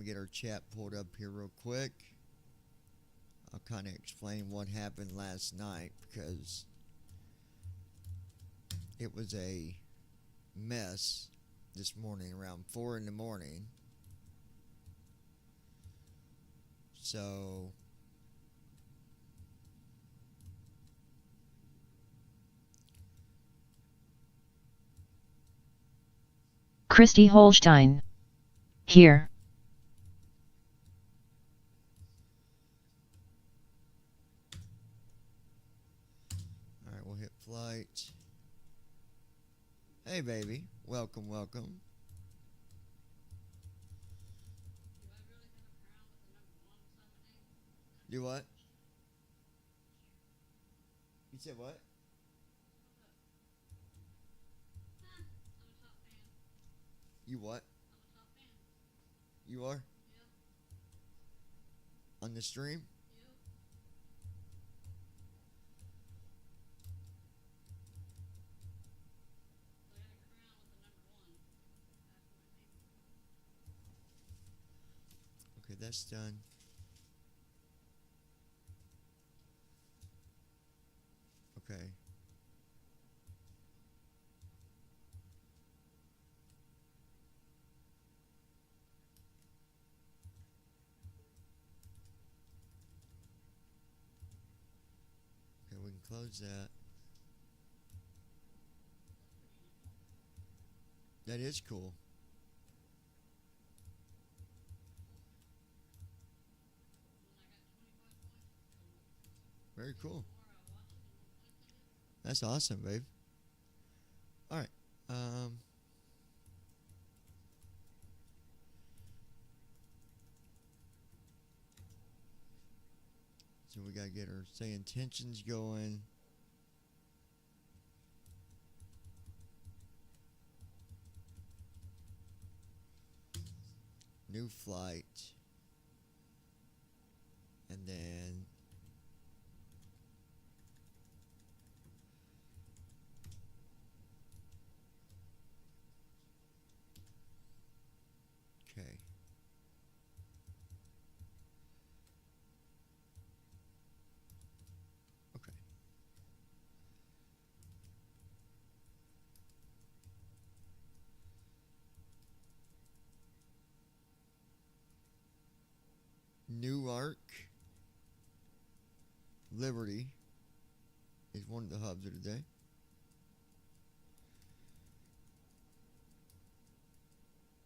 get our chat pulled up here real quick. I'll kind of explain what happened last night because it was a mess this morning around 4 in the morning. So Christy Holstein. Here. Alright, we'll hit flight. Hey baby, welcome, welcome. Do what? You said what? You what? You are? On the stream? Okay, that's done. Okay. Okay, we can close that. That is cool. Very cool. That's awesome, babe. Alright. So we gotta get our say intentions going. New flight. And then okay. Okay. Newark Liberty is one of the hubs of the day.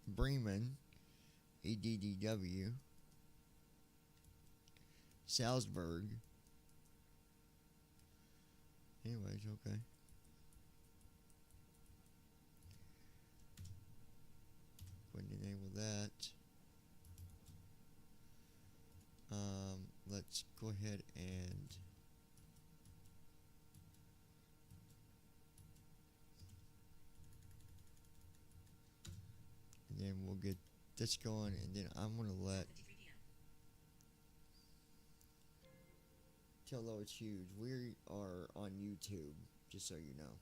Bremen, EDDW, Salzburg. Anyways, okay. Go ahead and enable that. Let's go ahead and then we'll get this going, and then I'm gonna let tell Lois Hughes we are on YouTube, just so you know.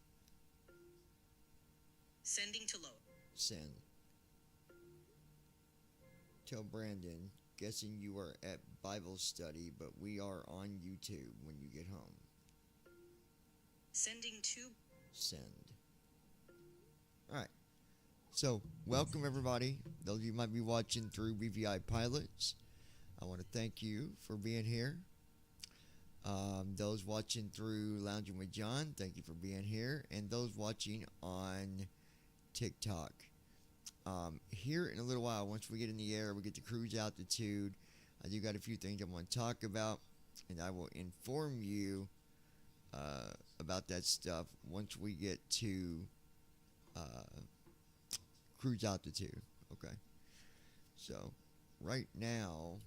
Sending to load. Send. Tell Brandon, guessing you are at Bible study, but we are on YouTube when you get home. Sending to. Send. Alright. So, welcome everybody. Those of you who might be watching through BVI Pilots, I want to thank you for being here. Those watching through Lounging with John, thank you for being here. And those watching on TikTok. Here in a little while, once we get in the air, we get to cruise altitude. I do got a few things I want to talk about, and I will inform you about that stuff once we get to cruise altitude. Okay. So, right now,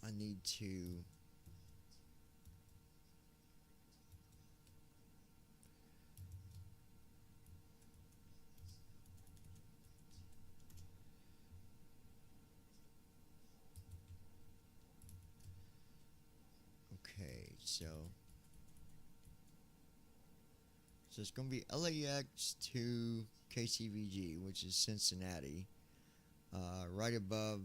I need to okay, so it's going to be LAX to KCVG, which is Cincinnati, right above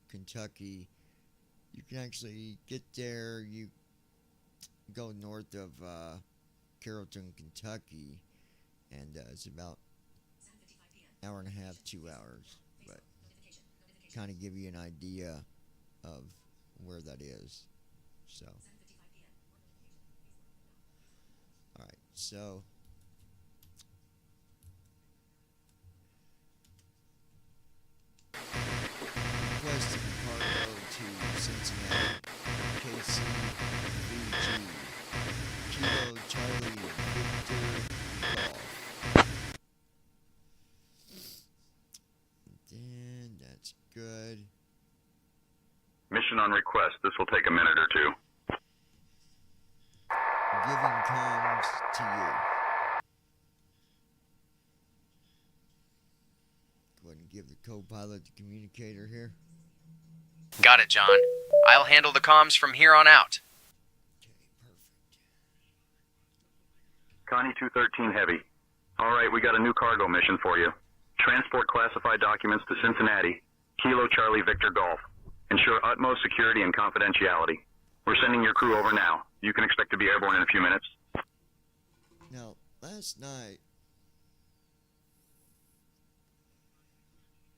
Kentucky. You can actually get there. You go north of Carrollton, Kentucky, and it's about an hour and a half, 2 hours. But kind of give you an idea of where that is. So, all right. So, requesting cargo to Cincinnati, KCVG, Kilo Charlie Victor Golf. And that's good. Mission on request. This will take a minute or two. Giving comms to you. Go ahead and give the co-pilot the communicator here. Got it, John. I'll handle the comms from here on out. Okay, perfect. Connie 213 Heavy. All right, we got a new cargo mission for you. Transport classified documents to Cincinnati, Kilo Charlie Victor Golf. Ensure utmost security and confidentiality. We're sending your crew over now. You can expect to be airborne in a few minutes. Now, last night,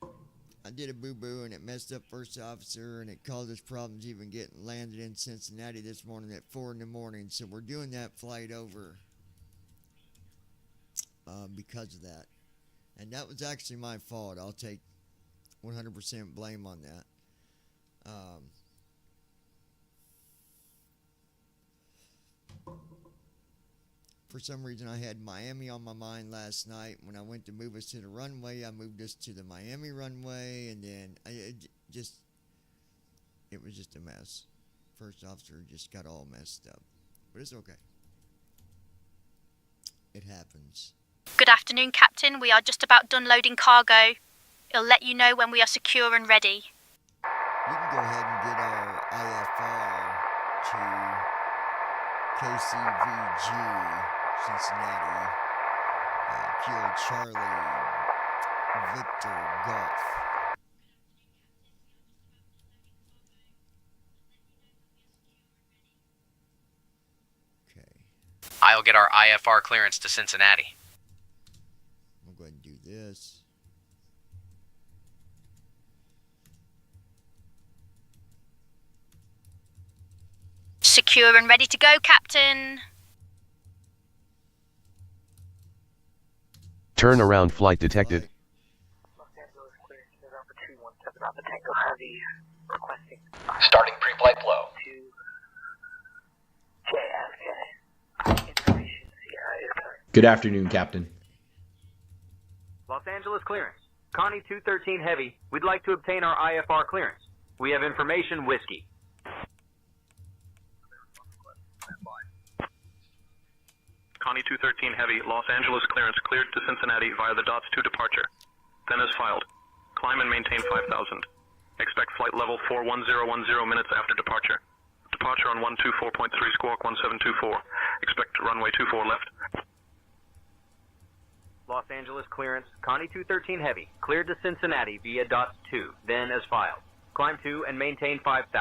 I did a boo-boo and it messed up first officer and it caused us problems even getting landed in Cincinnati this morning at 4 in the morning. So we're doing that flight over because of that. And that was actually my fault. I'll take 100% blame on that. For some reason, I had Miami on my mind last night. When I went to move us to the runway, I moved us to the Miami runway, and then it was just a mess. First officer just got all messed up. But it's okay. It happens. Good afternoon, Captain. We are just about done loading cargo. It'll let you know when we are secure and ready. You can go ahead and get our IFR to KCVG, Cincinnati, Kilo Charlie, Victor Golf. Okay. I'll get our IFR clearance to Cincinnati. I'm going to go ahead and do this. Secure and ready to go, Captain. Turnaround flight detected. Los Angeles clear to November 217 Alpha Tango Heavy, requesting Starting pre-flight flow. to JFK. Information Sierra is correct. Good afternoon, Captain. Los Angeles clearance. Connie 213 Heavy, we'd like to obtain our IFR clearance. We have information whiskey. Connie 213 Heavy, Los Angeles clearance cleared to Cincinnati via the DOTS 2 departure. Then as filed. Climb and maintain 5,000. Expect flight level 41010 minutes after departure. Departure on 124.3 squawk 1724. Expect runway 24 left. Los Angeles clearance. Connie 213 Heavy, cleared to Cincinnati via DOTS 2, then as filed. Climb to and maintain 5,000.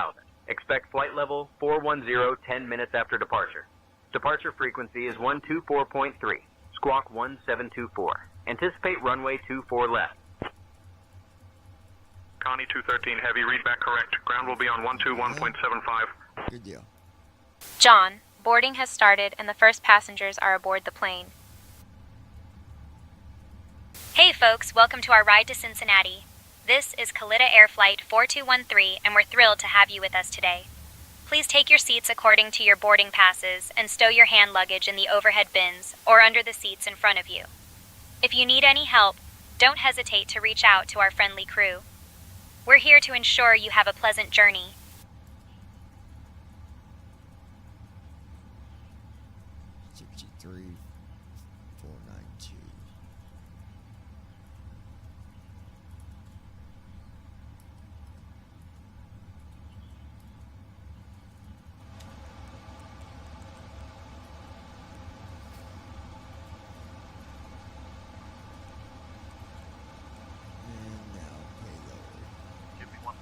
Expect flight level 410 10 minutes after departure. Departure frequency is 124.3, squawk 1724. Anticipate runway 24 left. Connie 213 Heavy, read back correct. Ground will be on 121.75. Good deal. John, boarding has started and the first passengers are aboard the plane. Hey folks, welcome to our ride to Cincinnati. This is Kalitta Air Flight 4213 and we're thrilled to have you with us today. Please take your seats according to your boarding passes and stow your hand luggage in the overhead bins or under the seats in front of you. If you need any help, don't hesitate to reach out to our friendly crew. We're here to ensure you have a pleasant journey.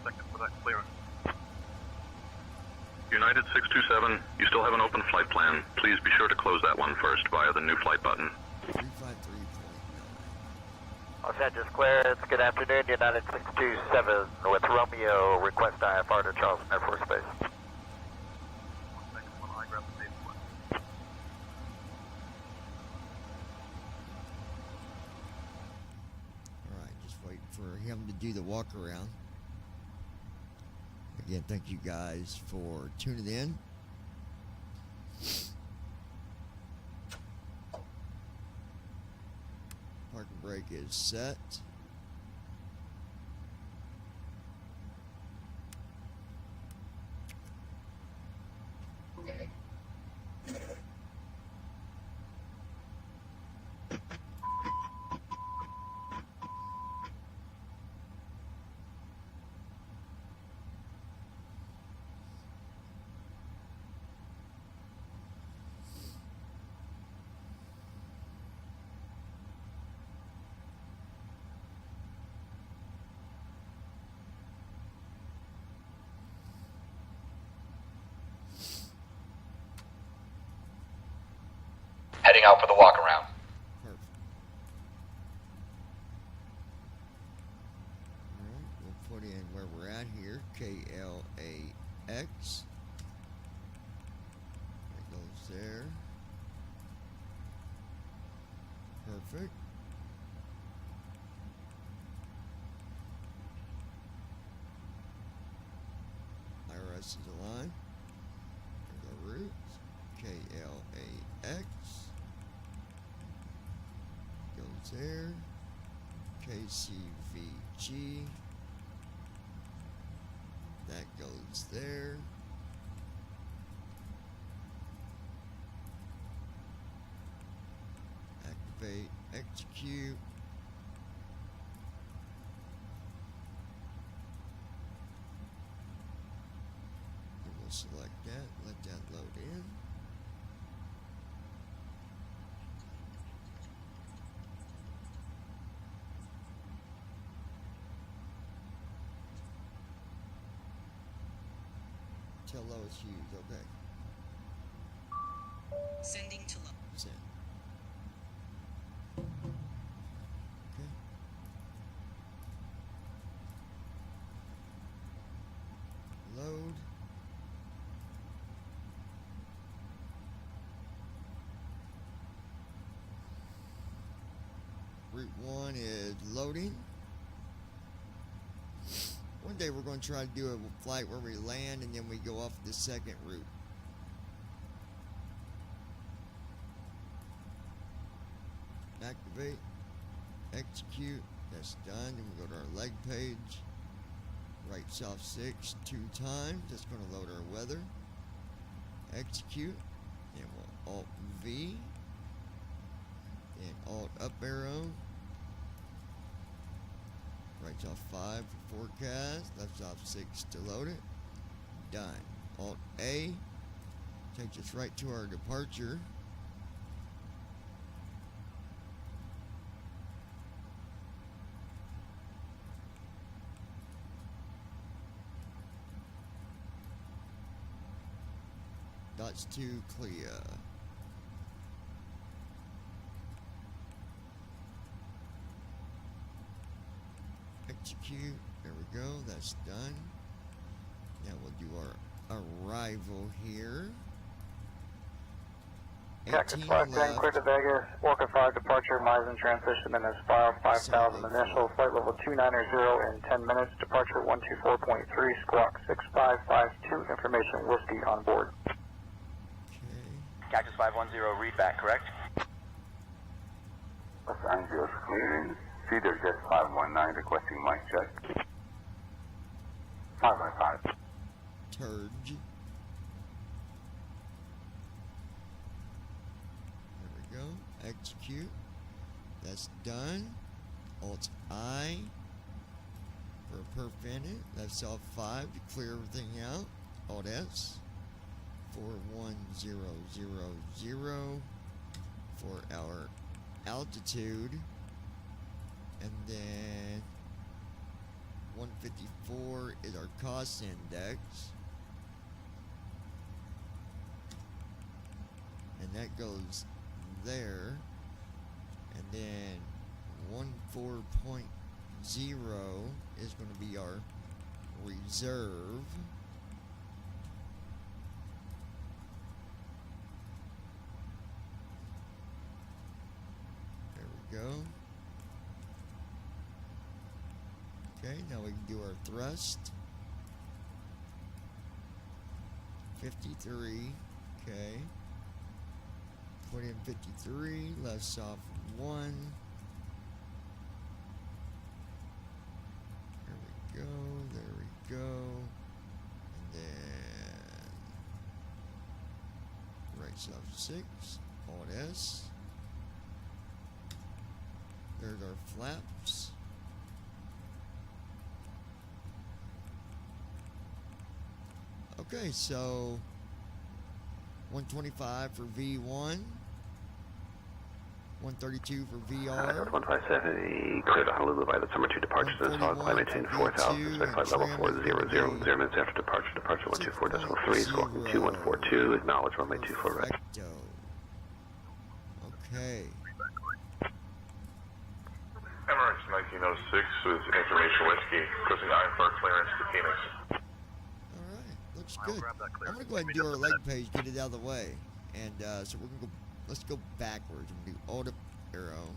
second for that clearance. United 627, you still have an open flight plan. Please be sure to close that one first via the new flight button. 353.9. Los Angeles clearance. Good afternoon, United 627 with Romeo. Request IFR to Charleston Air Force Base. 1 second while I grab the data point. Alright, just wait for him to do the walk around. Again, thank you guys for tuning in. Parking brake is set. Heading out for the walk around. Perfect. Alright, we'll put in where we're at here. KLAX. That goes there. Perfect. IRS is aligned. There's our routes. KLAX. Goes there. KCVG. That goes there. Activate, execute. And we'll select that, let that load in. Tell Lois Hughes, okay. Sending to low. Send. Okay. Load. Route 1 is loading. One day we're going to try to do a flight where we land and then we go off the second route. Activate, execute, that's done. Then we go to our leg page. Right south 6 2 times. That's going to load our weather. Execute, and we'll Alt V, and Alt up arrow. Right off 5 for forecast, left off 6 to load it. Done. Alt A takes us right to our departure. Dots to clear. Execute. There we go. That's done. Now we'll do our arrival here. Cactus 18 510, left. clear to Vegas. Orca 5 departure, Misen transition, and is file 5000 initial, flight level 290 in 10 minutes, departure 124.3, squawk 6552, information whiskey on board. Okay. Cactus 510, read back, correct? Los Angeles clearing. Cedar Jet 519 requesting mic check. 555. Turge. There we go. Execute. That's done. Alt I for perf in it. That's off 5 to clear everything out. Alt S. 41000 for our altitude. And then 154 is our cost index. And that goes there. And then 14.0 is going to be our reserve. There we go. Okay, now we can do our thrust. 53. Okay. Put in 53, less off 1. There we go, there we go. And then right off 6, Alt S. There's our flaps. Okay, so 125 for V1, 132 for VR. 157, cleared on Honolulu by the summer 2 departures and fog, climb maintain 4,000, expect flight level 400, 0 minutes after departure, departure 124.3, squawk 2142, acknowledge runway 24 right. Okay. Emirates 1906 with information whiskey, closing IFR clearance to Phoenix. Looks good. I'm gonna go ahead and do our leg page, get it out of the way, and so we're gonna go. Let's go backwards. I'm gonna do Alt arrow.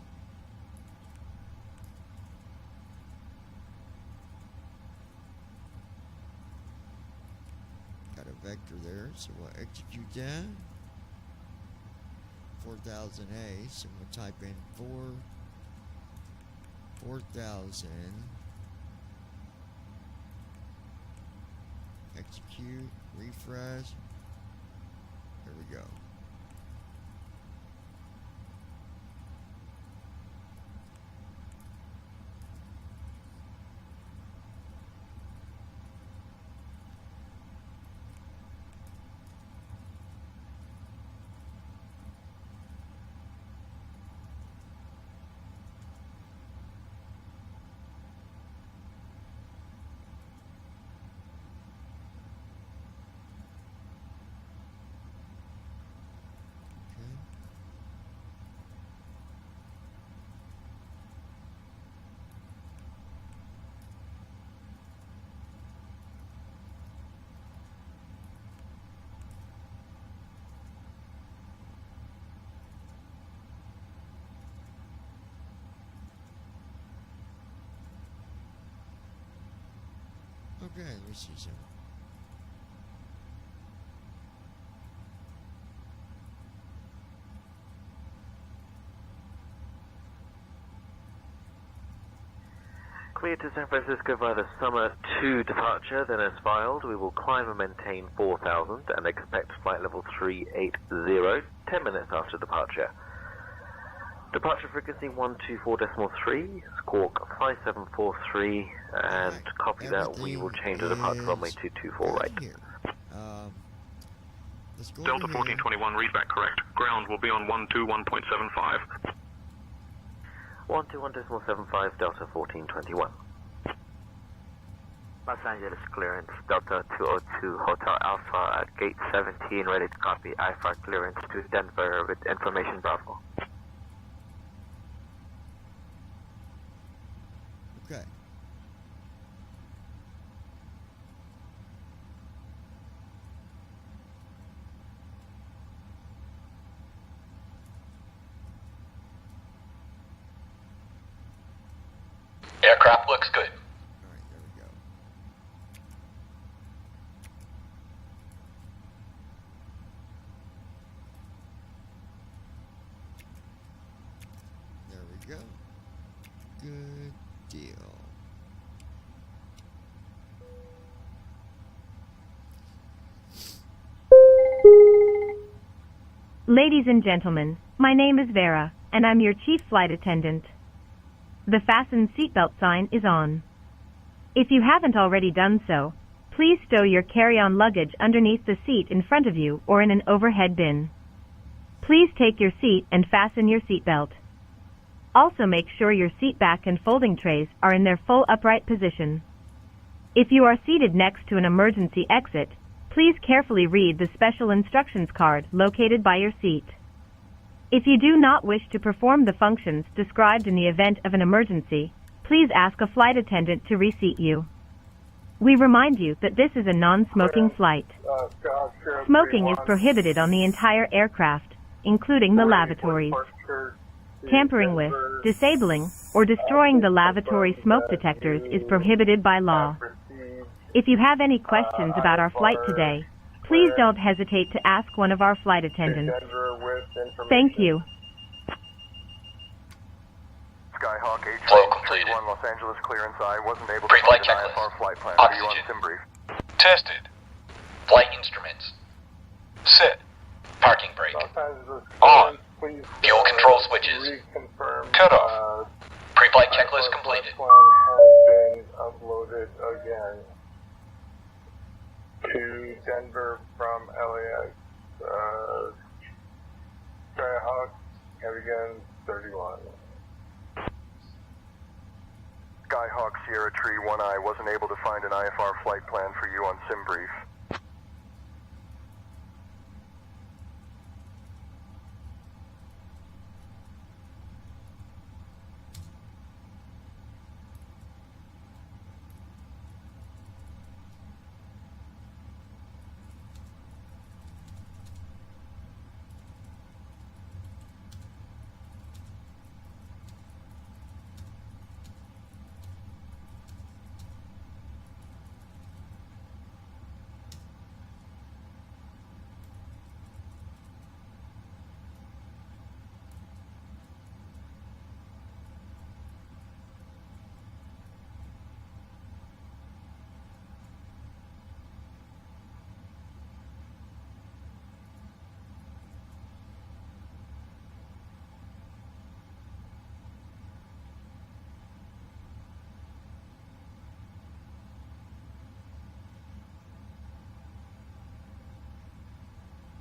Got a vector there, so we'll execute that. 4000A. So I'm gonna type in 4,000. Execute, refresh. There we go. Okay, let me see some. Clear to San Francisco via the Summer 2 departure, then as filed, we will climb and maintain 4,000 and expect flight level 380, 10 minutes after departure. Departure frequency 124.3, squawk 5743, and copy that, we will change the departure runway to 24 right. Delta 1421, read back correct. Ground will be on 121.75. 121.75, Delta 1421. Los Angeles clearance, Delta 202, Hotel Alpha at gate 17, ready to copy IFR clearance to Denver with information Bravo. Okay. Aircraft looks good. Alright, there we go. There we go. Good deal. Ladies and gentlemen, my name is Vera, and I'm your chief flight attendant. The fasten seatbelt sign is on. If you haven't already done so, please stow your carry-on luggage underneath the seat in front of you or in an overhead bin. Please take your seat and fasten your seatbelt. Also make sure your seat back and folding trays are in their full upright position. If you are seated next to an emergency exit, please carefully read the special instructions card located by your seat. If you do not wish to perform the functions described in the event of an emergency, please ask a flight attendant to reseat you. We remind you that this is a non-smoking flight. Smoking is prohibited on the entire aircraft, including the lavatories. Tampering with, disabling, or destroying the lavatory smoke detectors is prohibited by law. If you have any questions about our flight today, please don't hesitate to ask one of our flight attendants. Thank you. Skyhawk Flow completed. H1 Los Angeles clearance. I wasn't able to Pre-flight find an checklist. IFR flight plan for you on Oxygen. SimBrief. Tested. Flight instruments. Set. Parking brake. On. Fuel control switches. Cut off. Pre-flight checklist completed. Plan has been uploaded again to Denver from LAX. Skyhawk, Heavy Gun 31. Skyhawk Sierra Tree 1I wasn't able to find an IFR flight plan for you on SimBrief.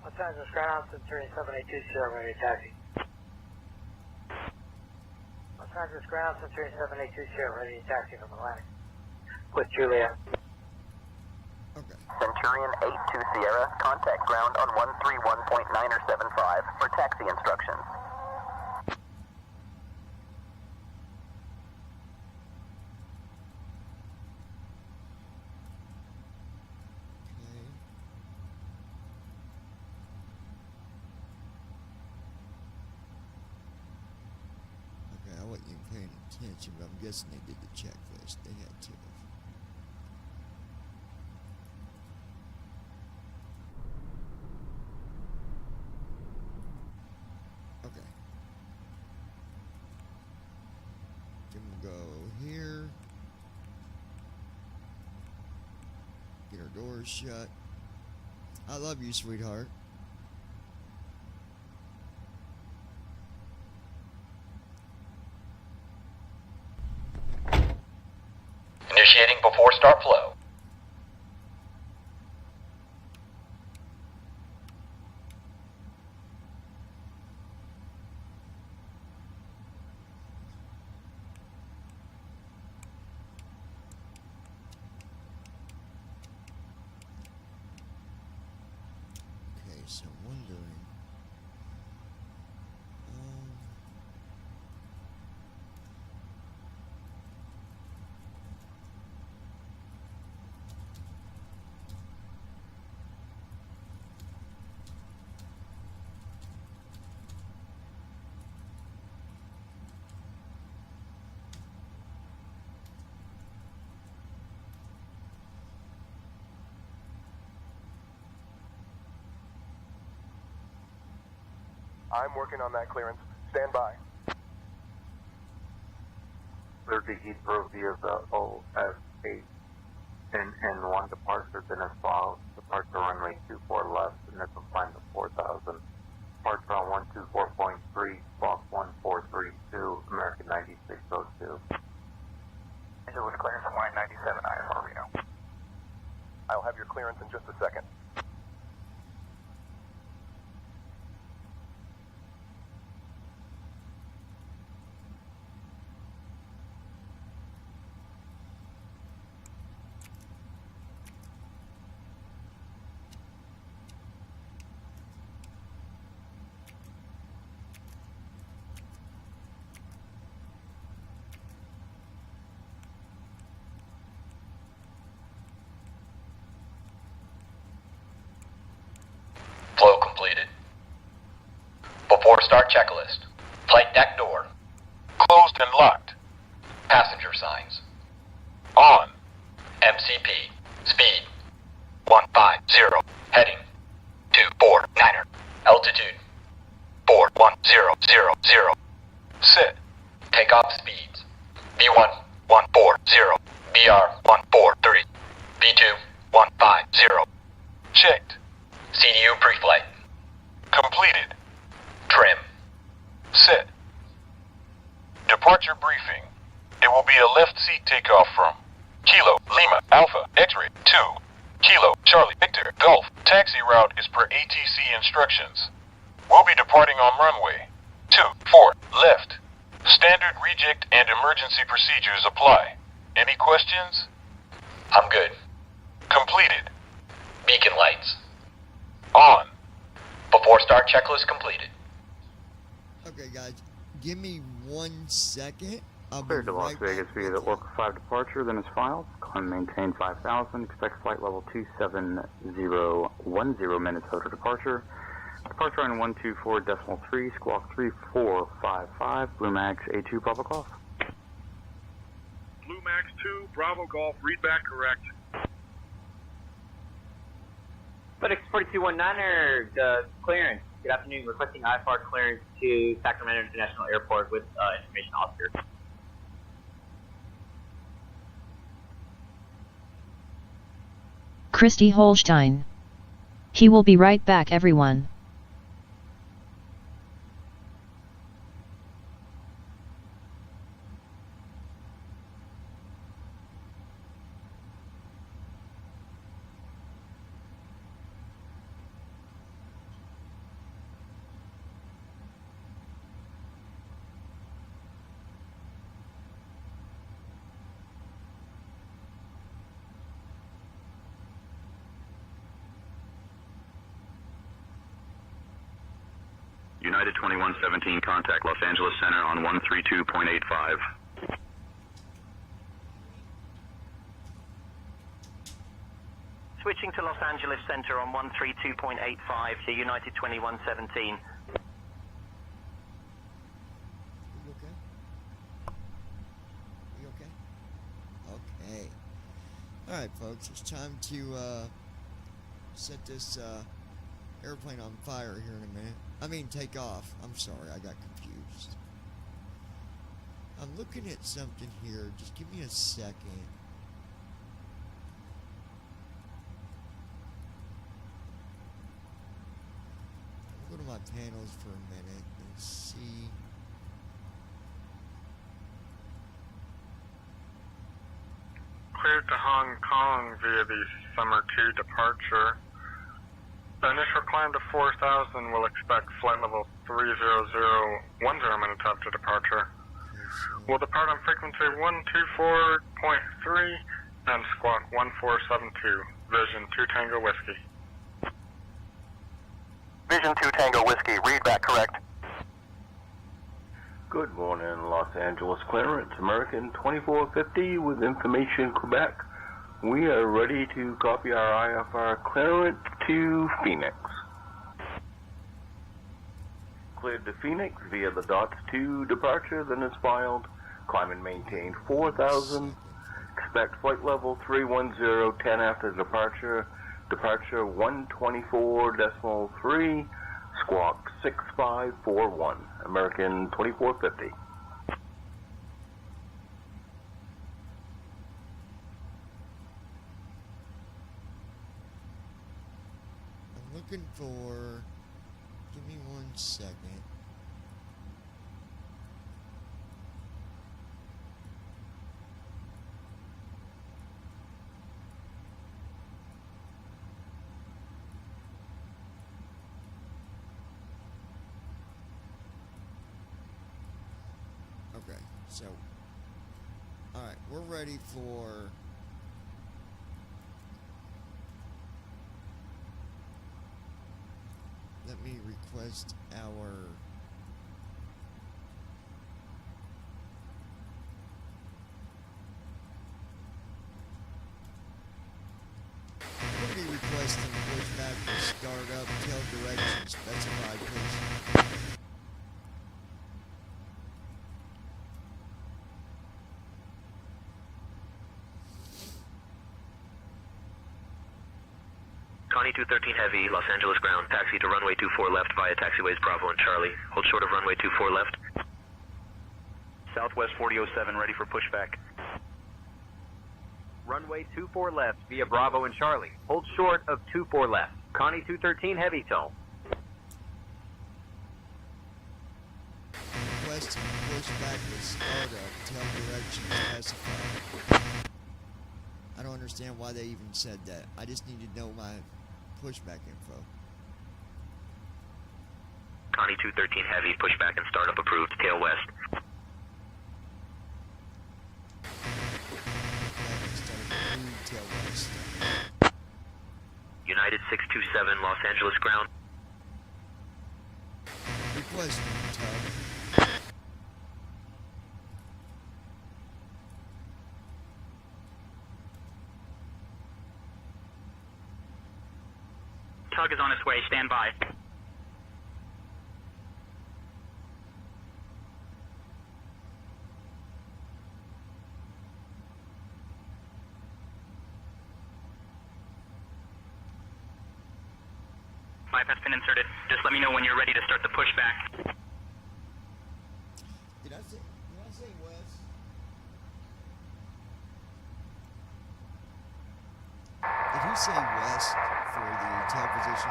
Los Angeles ground, Centurion 782 Sierra, ready to taxi. Los Angeles ground, Centurion 782 Sierra, ready to taxi from Atlantic. With Julia. Okay. Centurion 82 Sierra, contact ground on 131.9 or 75 for taxi instructions. Okay, I wasn't even paying attention, but I'm guessing they did the checklist. They had to. Okay. Then we'll go here. Get our doors shut. I love you, sweetheart. Initiating before start flow. Okay, so I'm wondering. I'm working on that clearance. Stand by. Clear to Heathrow via the OS8 and N1 departure, then as follows. Departure runway 24 left, and it's inclined to 4,000. Departure on 124.3, Block 1432, American 9602. Angeles clearance on line 97 IFR Reno. I'll have your clearance in just a second. start checklist. Flight deck door. Closed and locked. Passenger signs. On. MCP. Speed. 150. Heading. 249er. Altitude. 41000. Set. Takeoff speeds. B1 140. BR 143. B2 150. Checked. CDU pre-flight. Completed. Trim. Set. Departure briefing. It will be a left seat takeoff from Kilo, Lima, Alpha, X-ray, 2. Kilo, Charlie, Victor, Golf. Taxi route is per ATC instructions. We'll be departing on runway 24 left. Standard reject and emergency procedures apply. Any questions? I'm good. Completed. Beacon lights. On. Before start checklist completed. Okay, guys, give me 1 second. I'll be Cleared to Las right Vegas back via the with you. Orca 5 departure, then is filed. Climb maintain 5,000. Expect flight level 27010 Minnesota departure. Departure on 124.3, squawk 3455, Blue Max A2 Bravo Golf. Blue Max 2, Bravo Golf, read back correct. FedEx 4219er, clearance. Good afternoon. Requesting IFR clearance to Sacramento International Airport with information officer. Christy Holstein. He will be right back, everyone. United 2117, contact Los Angeles Center on 132.85. Switching to Los Angeles Center on 132.85 to United 2117. You okay? You okay? Okay. Alright, folks, it's time to set this airplane on fire here in a minute. I mean, take off. I'm sorry, I got confused. I'm looking at something here. Just give me a second. I'll go to my panels for a minute and see. Cleared to Hong Kong via the Summer 2 departure. The initial climb to 4,000 will expect flight level 30010 minutes after departure. We'll depart on frequency 124.3 and squawk 1472, Vision 2 Tango Whiskey. Vision 2 Tango Whiskey, read back correct. Good morning, Los Angeles clearance, American 2450 with information Quebec. We are ready to copy our IFR clearance to Phoenix. Cleared to Phoenix via the DOTS 2 departure, then is filed. Climb and maintain 4,000. Expect flight level 310, after departure. Departure 124.3, squawk 6541, American 2450. I'm looking for. Give me 1 second. Okay, so. Alright, we're ready for. Let me request our be requesting voice map to start up, tail direction specified, please. Connie 213 Heavy, Los Angeles ground. Taxi to runway 24 left via taxiways Bravo and Charlie. Hold short of runway 24 left. Southwest 4007, ready for pushback. Runway 24 left via Bravo and Charlie. Hold short of 24 left. Connie 213 Heavy tow. Requesting pushback with startup. Tail direction specified. I don't understand why they even said that. I just need to know my pushback info. Connie 213 Heavy, pushback and startup approved. Tail west. Tail west. United 627 Los Angeles ground. Requesting tug. Tug is on its way, stand by. Five has been inserted. Just let me know when you're ready to start the pushback. Did I say west? Did he say west for the tail position?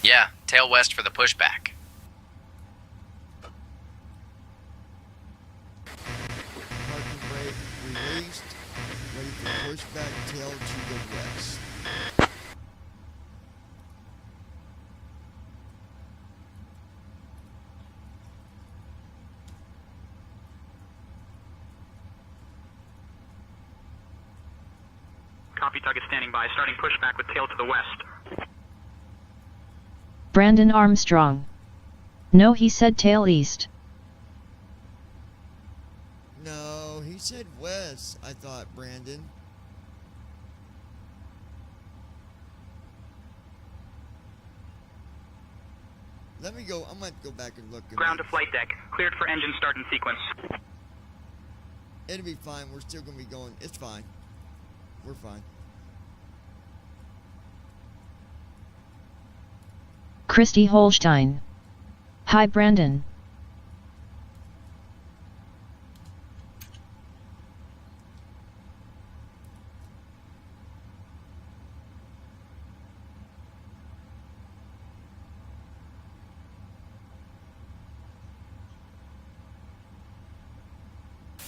Yeah, tail west for the pushback. Parking brake released. Ready for pushback, tail to the west. Copy, Tug is standing by, starting pushback with tail to the west. Brandon Armstrong. No, he said tail east. No, he said west, I thought, Brandon. Let me go, I might go back and look. Ground to flight deck, cleared for engine start and sequence. It'll be fine, we're still going to be going, it's fine. We're fine. Christy Holstein. Hi, Brandon.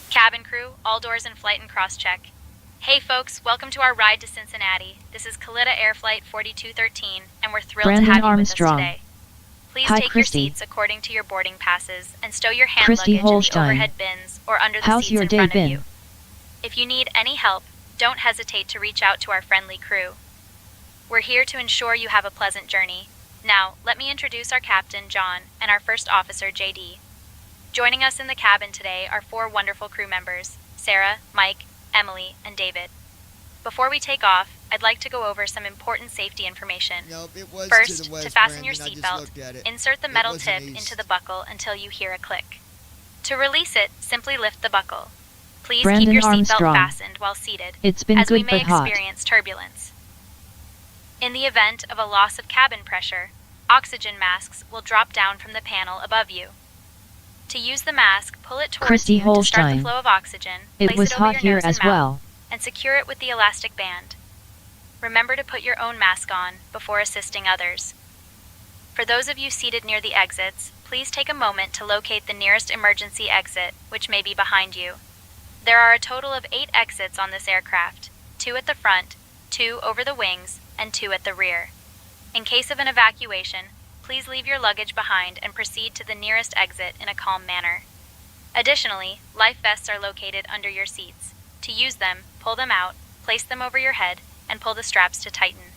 Cabin crew, all doors in flight and cross-check. Hey folks, welcome to our ride to Cincinnati. This is Kalitta Air Flight 4213, and we're thrilled Brandon to have Armstrong. you with us today. Please Hi, take Christy. your seats according to your boarding passes and stow your hand Christy luggage in Holstein. the overhead bins or under the How's seats your in day front been? of you. If you need any help, don't hesitate to reach out to our friendly crew. We're here to ensure you have a pleasant journey. Now, let me introduce our captain, John, and our first officer, JD. Joining us in the cabin today are 4 wonderful crew members, Sarah, Mike, Emily, and David. Before we take off, I'd like to go over some important safety information. Nope, it was First, to the west, fasten your Brandon, I just seatbelt, looked at it. insert the It metal wasn't tip east. into the buckle until you hear a click. To release it, simply lift the buckle. Please Brandon keep your seatbelt Armstrong. fastened while seated, It's been as we good may but hot. experience turbulence. In the event of a loss of cabin pressure, oxygen masks will drop down from the panel above you. To use the mask, pull it towards Christy you to start the Holstein. flow of oxygen, It place was it over hot your here nose as and mouth, well. and secure it with the elastic band. Remember to put your own mask on before assisting others. For those of you seated near the exits, please take a moment to locate the nearest emergency exit, which may be behind you. There are a total of 8 exits on this aircraft, 2 at the front, 2 over the wings, and 2 at the rear. In case of an evacuation, please leave your luggage behind and proceed to the nearest exit in a calm manner. Additionally, life vests are located under your seats. To use them, pull them out, place them over your head, and pull the straps to tighten.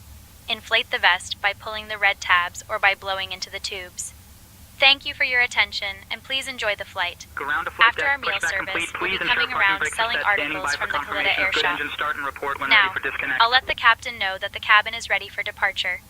Inflate the vest by pulling the red tabs or by blowing into the tubes. Thank you for your attention, and please enjoy the flight. Ground to flight After deck, our meal pushback service, complete. we'll be Please coming ensure around parking brakes are selling set. Standing articles by from for the Kalitta confirmation Air of good Shop. engine start and report when Now, ready for disconnect. I'll let the captain know that the cabin is ready for departure.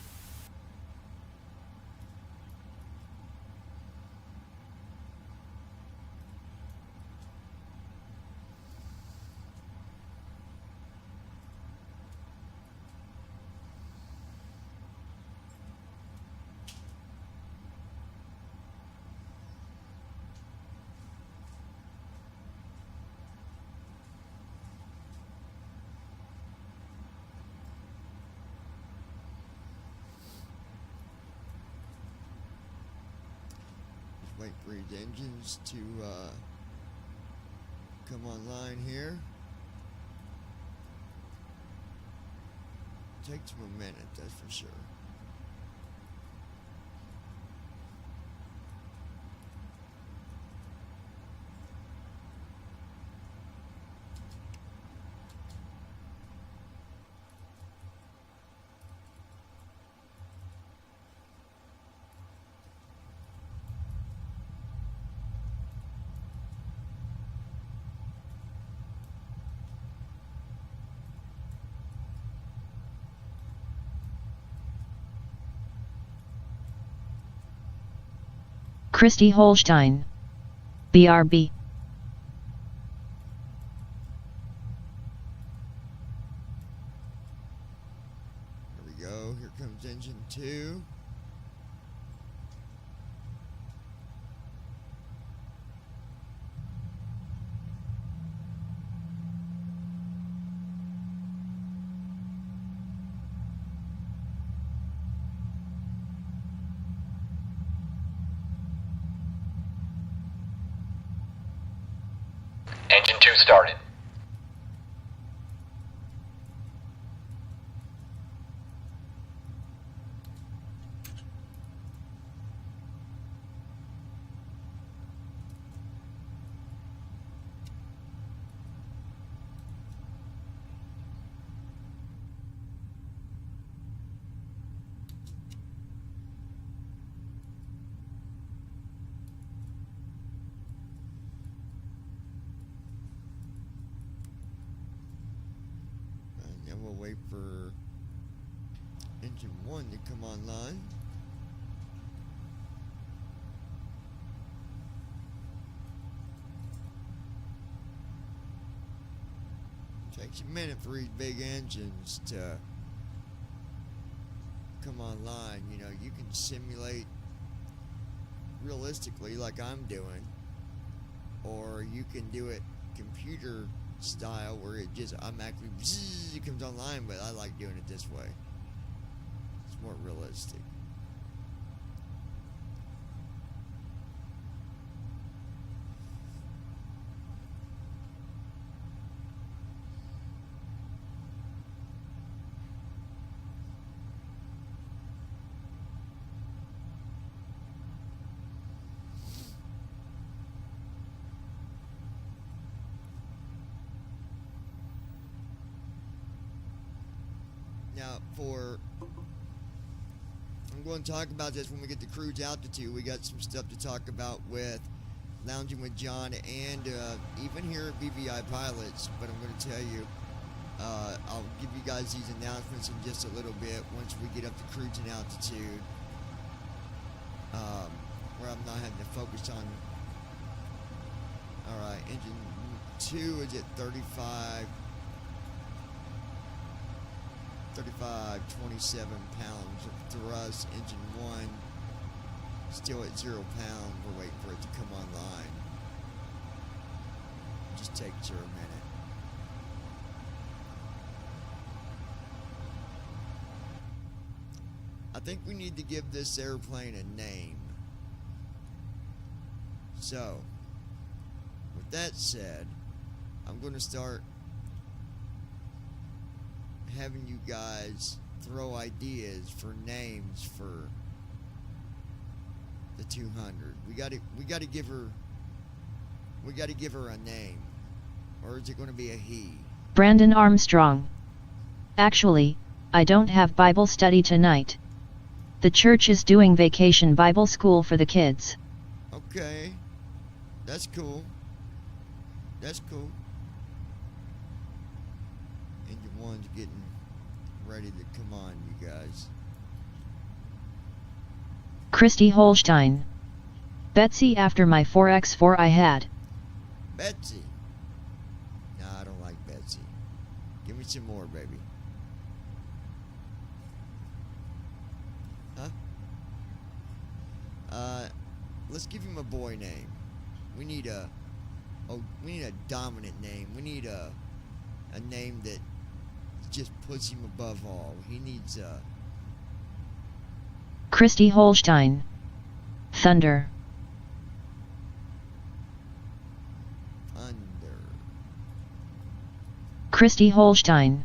Wait for these engines to come online here. Takes them a minute, that's for sure. Christy Holstein. BRB. Here we go. Here comes engine 2. Engine 2 started. And we'll wait for engine 1 to come online. Takes a minute for these big engines to come online. You know, you can simulate realistically like I'm doing, or you can do it computer style where it just automatically it comes online, but I like doing it this way. It's more realistic. Now, I'm going to talk about this when we get to cruise altitude. We got some stuff to talk about with Lounging with John and even here at BVI Pilots. But I'm going to tell you, I'll give you guys these announcements in just a little bit once we get up to cruising altitude, where I'm not having to focus on. All right, engine 2 is at 27 pounds of thrust. Engine 1 still at 0 pounds. We're waiting for it to come online. Just takes her a minute. I think we need to give this airplane a name. So, with that said, I'm going to start having you guys throw ideas for names for the 200. We got to give her a name, or is it going to be a he? Brandon Armstrong. Actually, I don't have Bible study tonight. The church is doing vacation Bible school for the kids. Okay, that's cool. That's cool. Engine 1's getting ready to come on, you guys. Christy Holstein. Betsy after my 4x4 I had. Betsy. Nah, I don't like Betsy. Give me some more, baby. Huh? Let's give him a boy name. We need a dominant name. We need a name that just puts him above all. He needs a Christy Holstein. Thunder. Christy Holstein.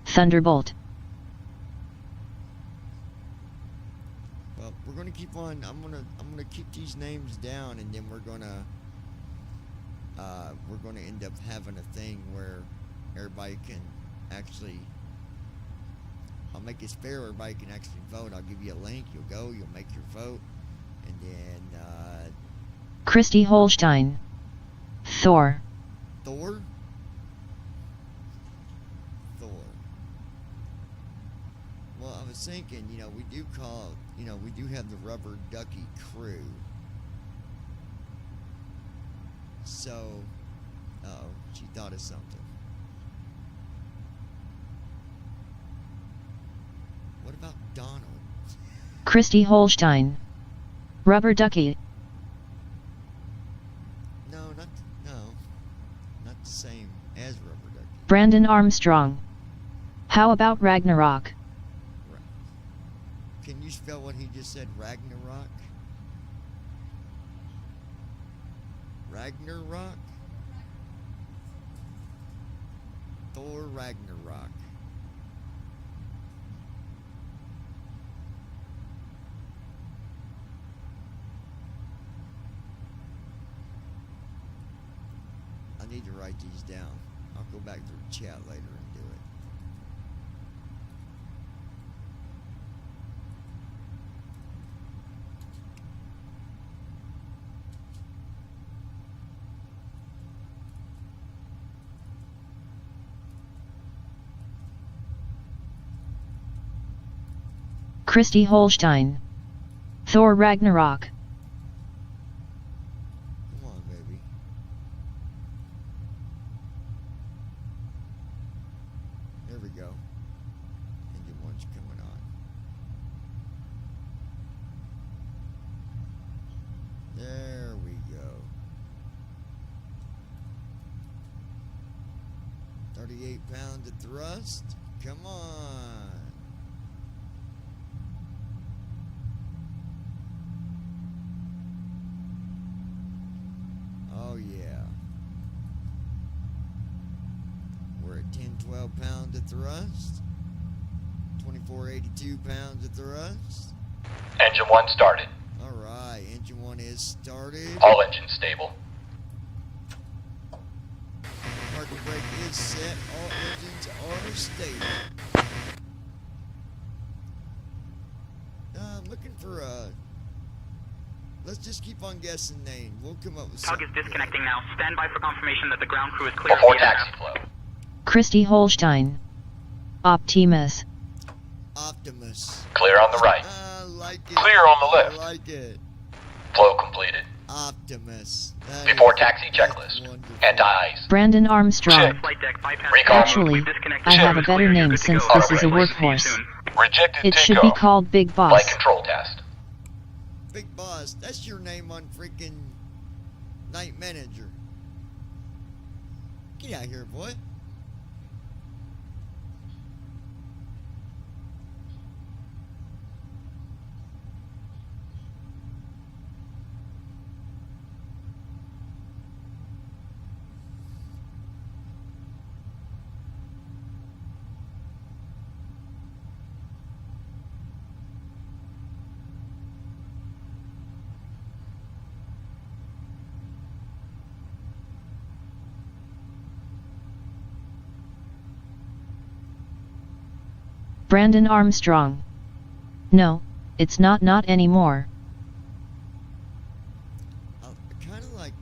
Thunderbolt. Well, we're gonna keep on. I'm gonna keep these names down, and then we're gonna end up having a thing where everybody can actually. I'll make it fair. Everybody can actually vote. I'll give you a link. You'll go. You'll make your vote, and then. Christy Holstein. Thor. Thor. Well, I was thinking, we do have the Rubber Ducky crew. So, she thought of something. What about Donald? Christy Holstein. Rubber Ducky. No, not the same as Rubber Ducky. Brandon Armstrong. How about Ragnarok? Can you spell what he just said? Ragnarok? Ragnarok? Thor Ragnarok. I need to write these down. I'll go back to the chat later and do it. Christy Holstein. Thor Ragnarok. Come on, baby. There we go. Engine one's coming on. There we go. 38 pounds of thrust. Come on. Oh yeah. We're at 12 pounds of thrust. 82 pounds of thrust. Engine 1 started. Alright, engine 1 is started. All engines stable. Parking brake is set. All engines are stable. I'm looking for a... Let's just keep on guessing name. We'll come up with Tug something. is disconnecting now. Stand by for confirmation that the ground crew is clear. Before taxi flow. Christy Holstein. Optimus. Optimus. Clear on the right. I like it. Clear on the left. I like it. Flow completed. Optimus. That Before is taxi checklist. wonderful. Anti-ice. Brandon Armstrong. Flight deck bypass. Recall. Actually, I have a better name since this is a workhorse. Rejected It should be takeoff. called Big Flight Boss. control test. Big Boss. That's your name on freaking Night Manager. Get out of here, boy. Brandon Armstrong. No, it's not anymore. I kind of like,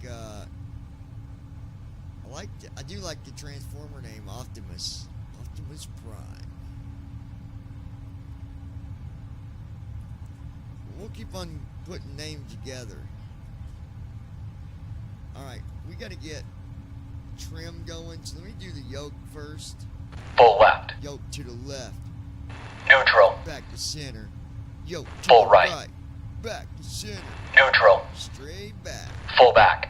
I do like the Transformer name, Optimus. Optimus Prime. We'll keep on putting names together. Alright, we gotta get trim going, so let me do the yoke first. Full left. Yoke to the left. Neutral. Back to center. Yoke to Full the right. Back to center. Neutral. Straight back. Full back.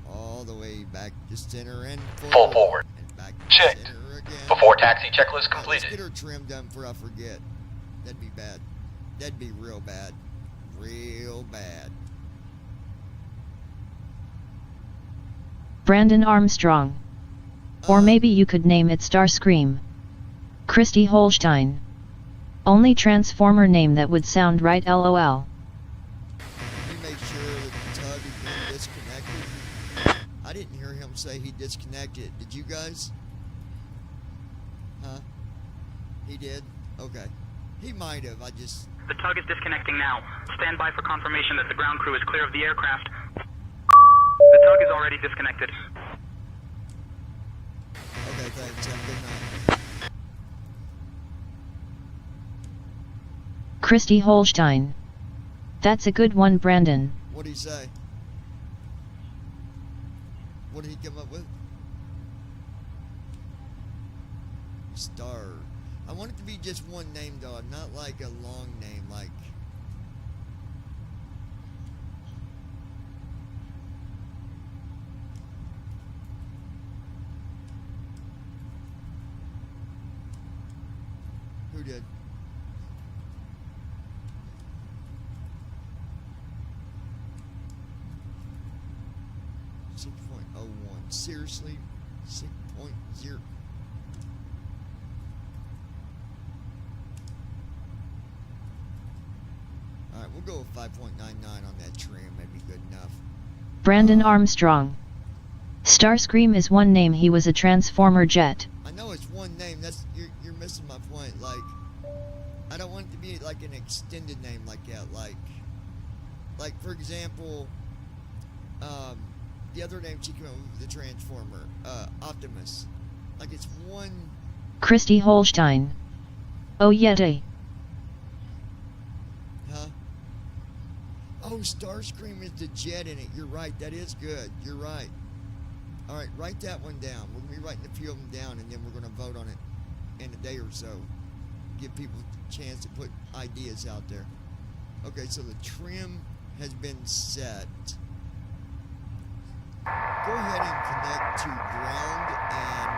All the way back to center and forward. Full forward. And back to Checked. center again. Before taxi checklist All right, let's completed. get her trim done before I forget. That'd be bad. That'd be real bad. Real bad. Brandon Armstrong. Or maybe you could name it Starscream. Christy Holstein. Only Transformer name that would sound right, lol. Let me make sure that the tug has been disconnected. I didn't hear him say he disconnected. Did you guys? Huh? He did? Okay. He might have. I just... The tug is disconnecting now. Stand by for confirmation that the ground crew is clear of the aircraft. The tug is already disconnected. Okay, thanks. Have a good night. Christy Holstein. That's a good one, Brandon. What did he say? What did he come up with? Star. I want it to be just one name, though, not like a long name, like... Who did? .01. Seriously? 6.0. Alright, we'll go with 5.99 on that trim. That'd be good enough. Brandon Armstrong. Starscream is one name. He was a Transformer jet. I know it's one name. That's you're missing my point. Like, I don't want it to be like an extended name like that. Like for example, the other name she came up with, the Transformer, Optimus. Like it's one. Christy Holstein. Oh Yeti. Huh? Oh, Starscream is the jet in it. You're right. That is good. You're right. All right, write that one down. We're going to be writing a few of them down, and then we're going to vote on it in a day or so. Give people a chance to put ideas out there. Okay, so the trim has been set. Go ahead and connect to ground and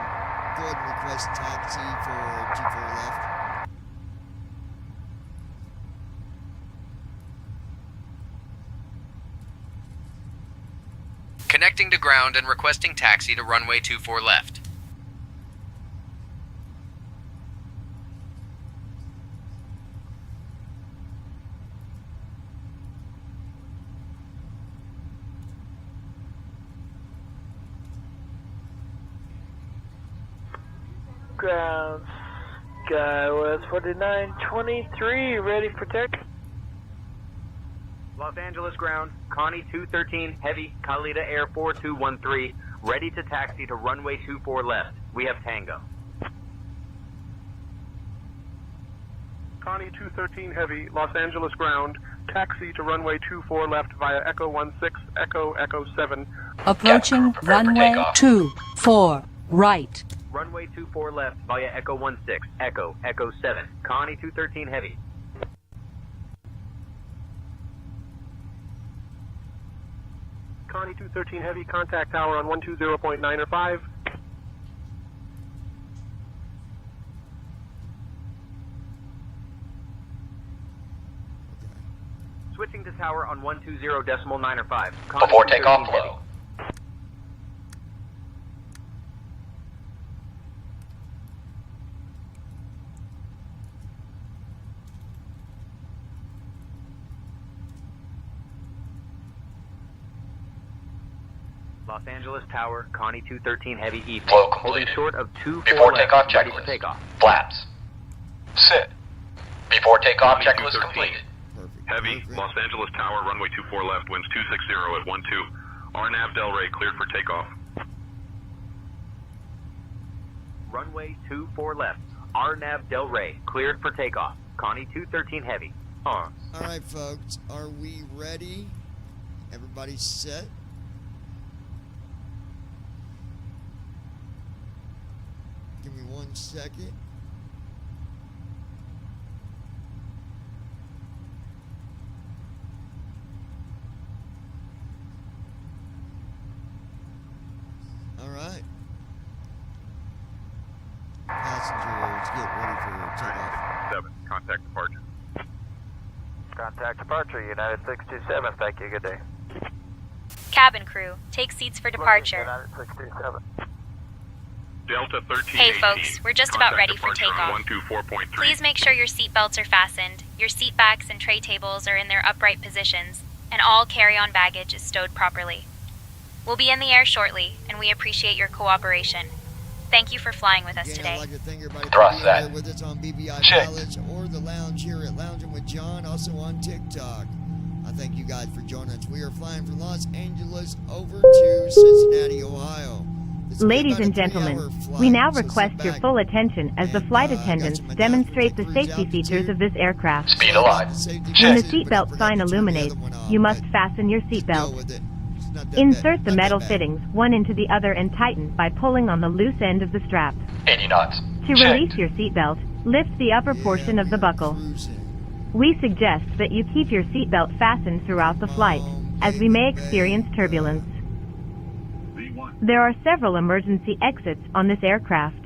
go ahead and request taxi for 24 left. Connecting to ground and requesting taxi to runway 24 left. Ground Skywest 4923, ready for taxi. Los Angeles ground, Connie 213 Heavy, Kalita Air 4213, ready to taxi to runway 24 left. We have Tango. Connie 213 Heavy, Los Angeles ground, taxi to runway 24 left via Echo 16, Echo 7. Approaching runway 24 right. Runway 24 left via Echo 16, Echo 7. Connie 213 Heavy. Connie 213 Heavy, contact tower on 120.905. Switching to tower on 120.905. Before takeoff, low. Los Angeles Tower, Connie 213 Heavy evening. Flow Holding completed. short of 24 Before left, takeoff ready for checklist. takeoff. Flaps. Sit. Before takeoff Connie checklist 213. completed. Heavy, Los Angeles Tower, runway 24 left, winds 260 at 12. RNAV Delray, cleared for takeoff. Runway 24 left. RNAV Delray, cleared for takeoff. Connie 213 Heavy. On. All right, folks, are we ready? Everybody set? Give me 1 second. All right. Passengers, get ready for takeoff. 7, contact departure. Contact departure, United 627. Thank you, good day. Cabin crew, take seats for departure. United 627. Delta 13. Hey folks, we're just about ready for Departure on takeoff. 124.3. Please make sure your seatbelts are fastened, your seat backs and tray tables are in their upright positions, and all carry-on baggage is stowed properly. We'll be in the air shortly, and we appreciate your cooperation. Thank you for flying with us Again, today. I'd like to thank everybody Thrust for being that. here with us on BBI Check. Pilots or the lounge here at Lounging with John, also on TikTok. I thank you guys for joining us. We are flying from Los Angeles over to Cincinnati, Ohio. This will be Ladies about a and gentlemen, 3-hour flight, we now so sit request your back. full attention as the flight And, attendants got some demonstrate the announcements safety for cruise features of this aircraft. Speed alive. When the seatbelt sign illuminates, you must fasten your seatbelt. Insert the metal fittings one into the other and tighten by pulling on the loose end of the strap. 80 knots. To Checked. release your seatbelt, lift the upper portion of the buckle. We suggest that you keep your seatbelt fastened throughout the flight, as we may experience turbulence. There are several emergency exits on this aircraft.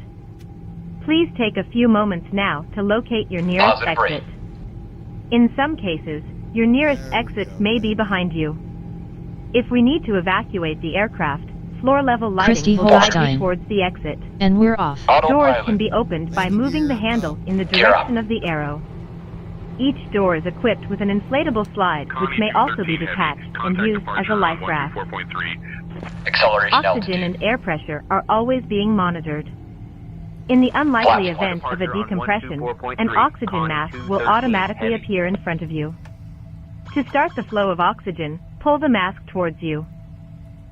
Please take a few moments now to locate your nearest Positive brake. exit. In some cases, your nearest exit may be behind you. If we need to evacuate the aircraft, floor-level Christy lighting will guide Holstein. you towards the exit. And we're off. Doors Autopilot. can be opened by moving the handle in the Gear up. direction of the arrow. Each door is equipped with an inflatable slide, which may also be detached and used as a life raft. 4.3. Acceleration Oxygen altitude. and air pressure are always being monitored. In the unlikely Flash. event of a Departure on decompression, 124.3, an oxygen Connie mask 213 will automatically heavy. appear in front of you. To start the flow of oxygen, pull the mask towards you.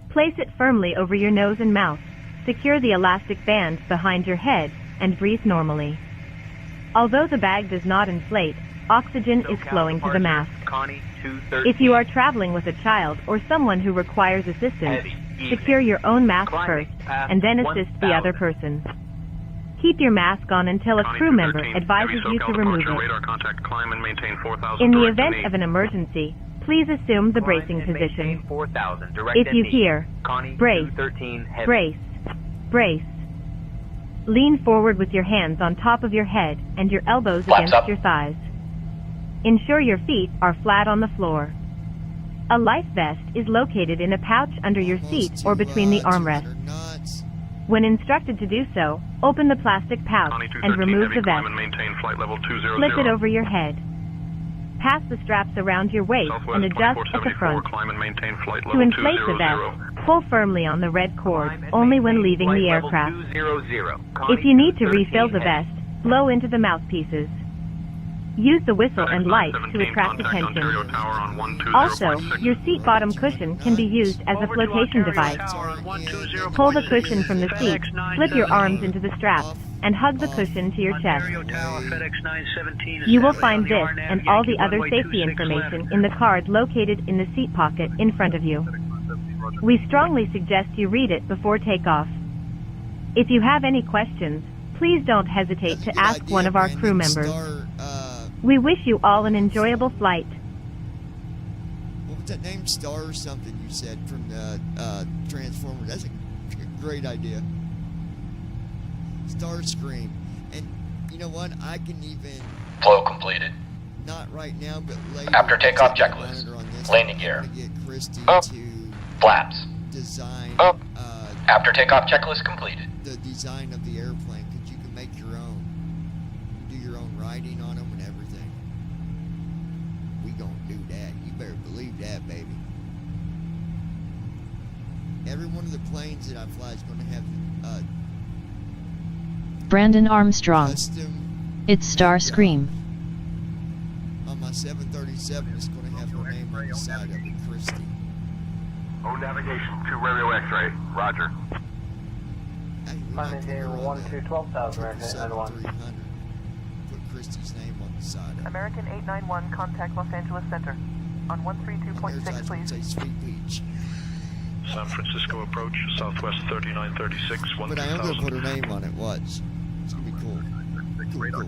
Place it firmly over your nose and mouth, secure the elastic band behind your head, and breathe normally. Although the bag does not inflate, oxygen is SoCal flowing to the departure, mask. Connie 213. If you are traveling with a child or someone who requires assistance, Heavy, evening. secure your own mask Climbing first, past and then assist the 1,000. other person. Keep your mask on until a Connie crew member 213, advises heavy you to SoCal remove departure, it. radar contact, climb and maintain 4,000. In the direct to event knee. of an emergency, please assume the Climb bracing and maintain position. 4,000, direct If and you knee. hear, Connie brace, 213 heavy. brace, brace, lean forward with your hands on top of your head and your elbows Flaps against up. your thighs. Ensure your feet are flat on the floor. A life vest is located in a pouch under your seat or between the armrests. When instructed to do so, open the plastic pouch Connie and 213 remove heavy, the climb vest. and maintain flight level 200. Slip it over your head. Pass the straps around your waist Southwest and adjust at the 2474, front. climb and maintain flight To level inflate the 200. vest, pull firmly on the red cord Climb and only when maintain leaving flight the level aircraft. 200. If Connie you need to 213 refill the heavy. vest, blow into the mouthpieces. Use the whistle and light to 17, attract contact Ontario attention. Tower on 120.6. Also, your seat bottom cushion can be used as a flotation device. Pull the cushion from the seat, slip your arms into the straps, and hug the cushion to your chest. You will find this and all the other safety information in the card located in the seat pocket in front of you. We strongly suggest you read it before takeoff. If you have any questions, please don't hesitate to ask one of our crew members. We wish you all an enjoyable flight. What was that name? Star or something you said from the Transformers. That's a great idea. Starscream. And you know what? I can even, Flow completed. not right now, but later. After takeoff check the checklist. monitor on this. Landing I'm gear. gonna get Christy Up. to Flaps. design Up. After takeoff checklist completed. the design of the airplane, because you can make your own. You do your own writing on them and everything. We gonna do that. You better believe that, baby. Every one of the planes that I fly is gonna have Brandon Armstrong. custom. It's Starscream. On my 737, it's gonna have her name on the side of it, Christy. O navigation to radio X-ray. Roger. Actually, we Climb might into put her on 1 the to 12,000, right, 7300. Put Christy's name on the side of it. American 891, contact Los Angeles Center. On There's 132.6, I please. say Sweet Peach. San Francisco approach, southwest 3936, But I am gonna put her name on it. Watch. It's gonna be cool. Cool.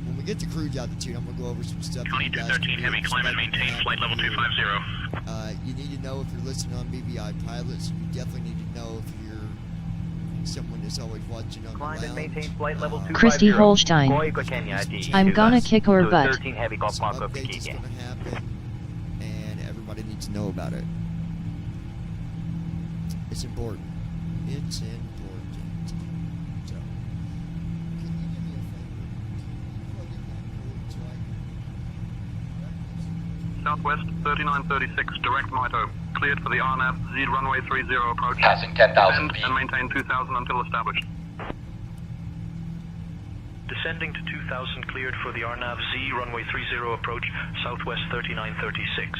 When we get to cruise altitude, I'm gonna go over some stuff. Connie you guys 213 can heavy, climb and expect to maintain happen flight level here. 250. You need to know if you're listening on BBI Pilots. You definitely need to know if you're someone that's always watching on Climb the and lounge. maintain flight level 250. Christy Holstein. Goico Kenya ID. I'm gonna kick her butt. 13 heavy call Some Paco updates is Piquique. gonna happen, and everybody needs to know about it. It's important. It's important. Southwest 3936, direct Mito. Cleared for the RNAV Z runway 30 approach. Passing 10,000 Descend feet. and maintain 2000 until established. Descending to 2000, cleared for the RNAV Z runway 30 approach, Southwest 3936.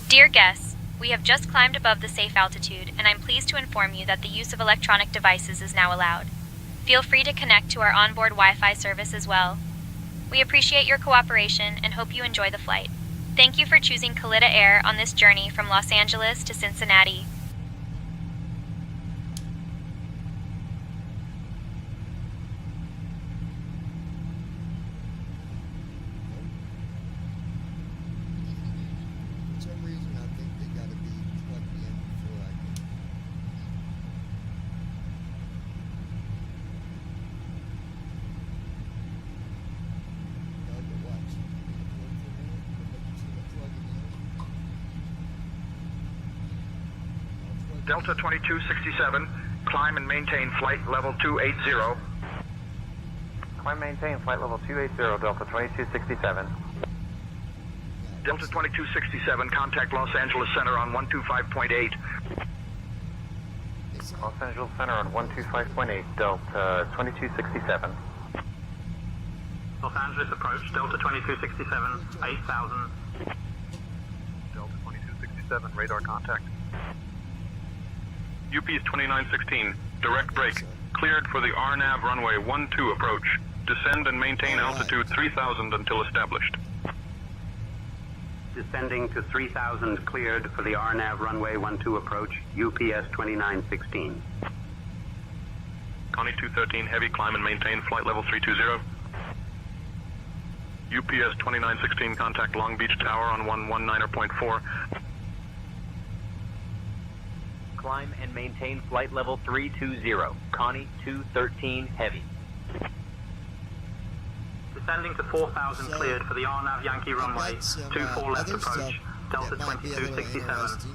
Dear guests, we have just climbed above the safe altitude, and I'm pleased to inform you that the use of electronic devices is now allowed. Feel free to connect to our onboard Wi-Fi service as well. We appreciate your cooperation and hope you enjoy the flight. Thank you for choosing Kalitta Air on this journey from Los Angeles to Cincinnati. For some reason, I think they gotta be plugged in before I can. Delta 2267, climb and maintain flight level 280. Climb maintain flight level 280, Delta 2267. Delta 2267, contact Los Angeles Center on 125.8. Los Angeles Center on 125.8, Delta 2267. Los Angeles approach, Delta 2267, 8000. Delta 2267, radar contact. UP's 2916, direct brake. Cleared for the RNAV runway 12 approach. Descend and maintain altitude 3000 until established. Descending to 3000, cleared for the RNAV runway 12 approach, UPS 2916. Connie 213, heavy, climb and maintain flight level 320. UPS 2916, contact Long Beach Tower on 119.4. Climb and maintain flight level 320, Connie 213 heavy. Descending to 4000, cleared for the RNAV Yankee runway 24 left approach, Delta 2267.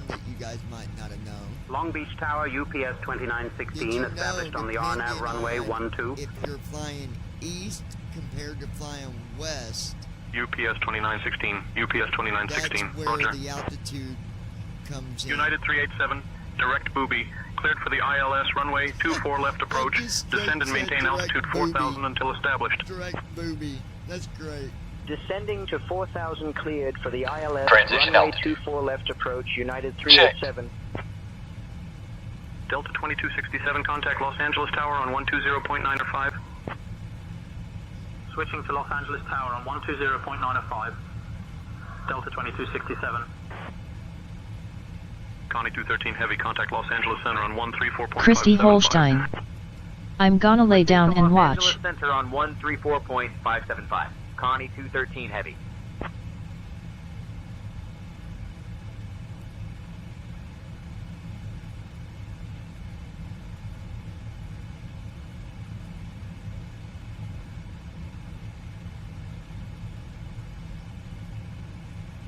That you guys might not have known. Long Beach Tower, UPS 2916, established on the RNAV runway 12. If you're flying east compared to flying west, UPS 2916, UPS 2916, that's where roger. the altitude comes in. United 387, direct booby. Cleared for the ILS runway 24 left approach. Descend and maintain altitude 4000 until established. Direct booby. That's great. Descending to 4000, cleared for the ILS Transition runway altitude. 24 left approach, United 387. Delta 2267, contact Los Angeles Tower on 120.905. Switching to Los Angeles Tower on 120.905. Delta 2267. Connie 213, heavy, contact Los Angeles Center on 134.575. Christy Holstein. I'm gonna lay down and Los watch. Angeles Center on 134.575. Connie 213 heavy.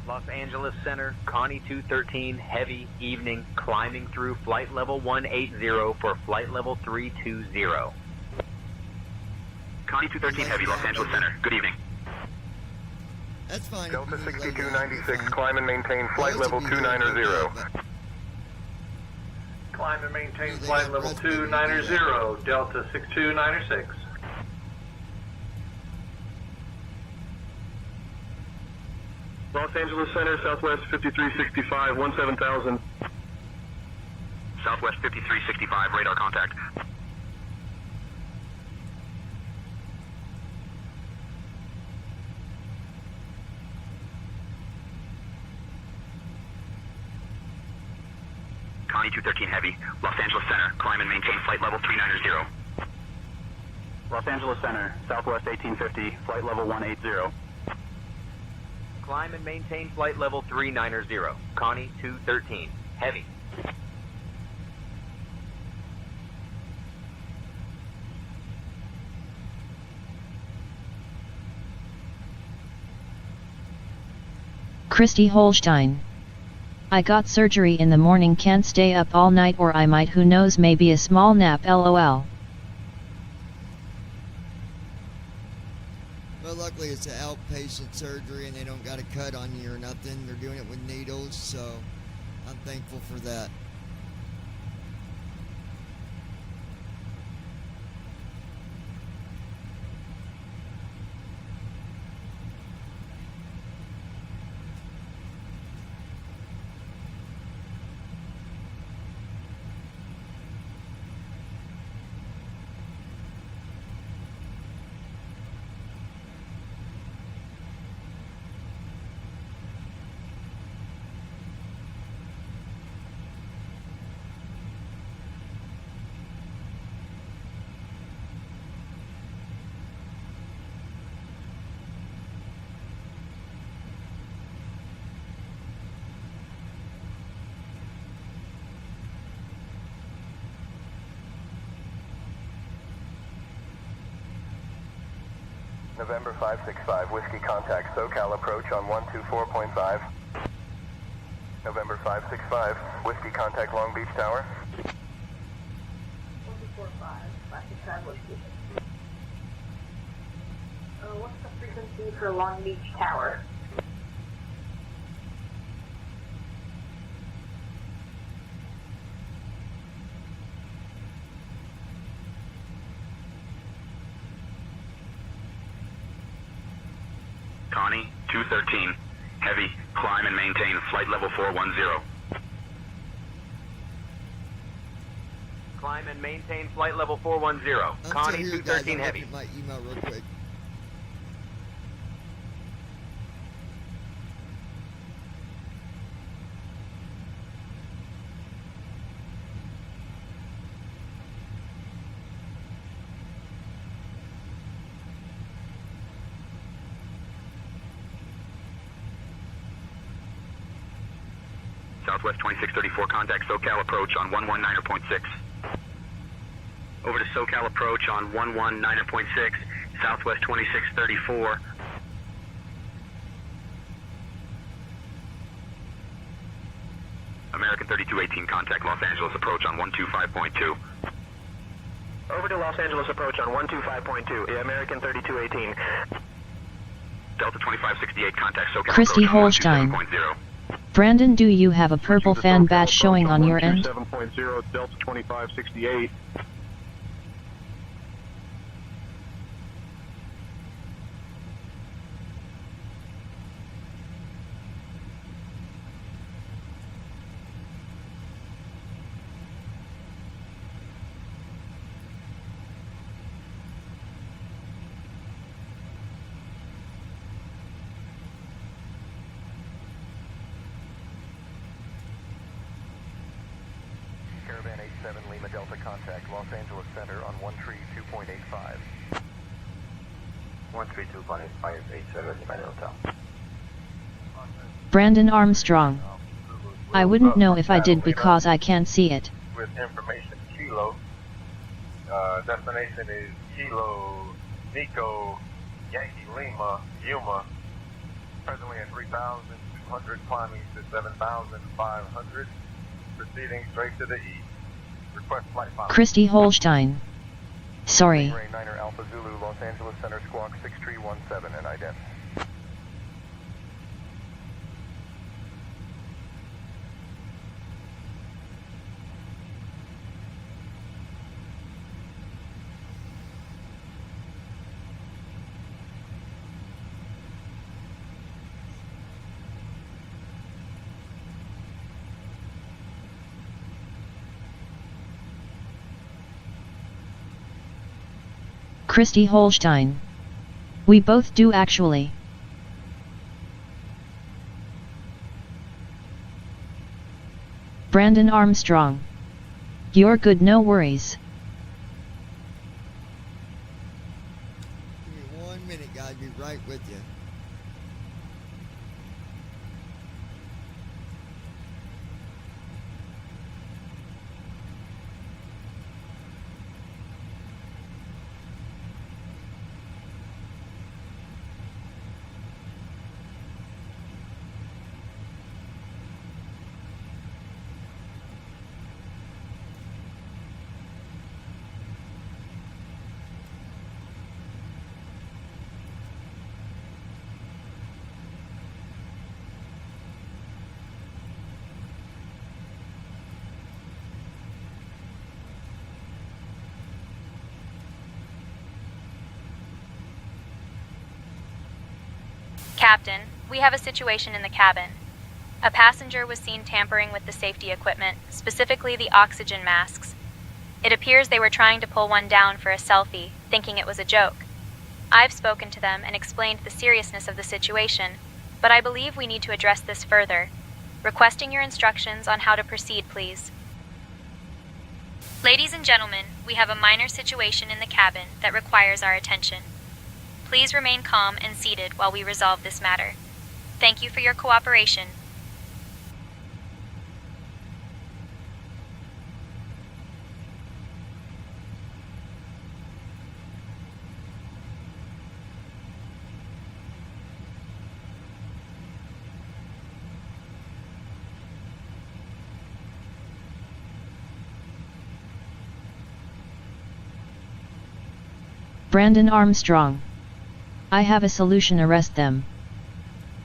Los Angeles Center, Connie 213 heavy, evening, climbing through flight level 180 for flight level 320. Connie 213, heavy, Los Angeles Center. Good evening. That's fine. Delta 6296, climb and maintain flight level 290. Climb and maintain flight level 290, Delta 6296. Los Angeles Center, Southwest 5365, 17000. Southwest 5365, radar contact. Connie 213 heavy, Los Angeles Center, climb and maintain flight level 390. Los Angeles Center, Southwest 1850, flight level 180. Climb and maintain flight level 390. Connie 213 heavy. Christy Holstein. I got surgery in the morning, can't stay up all night, or I might, who knows, maybe a small nap, lol. Well, luckily it's an outpatient surgery and they don't got a cut on you or nothing. They're doing it with needles, so I'm thankful for that. November 565, Whiskey contact SoCal approach on 124.5. November 565, Whiskey contact Long Beach Tower. 124.5, 565 Whiskey. What's the frequency for Long Beach Tower? Connie, 213. Heavy, climb and maintain flight level 410. Climb and maintain flight level 410. Connie, 213 guys, Heavy. I'll look at my email real quick. Southwest 2634, contact SoCal approach on 119.6. Over to SoCal approach on 119.6, Southwest 2634. American 3218, contact Los Angeles approach on 125.2. Over to Los Angeles approach on 125.2, American 3218. Delta 2568, contact SoCal Christy approach on Holstein. 127.0. Brandon, do you have a purple fan badge showing on your end? 7.0, Delta 2568. Caravan 87 Lima Delta contact Los Angeles Center on 132.85. 132.85 87 Lima Delta. Brandon Armstrong. I wouldn't know if I did because I can't see it. With information Kilo. Destination is Kilo, Nico, Yankee Lima, Yuma. Presently at 3,200, climbing to 7,500. Proceeding straight to the east. Request flight final. Christy Holstein. Sorry. Ray 9er Alpha Zulu, Los Angeles Center Squawk 6317 and ident. Christy Holstein. We both do actually. Brandon Armstrong. You're good, no worries. Give me 1 minute, guys. Be right with you. Captain, we have a situation in the cabin. A passenger was seen tampering with the safety equipment, specifically the oxygen masks. It appears they were trying to pull one down for a selfie, thinking it was a joke. I've spoken to them and explained the seriousness of the situation, but I believe we need to address this further. Requesting your instructions on how to proceed, please. Ladies and gentlemen, we have a minor situation in the cabin that requires our attention. Please remain calm and seated while we resolve this matter. Thank you for your cooperation. Brandon Armstrong. I have a solution. Arrest them.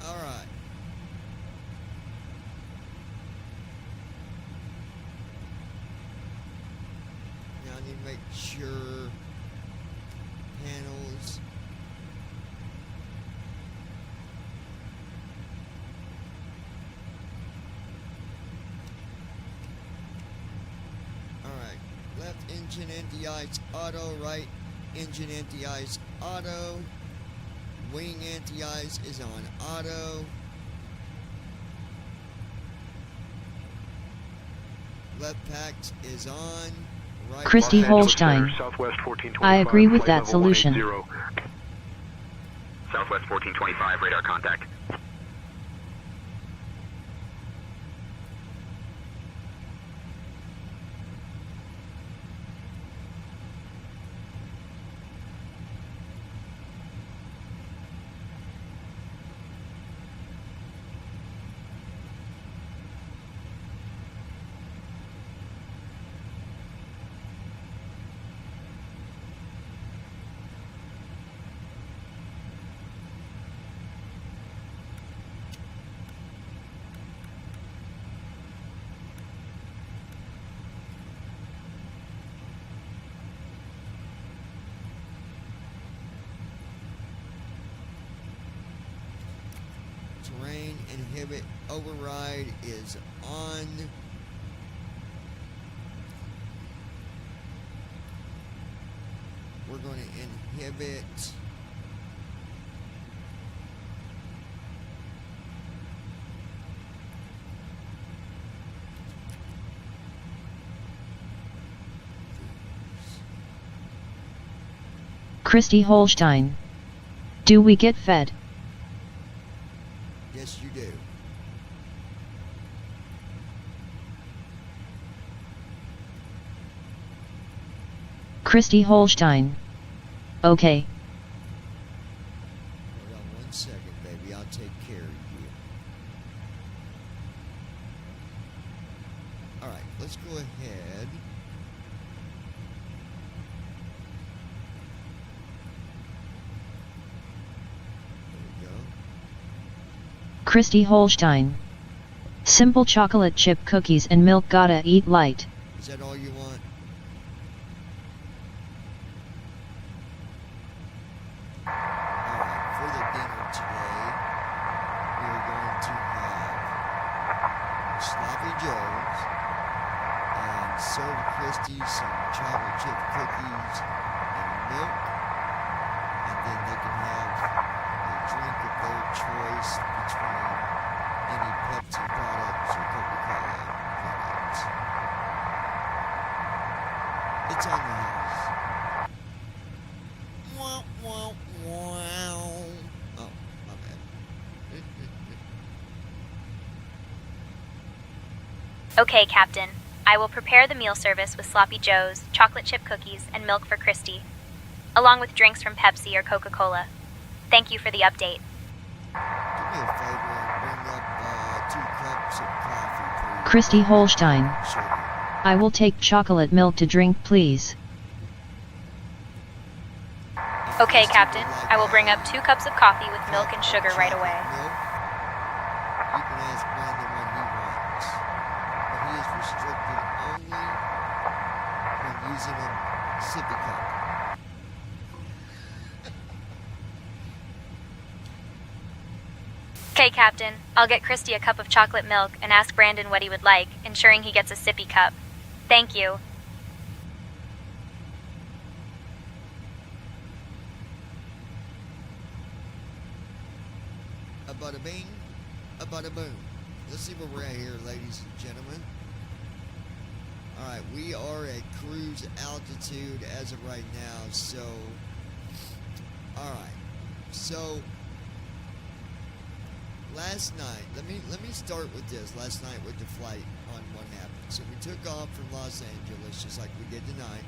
Alright. Now I need to make sure panels. Alright. Left engine anti-ice auto, right engine anti-ice auto. Wing anti-ice is on auto. Left packs is on. Right Christy Holstein. I agree with that solution. Southwest 1425, radar contact. Terrain inhibit override is on. We're going to inhibit Christy Holstein. Do we get fed? Yes, you do. Christy Holstein. Okay. Hold on 1 second, baby. I'll take care of you. Alright, let's go ahead. There we go. Christy Holstein. Simple chocolate chip cookies and milk. Gotta eat light. Is that all you want? Alright, for the dinner today, we're going to have sloppy joes and serve Christy some chocolate chip cookies and milk, and then they can have a drink of their choice between any Pepsi products or Coca-Cola products. It's on the house. Wow, wow, wow. Oh, my bad. Okay, Captain. I will prepare the meal service with sloppy joes, chocolate chip cookies, and milk for Christy, along with drinks from Pepsi or Coca-Cola. Thank you for the update. Do me a favor and bring up 2 cups of coffee, please. Christy Holstein. Sugar. I will take chocolate milk to drink, please. Okay, Captain. I will bring up 2 cups of coffee with milk and sugar right away. Milk. You can ask Brandon what he wants, but he is restricted only when using a sippy cup. Okay, Captain. I'll get Christy a cup of chocolate milk and ask Brandon what he would like, ensuring he gets a sippy cup. Thank you. A bada bing, a bada boom. Let's see where we're at here, ladies and gentlemen. Alright, we are at cruise altitude as of right now, so... Alright, so... Last night, let me start with this. Last night with the flight on what happened. So we took off from Los Angeles, just like we did tonight.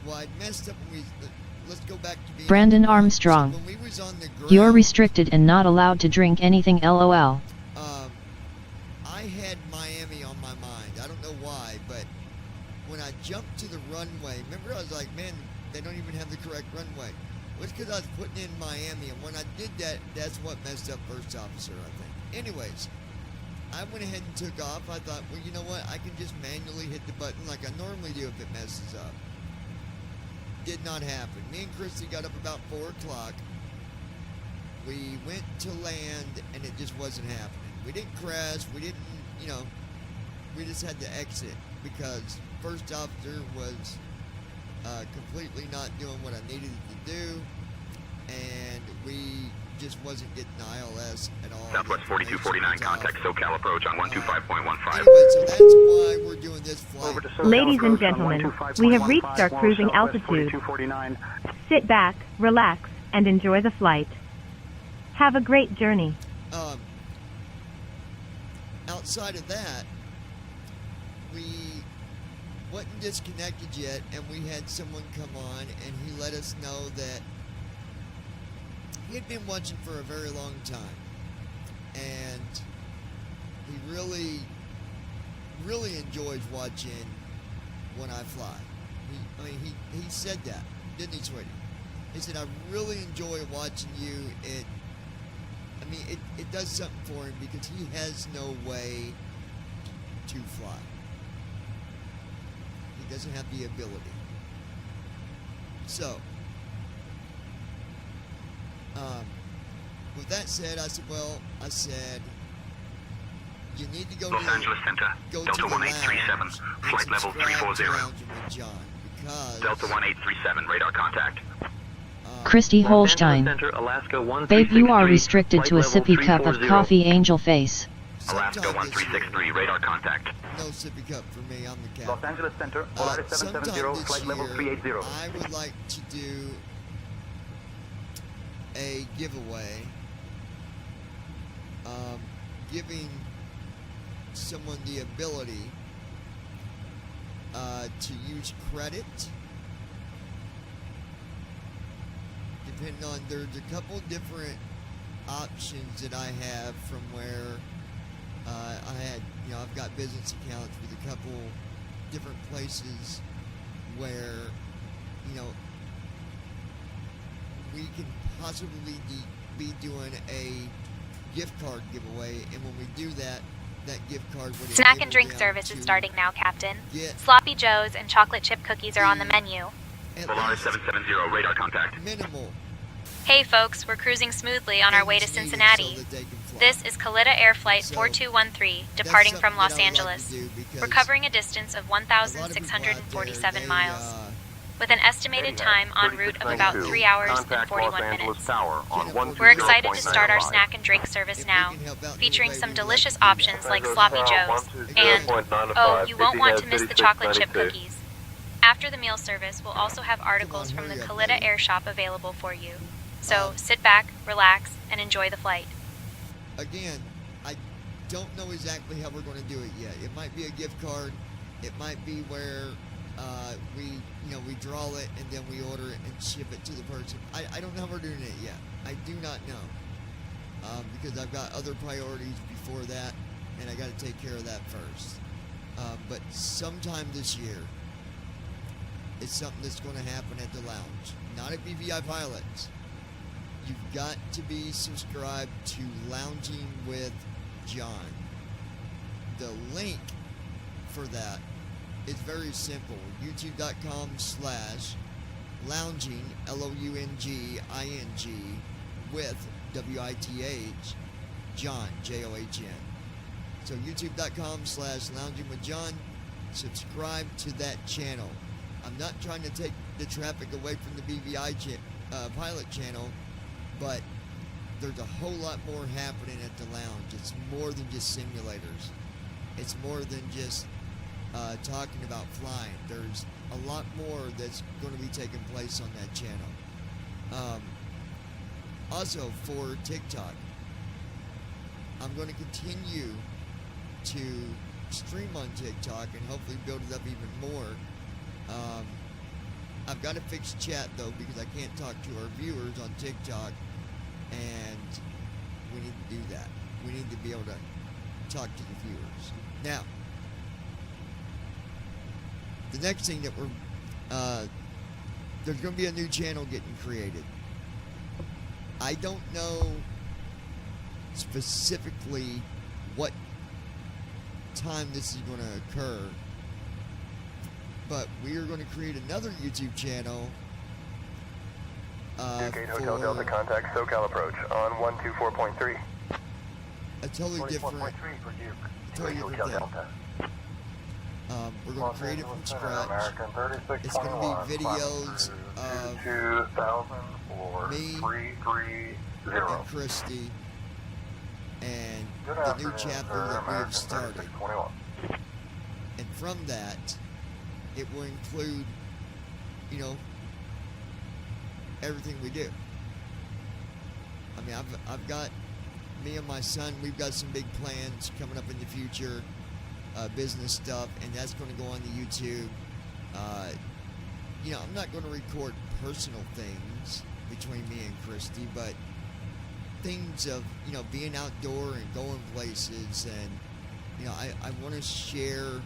Well, I messed up when we... Let's go back to being... Brandon Armstrong. So when we was on the ground, You're restricted and not allowed to drink anything, LOL. I had Miami on my mind. I don't know why, but when I jumped to the runway, remember I was like, man, they don't even have the correct runway. Well, it's because I was putting in Miami, and when I did that, that's what messed up First Officer, I think. Anyways, I went ahead and took off. I thought, well, you know what? I can just manually hit the button like I normally do if it messes up. Did not happen. Me and Christy got up about 4 o'clock. We went to land, and it just wasn't happening. We didn't crash. We didn't, we just had to exit because First Officer was completely not doing what I needed it to do, and we just wasn't getting ILS at all. Southwest 4249, contact SoCal approach on 125.15. Anyway, so that's why we're doing this flight. Ladies and gentlemen, we have reached our cruising altitude. Sit back, relax, and enjoy the flight. Have a great journey. Outside of that, we wasn't disconnected yet, and we had someone come on, and he let us know that he had been watching for a very long time, and he really enjoys watching when I fly. He said that, didn't he, sweetie? He said, I really enjoy watching you. It does something for him because he has no way to fly. He doesn't have the ability. So, with that said, I said, you need to go Los Angeles Center, Delta 1837, flight level 340. Delta 1837, radar contact. Christy Holstein. Babe, you are restricted to a sippy cup of coffee, angel face. Alaska 1363, radar contact. No sippy cup for me, I'm the captain. Los Angeles Center, Polaris 770, flight level 380. I would like to do a giveaway, giving someone the ability to use credit. Depending on, there's a couple different options that I have from where I've got business accounts with a couple different places where, we can possibly be doing a gift card giveaway, and when we do that gift card would... Snack and drink service is starting now, Captain. Sloppy Joes and chocolate chip cookies are on the menu. Polaris 770, radar contact. Minimal. Hey folks, we're cruising smoothly on our way to Cincinnati. This is Kalita Air Flight 4213, departing from Los Angeles. We're covering a distance of 1,647 miles, with an estimated time en route of about 3 hours and 41 minutes. We're excited to start our snack and drink service now, featuring some delicious options like Sloppy Joes, and, oh, you won't want to miss the chocolate chip cookies. After the meal service, we'll also have articles from the Kalita Air Shop available for you. So sit back, relax, and enjoy the flight. Again, I don't know exactly how we're going to do it yet. It might be a gift card. It might be where we draw it and then we order it and ship it to the person. I don't know how we're doing it yet. I do not know, because I've got other priorities before that, and I got to take care of that first. But sometime this year, it's something that's going to happen at the lounge, not at BVI Pilots. You've got to be subscribed to Lounging with John. The link for that is very simple. YouTube.com/lounging, LOUNGING, with WITH, John, John. So youtube.com/lounging with John. Subscribe to that channel. I'm not trying to take the traffic away from the BVI pilot channel, but there's a whole lot more happening at the lounge. It's more than just simulators. It's more than just talking about flying. There's a lot more that's going to be taking place on that channel. Also, for TikTok, I'm going to continue to stream on TikTok and hopefully build it up even more. I've got to fix chat though, because I can't talk to our viewers on TikTok, and we need to do that. We need to be able to talk to the viewers. Now, the next thing that there's going to be a new channel getting created. I don't know specifically what time this is going to occur, but we are going to create another YouTube channel. Gate Hotel Delta contact SoCal approach on 124.3. A totally different thing. We're going to create it from scratch. It's going to be videos of me and Christy and the new chapter that we have started. And from that, it will include, everything we do. I mean, I've got, me and my son, we've got some big plans coming up in the future. Business stuff, and that's going to go on the YouTube. I'm not going to record personal things between me and Christy, but things of, being outdoor and going places, and, I want to share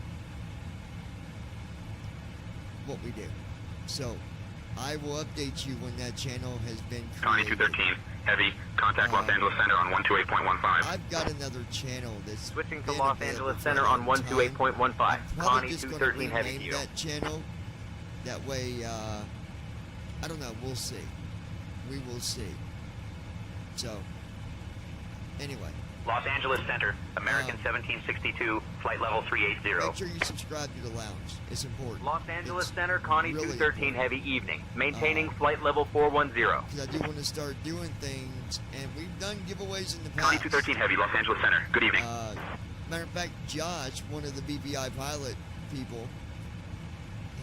what we do. So, I will update you when that channel has been created. Connie 213, heavy, contact Los Angeles Center on 128.15. I've got another channel that's switching to Los Angeles Center on 128.15. Connie 213 heavy to you. That channel, that way, I don't know, we'll see. We will see. So, anyway. Los Angeles Center, American 1762, flight level 380. Make sure you subscribe to the lounge. It's important. Los Angeles Center, Connie really 213 heavy evening, maintaining flight level 410. Because I do want to start doing things, and we've done giveaways in the past. Connie 213 heavy, Los Angeles Center. Good evening. Matter of fact, Josh, one of the BVI pilot people,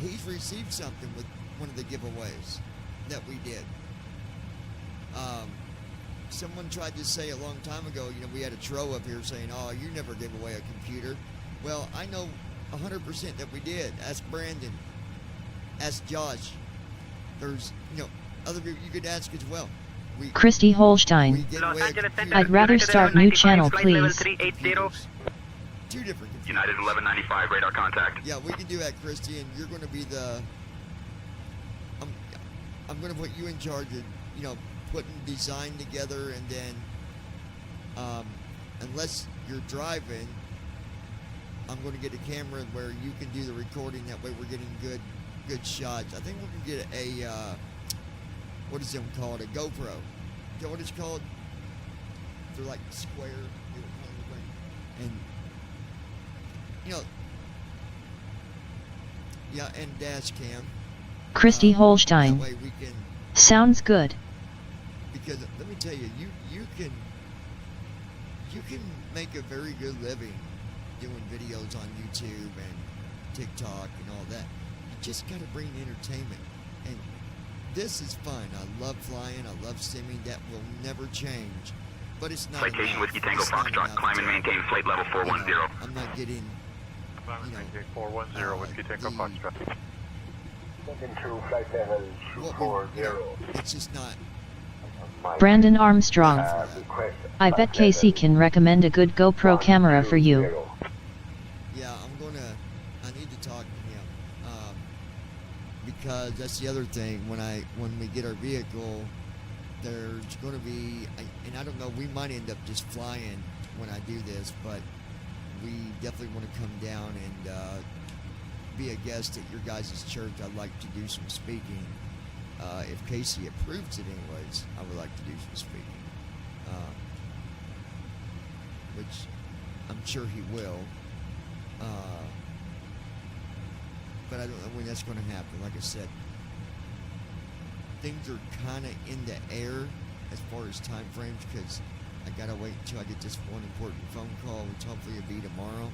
he's received something with one of the giveaways that we did. Someone tried to say a long time ago, we had a tro up here saying, oh, you never give away a computer. Well, I know 100% that we did. Ask Brandon. Ask Josh. There's, other people you could ask as well. Christy Holstein. I'd rather start new channel, please. 2 different computers. United 1195, radar contact. Yeah, we can do that, Christy, and you're going to be the... I'm going to put you in charge of, putting design together, and then unless you're driving, I'm going to get a camera where you can do the recording. That way we're getting good shots. I think we're going to get a what is it called, a GoPro. Is that what it's called? They're like square, and and dash cam. Christy Holstein. That way we can, sounds good. because let me tell you, you can make a very good living doing videos on YouTube and TikTok and all that. You just got to bring entertainment, and this is fun. I love flying. I love simming. That will never change. But it's not Citation enough. Whiskey Tango It's not Foxtrot, enough climb and to, maintain flight level 410. I'm not getting, Climb and maintain 410, Whiskey Tango Foxtrot. Into flight level 240. It's just not. Brandon Armstrong. I bet Casey can recommend a good GoPro camera for you. Yeah, I need to talk to him. Because that's the other thing, when we get our vehicle, there's going to be, and I don't know, we might end up just flying when I do this, but we definitely want to come down and be a guest at your guys' church. I'd like to do some speaking, if Casey approves it anyways, I would like to do some speaking. Which I'm sure he will. But I don't know when that's going to happen. Like I said, things are kind of in the air as far as time frames, because I gotta wait until I get this one important phone call, which hopefully will be tomorrow,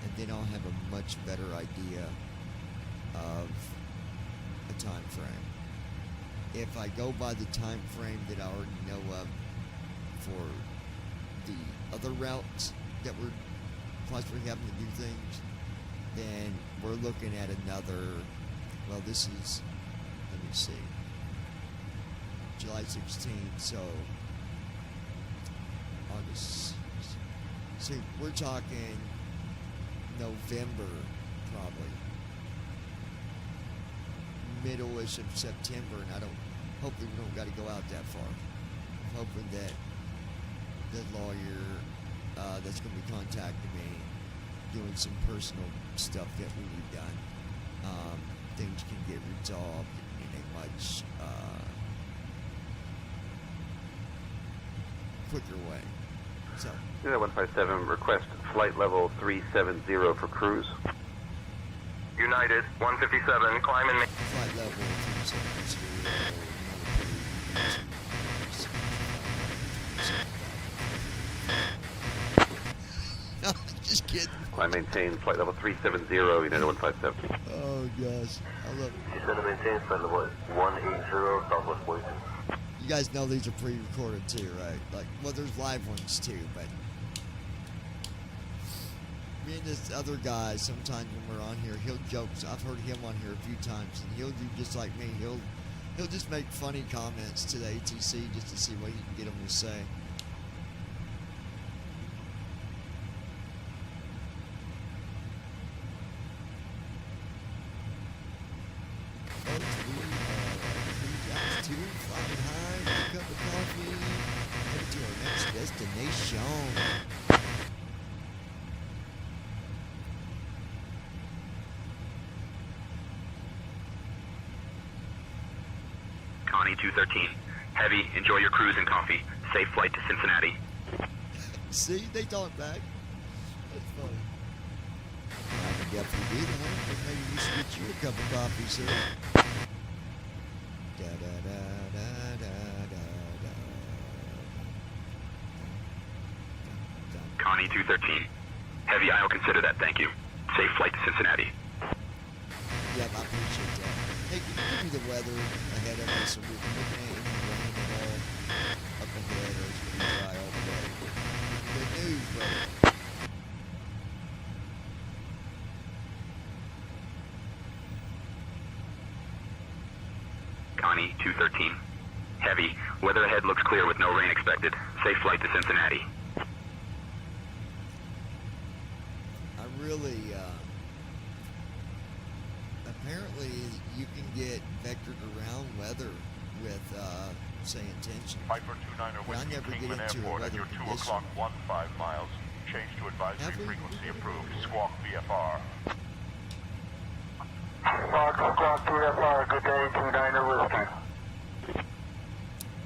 and then I'll have a much better idea of a time frame. If I go by the time frame that I already know of for the other routes that we're possibly having to do things, then we're looking at another, well, this is, let me see, July 16th, so August, so we're talking November, probably middle-ish of September, and hopefully we don't got to go out that far. I'm hoping that the lawyer that's going to be contacting me, doing some personal stuff that we need done, things can get resolved in a much quicker way. So, 157, request flight level 370 for cruise. United 157, climb and flight level 370. No, just kidding. Climb maintain flight level 370, United 157. Oh gosh, I love it. United maintain flight level 180, Southwest 42. You guys know these are pre-recorded too, right? Like, well, there's live ones too, but me and this other guy, sometimes when we're on here, he'll joke. I've heard him on here a few times, and he'll do just like me. He'll just make funny comments to the ATC just to see what he can get them to say. Flying high, with a cup of coffee, headed to our next destination. Connie 213. Heavy, enjoy your cruise and coffee. Safe flight to Cincinnati. See, they talk back. That's funny. I can definitely do that, but maybe we should get you a cup of coffee, sir. Da da da da da da da. Connie 213. Heavy, I'll consider that, thank you. Safe flight to Cincinnati. Yep, I appreciate that. Hey, can you give me the weather ahead of us so we can look at any rain at all up ahead, or it's going to be dry all the way? Good news, brother. Connie 213. Heavy, weather ahead looks clear with no rain expected. Safe flight to Cincinnati. I really, apparently you can get vectored around weather with, say, intention. Piper 29er But I Whiskey never get Kingman into a Airport at weather your 2 condition. o'clock 15 miles. Change to advisory frequency approved. Squawk VFR. Squawk VFR, good day, 29er Whiskey.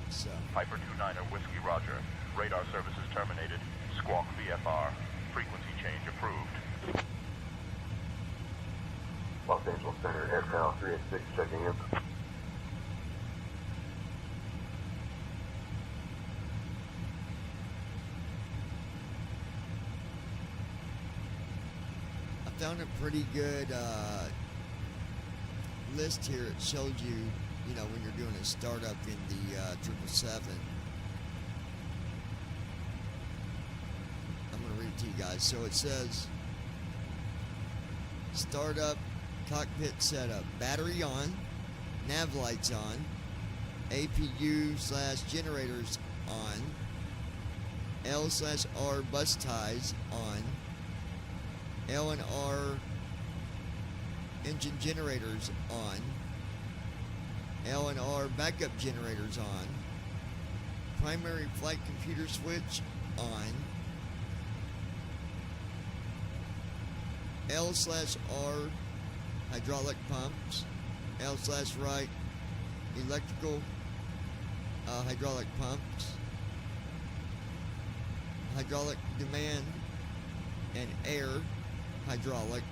So, Piper 29er Whiskey Roger. Radar services terminated. Squawk VFR. Frequency change approved. Los Angeles Center, Air Channel 386 checking in. I found a pretty good list here. It shows you, you know, when you're doing a startup in the 777. I'm going to read it to you guys. So it says, startup, cockpit setup, battery on, nav lights on, APU/generators on, L/R bus ties on, L&R engine generators on, L&R backup generators on, primary flight computer switch on, L/R hydraulic pumps, L/right electrical, hydraulic pumps, hydraulic demand, and air hydraulic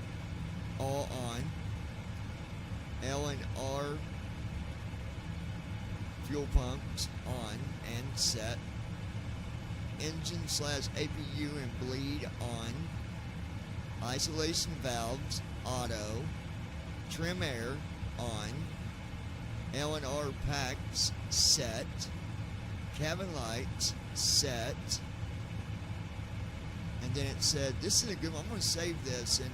all on. L and R fuel pumps on and set. Engine/APU and bleed on. Isolation valves auto. Trim air on. L and R packs set. Cabin lights set. And then it said, this is a good one. I'm going to save this and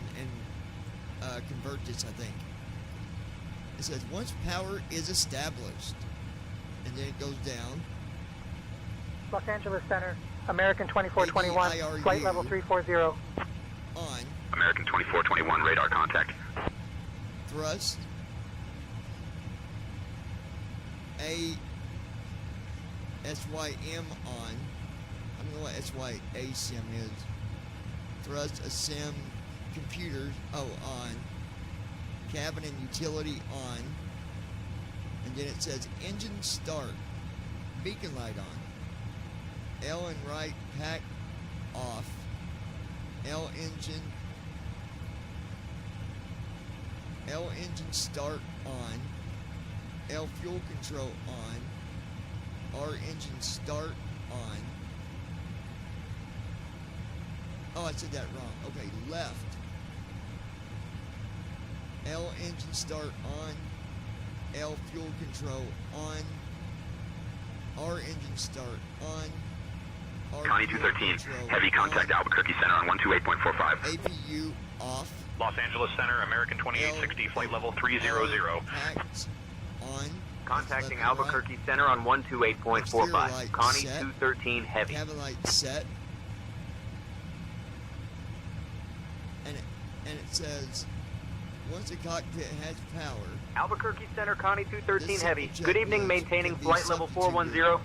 convert this, I think. It says, once power is established. And then it goes down. Los Angeles Center, American 2421, ADIRU flight level 340. On. American 2421, radar contact. Thrust. SYM on. I don't know what SYASIM is. Thrust, ASIM, computers, on. Cabin and utility on. And then it says engine start. Beacon light on. L and right pack off. L engine start on. L fuel control on. R engine start on. Oh, I said that wrong. Okay, left. L engine start on. L fuel control on. R engine start on. R Connie 213, heavy contact Albuquerque Center on 128.45. APU off. Los Angeles Center, American 2860, flight level 300. Packs on. Contacting Albuquerque Center on 128.45. Connie 213 heavy. Cabin light set. And it says, once the cockpit has power. Albuquerque Center, Connie 213 heavy. Good evening, maintaining flight level 410.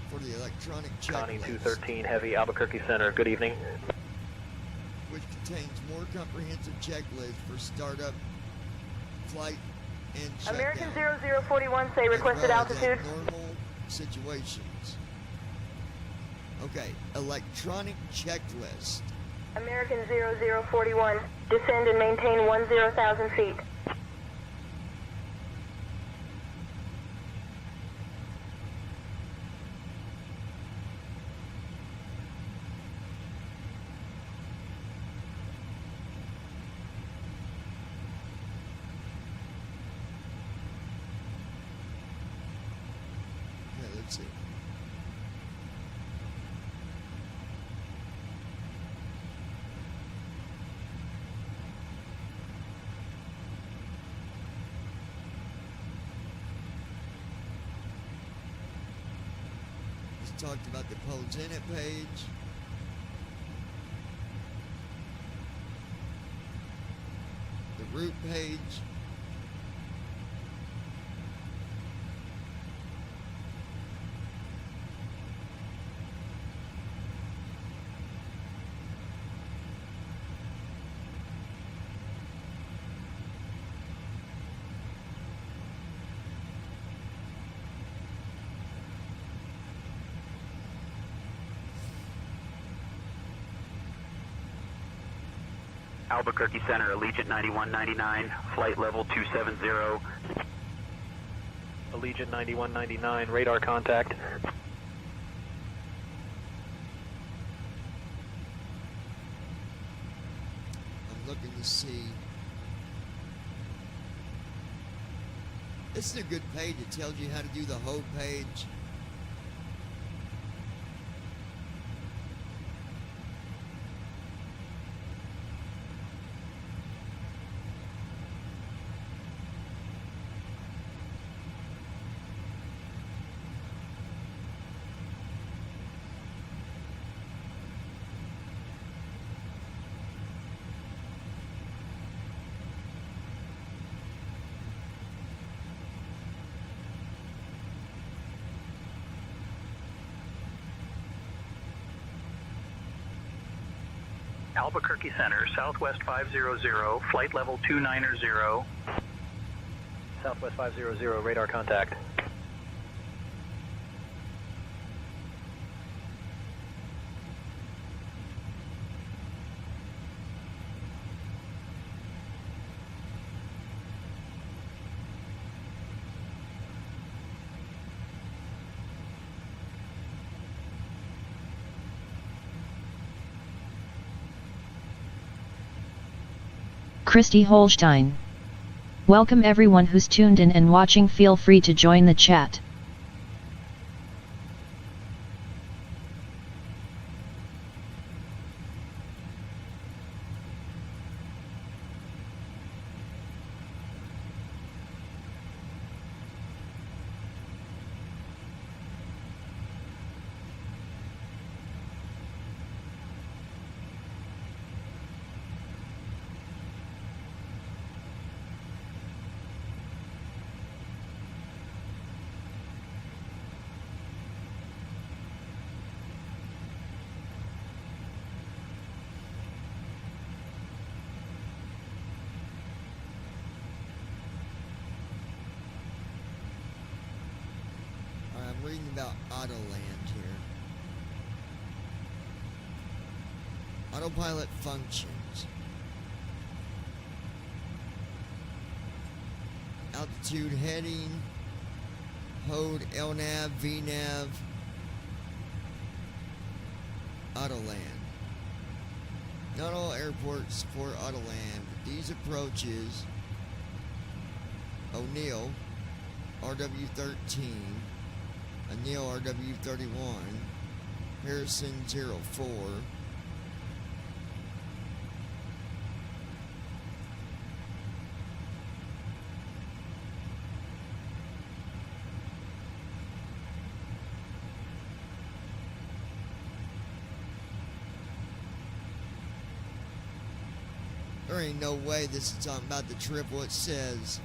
For the electronic checklist. Connie 213 heavy, Albuquerque Center, good evening. Which contains more comprehensive checklist for startup, flight, and shutdown. American 0041, say requested altitude. Normal situations. Okay, electronic checklist. American 0041, descend and maintain 10,000 feet. Okay, let's see. Talked about the Poles in it page. The route page. Albuquerque Center, Allegiant 9199, flight level 270. Allegiant 9199, radar contact. I'm looking to see. This is a good page. It tells you how to do the whole page. Albuquerque Center, Southwest 500, flight level 290. Southwest 500, radar contact. Christy Holstein. Welcome everyone who's tuned in and watching. Feel free to join the chat. I'm reading about Autoland here. Autopilot functions. Altitude heading, HOD, LNAV, VNAV, Autoland. Not all airports support Autoland, but these approaches, O'Neill, RW13, O'Neill RW31, Harrison 04, there ain't no way this is talking about the triple. It says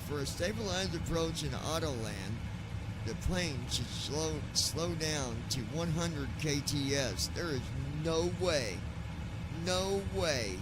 for a stabilized approach in Autoland, the plane should slow down to 100 kts. There is no way. No way.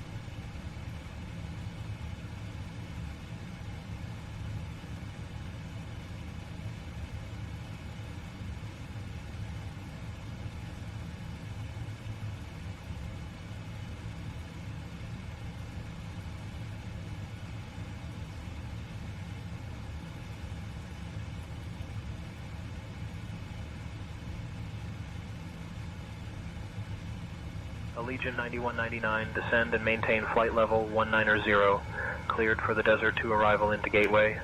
Allegiant 9199, descend and maintain flight level 190, cleared for the Desert 2 arrival into Gateway.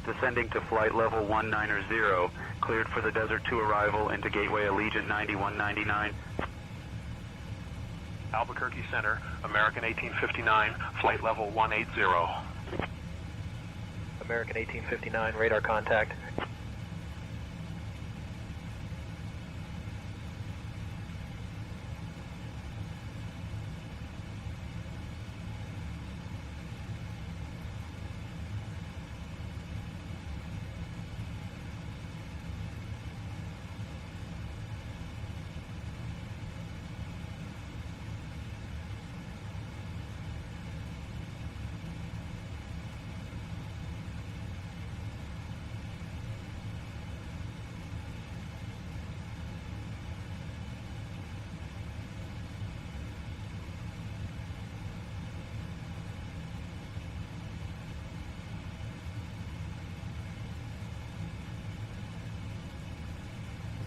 Descending to flight level 190, cleared for the Desert 2 arrival into Gateway Allegiant 9199. Albuquerque Center, American 1859, flight level 180. American 1859, radar contact.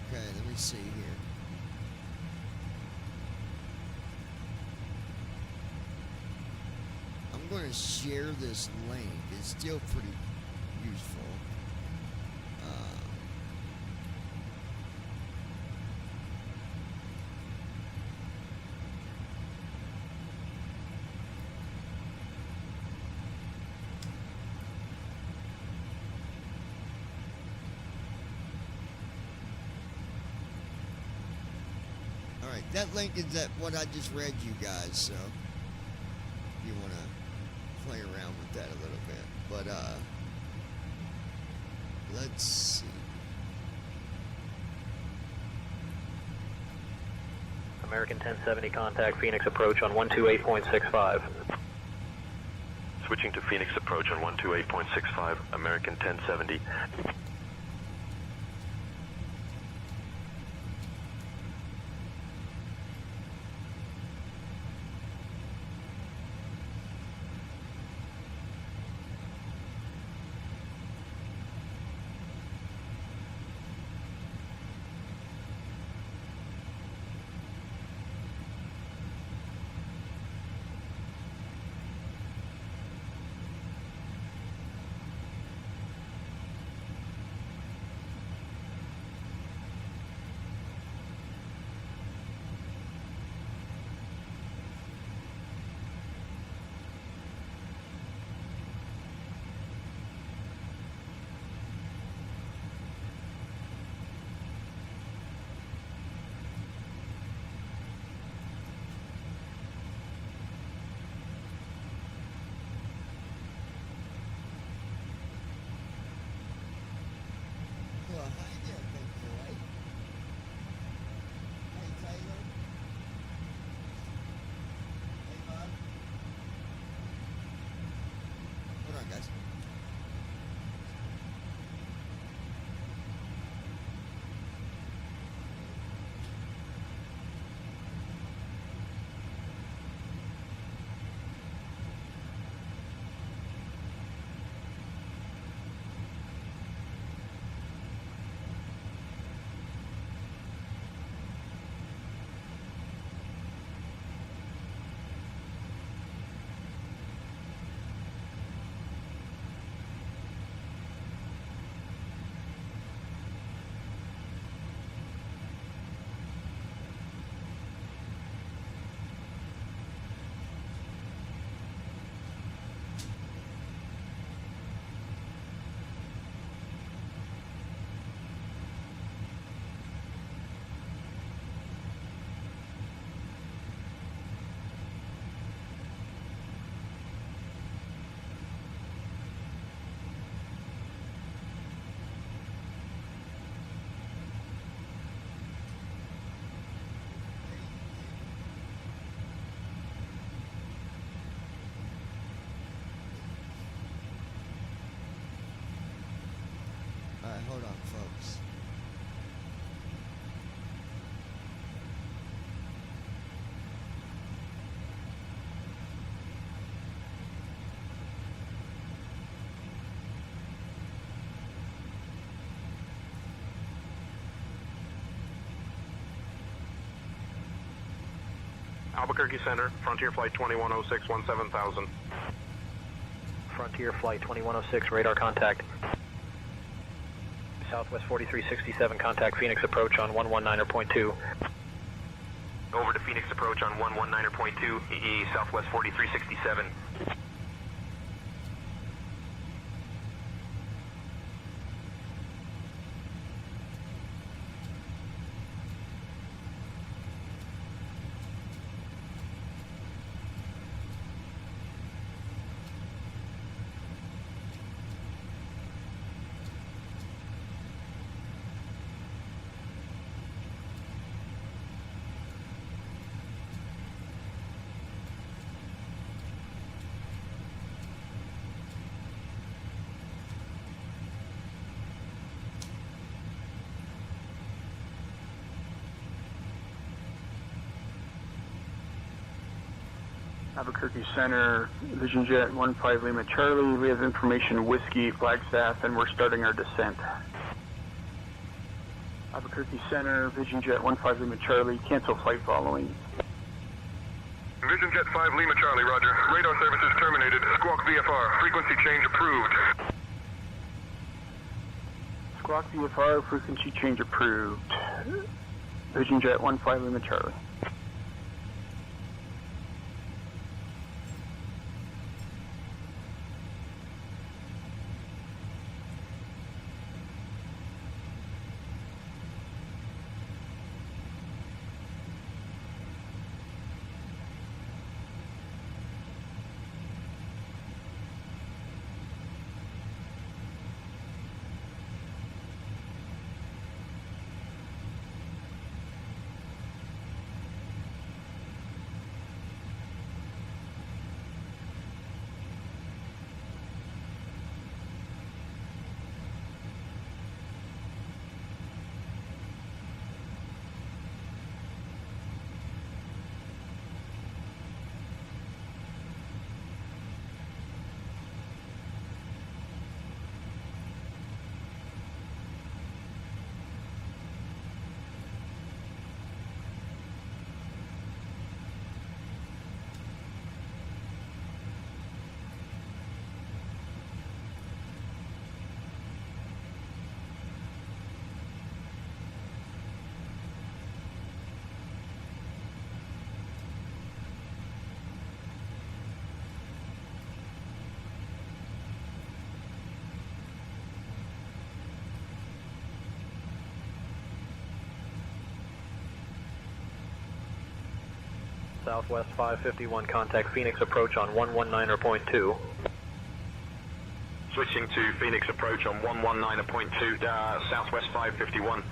Okay, let me see here. I'm going to share this link. It's still pretty useful. Alright, that link is at what I just read you guys, so if you want to play around with that a little bit. But, let's see. American 1070, contact Phoenix approach on 128.65. Switching to Phoenix approach on 128.65, American 1070. Alright, hold on, folks. Albuquerque Center, Frontier Flight 2106, 17,000. Frontier Flight 2106, radar contact. Southwest 4367, contact Phoenix approach on 119.2. Over to Phoenix approach on 119.2, EE, Southwest 4367. Albuquerque Center, Vision Jet 15 Lima Charlie. We have information Whiskey, Flagstaff, and we're starting our descent. Albuquerque Center, Vision Jet 15 Lima Charlie, cancel flight following. Vision Jet 5 Lima Charlie, roger. Radar services terminated. Squawk VFR. Frequency change approved. Squawk VFR, frequency change approved. Vision Jet 15 Lima Charlie. Southwest 551, contact Phoenix approach on 119.2. Switching to Phoenix approach on 119.2, Southwest 551.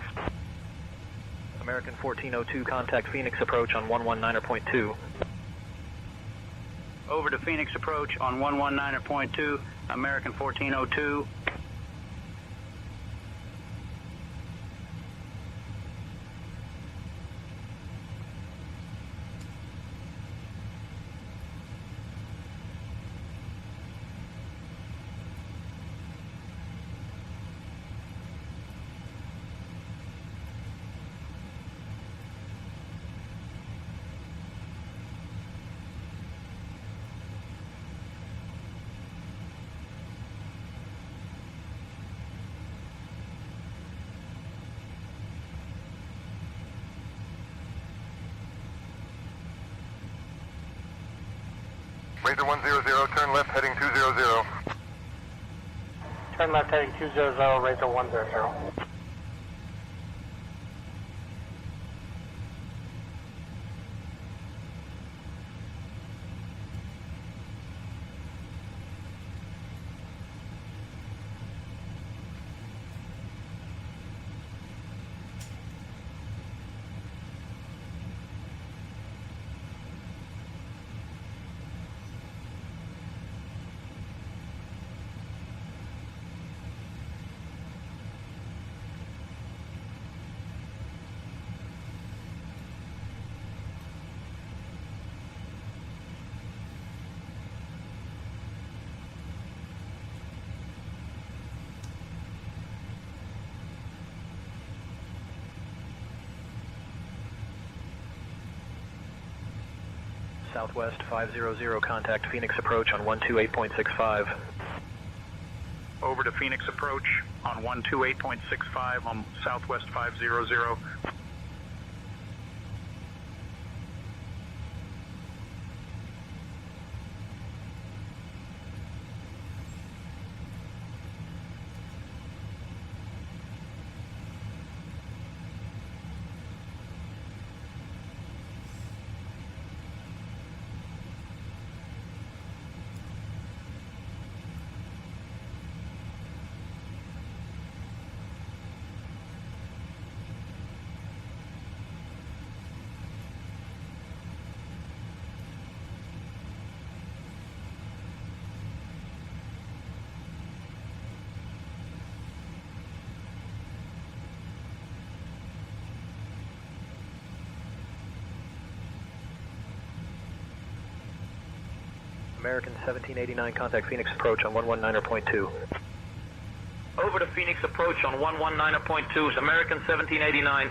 American 1402, contact Phoenix approach on 119.2. Over to Phoenix approach on 119.2, American 1402. Razor 100, turn left heading 200. Turn left heading 200, Razor 100. Southwest 500, contact Phoenix approach on 128.65. Over to Phoenix approach on 128.65 on Southwest 500. American 1789, contact Phoenix approach on 119.2. Over to Phoenix approach on 119.2, American 1789.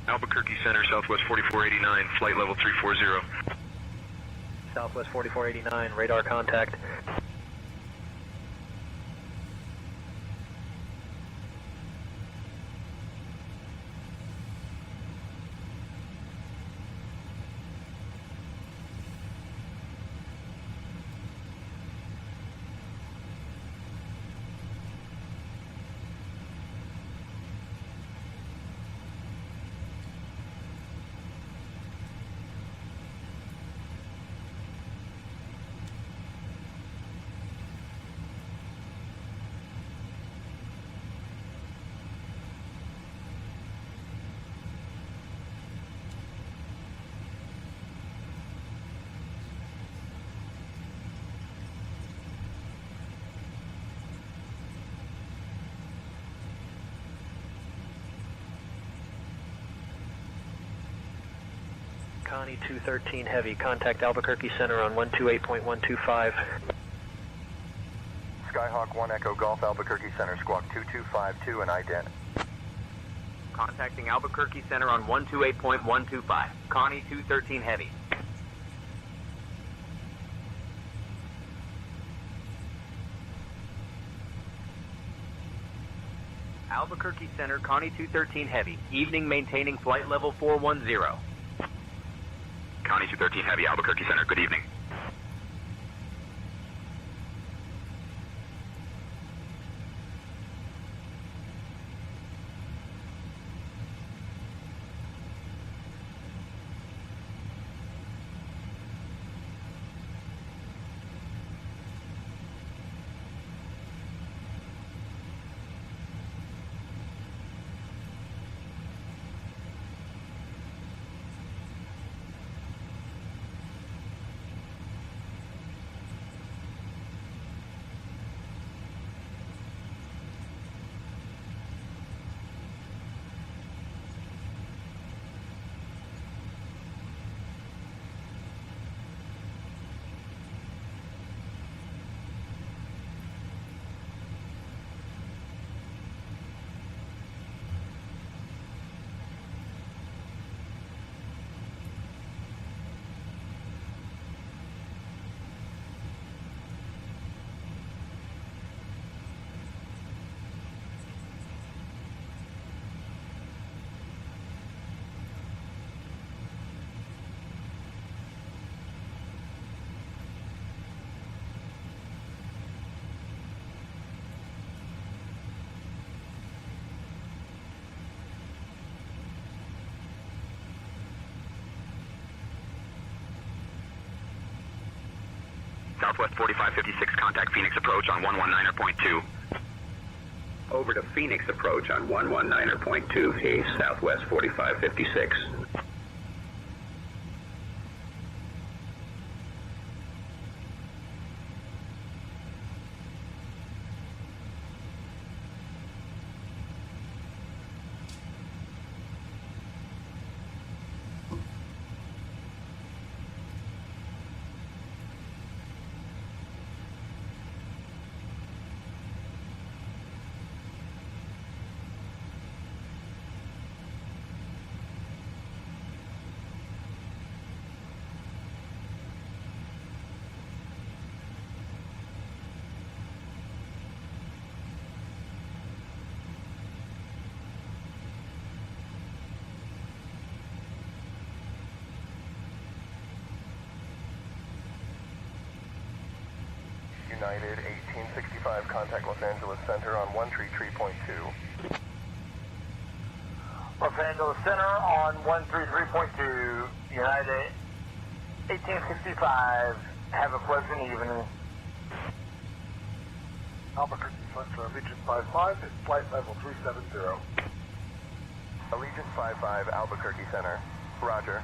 Albuquerque Center, Southwest 4489, flight level 340. Southwest 4489, radar contact. Connie 213 Heavy. Contact Albuquerque Center on 128.125. Skyhawk 1 Echo Golf Albuquerque Center, squawk 2252 and ident. Contacting Albuquerque Center on 128.125. Connie 213 Heavy. Albuquerque Center, Connie 213 Heavy. Evening maintaining flight level 410. Connie 213 Heavy, Albuquerque Center, good evening. Southwest 4556, contact Phoenix approach on 119.2. Over to Phoenix approach on 119.2, hey, Southwest 4556. United 1865, contact Los Angeles Center on 133.2. Los Angeles Center on 133.2, United 1865, have a pleasant evening. Albuquerque Center, Allegiant 55, it's flight level 370. Allegiant 55, Albuquerque Center, roger.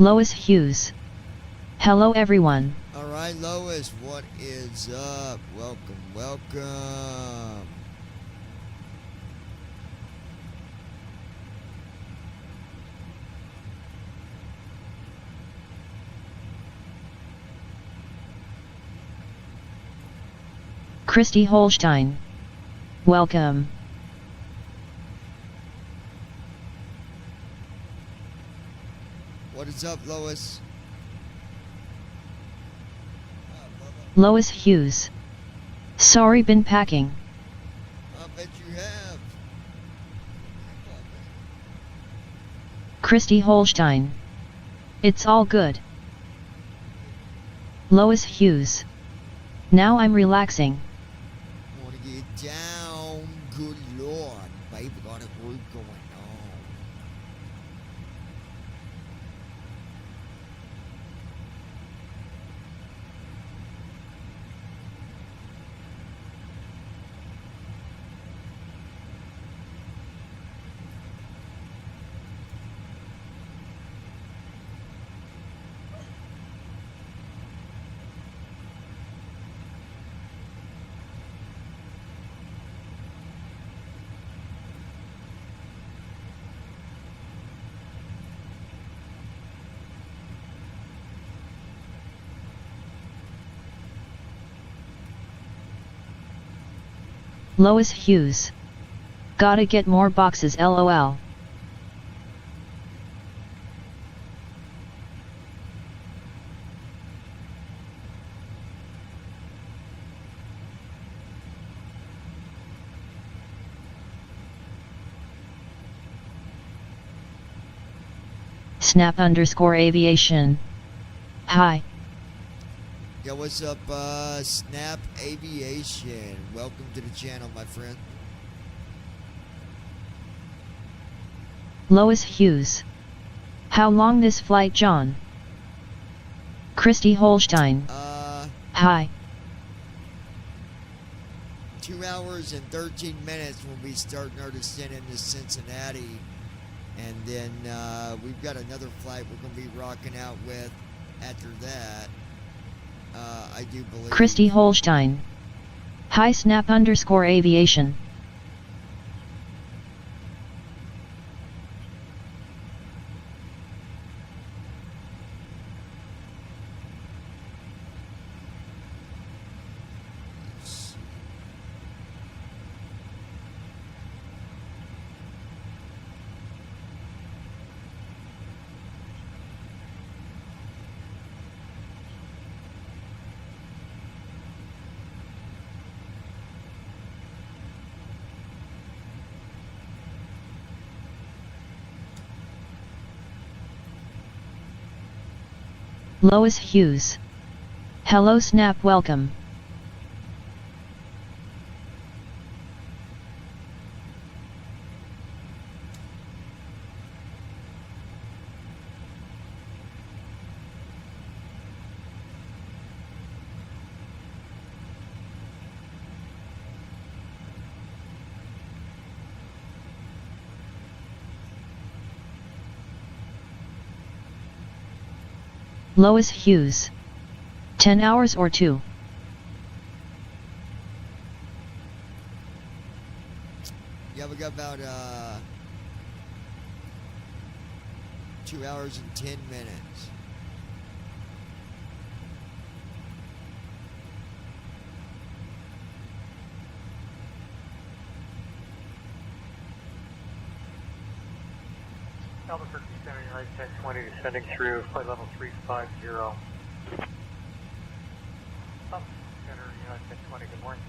Lois Hughes. Hello everyone. All right. Hi, Lois. What is up? Welcome, welcome. Christy Holstein. Welcome. What is up, Lois? Lois Hughes. Sorry, been packing. I bet you have. Christy Holstein. It's all good. Lois Hughes. Now I'm relaxing. Want to get down? Good Lord, baby, got a group going on. Lois Hughes. Gotta get more boxes, lol. Snap_aviation. Hi. Yo, what's up, Snap Aviation? Welcome to the channel, my friend. Lois Hughes. How long this flight, John? Christy Holstein. Hi. 2 hours and 13 minutes we'll be starting our descent into Cincinnati. And then we've got another flight we're going to be rocking out with after that. I do believe. Christy Holstein. Hi, Snap_aviation. Lois Hughes. Hello, Snap, welcome. Lois Hughes. 10 hours or 2? Yeah, we got about 2 hours and 10 minutes. Albuquerque Center, United 1020, descending through flight level 350. Center, United 1020, good morning.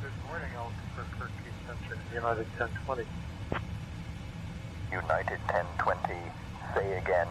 Good morning, Albuquerque Center, United 1020. United 1020, say again.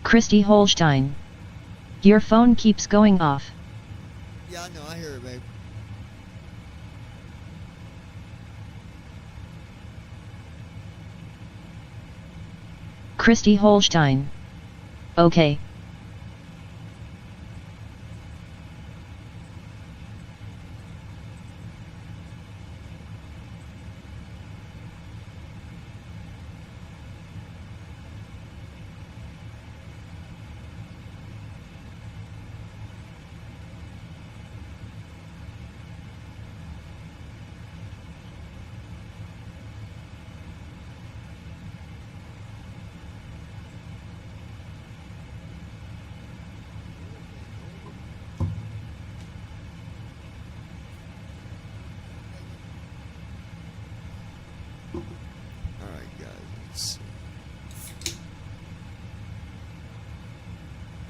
Christy Holstein. Your phone keeps going off. Yeah, I know, I hear it, babe. Christy Holstein. Okay. Alright, guys, let's see.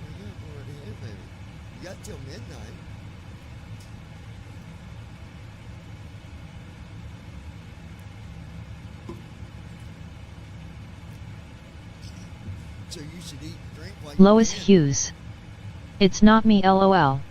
Well, yeah, I'm already here, baby. You got till midnight. So you should eat and drink while you Lois can. Hughes. It's not me, lol.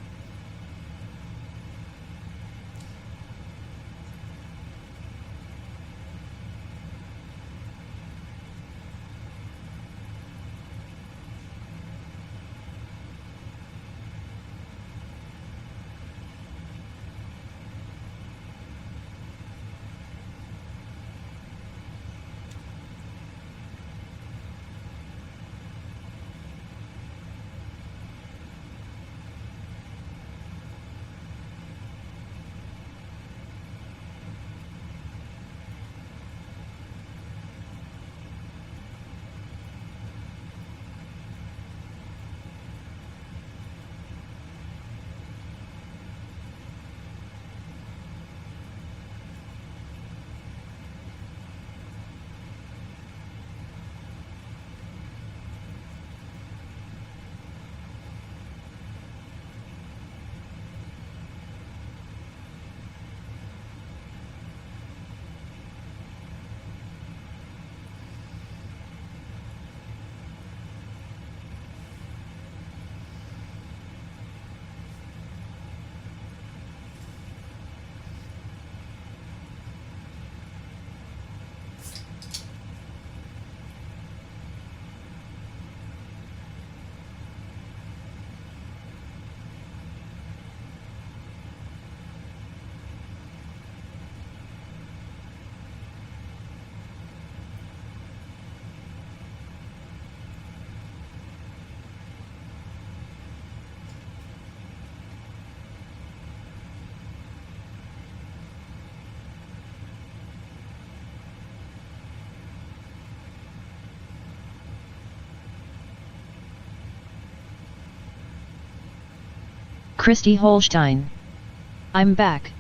Christy Holstein. I'm back.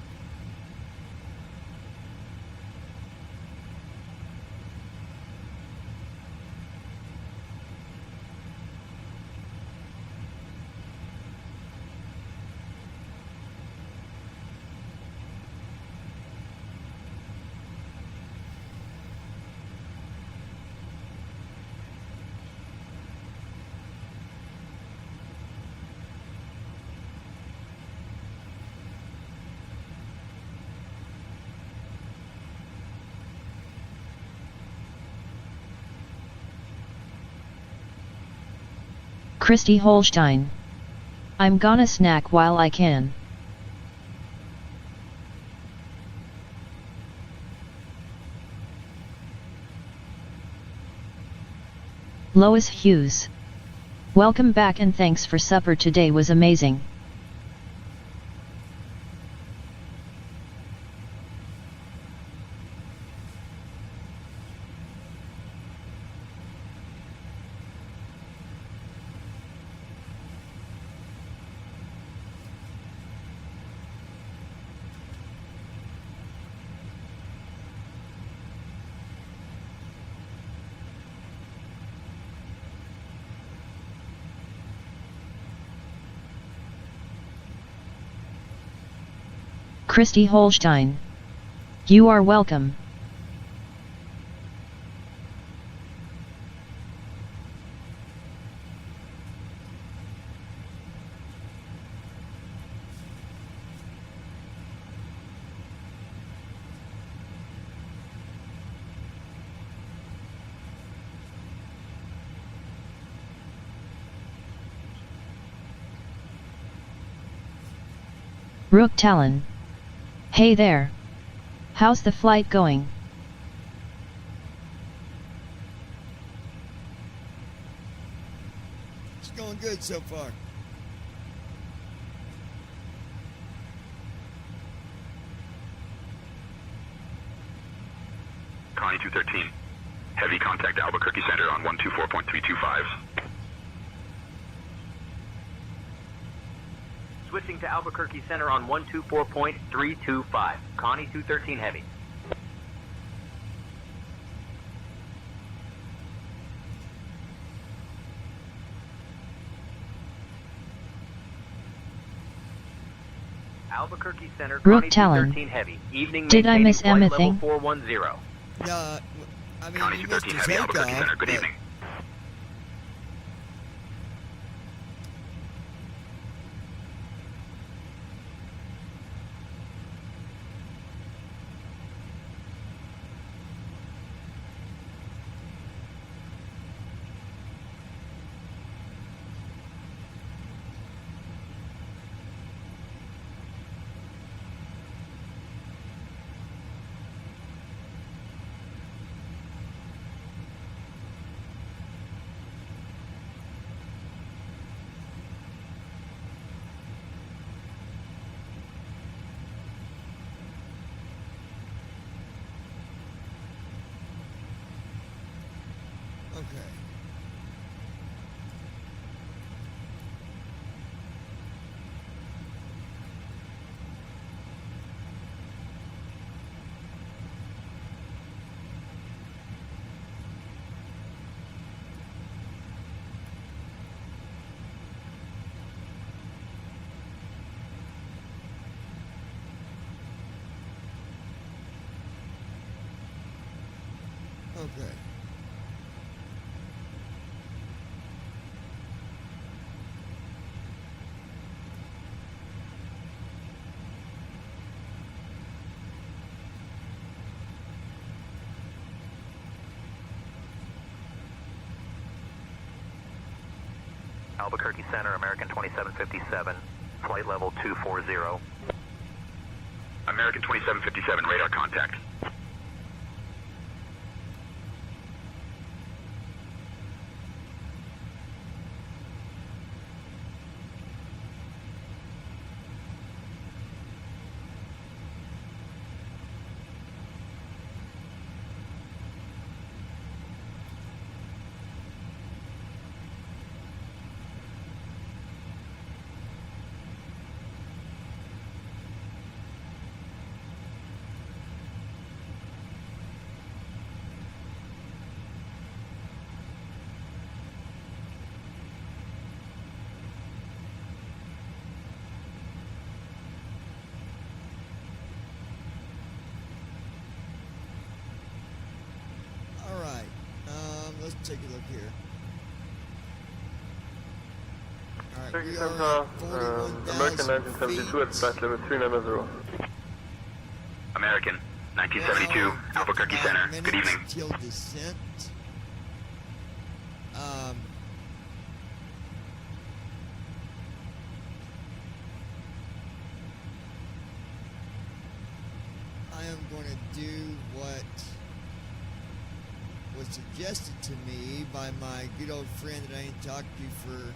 Christy Holstein. I'm gonna snack while I can. Lois Hughes. Welcome back and thanks for supper today was amazing. Christy Holstein. You are welcome. Rook Talon. Hey there. How's the flight going? It's going good so far. Connie 213. Heavy contact Albuquerque Center on 124.325. Switching to Albuquerque Center on 124.325. Connie 213 Heavy. Albuquerque Center, Rook Connie Talon. 213 Heavy. Evening Did I miss maintaining flight anything? level 410. I mean, Connie you missed 213 your Heavy, Albuquerque takeoff, Center. Good but evening. okay. Okay. Albuquerque Center, American 2757, flight level 240. American 2757, radar contact. All right. Let's take a look here. All right, Turkey we are Center, at American 41,000 1972 at flight level 390. American 1972, Albuquerque Center. Good evening. Till descent. I am going to do what was suggested to me by my good old friend that I ain't talked to for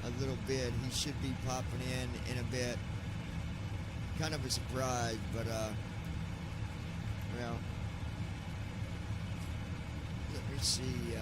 a little bit. He should be popping in a bit. Kind of a surprise, but well, let me see.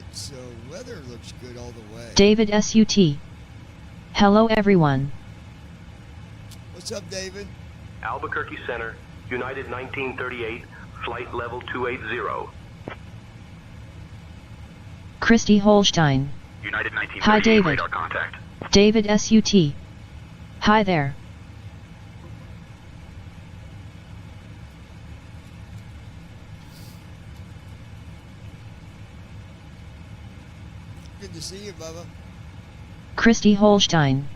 Alright, so weather looks good all the way. David SUT. Hello everyone. What's up, David? Albuquerque Center, United 1938, flight level 280. Christy Holstein. United 1938, Hi David. radar contact. David SUT. Hi there. Good to see you, Bubba. Christy Holstein.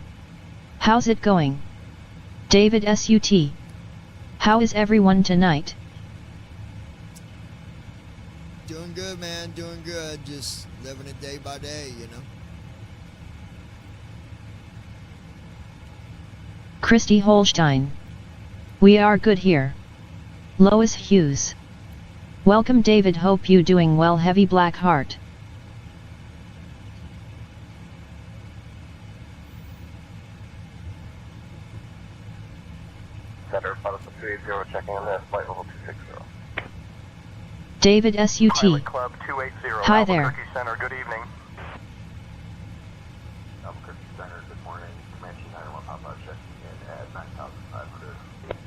How's it going? David SUT. How is everyone tonight? Doing good, man. Doing good. Just living it day by day, you know. Christy Holstein. We are good here. Lois Hughes. Welcome David, hope you doing well. Heavy Black Heart. Center, Pilot 280, checking in there, flight level 260. David SUT. Pilot Club 280, Hi there. Albuquerque Center, good evening. Albuquerque Center, good morning. Comanche 91 Papa checking in at 9,500.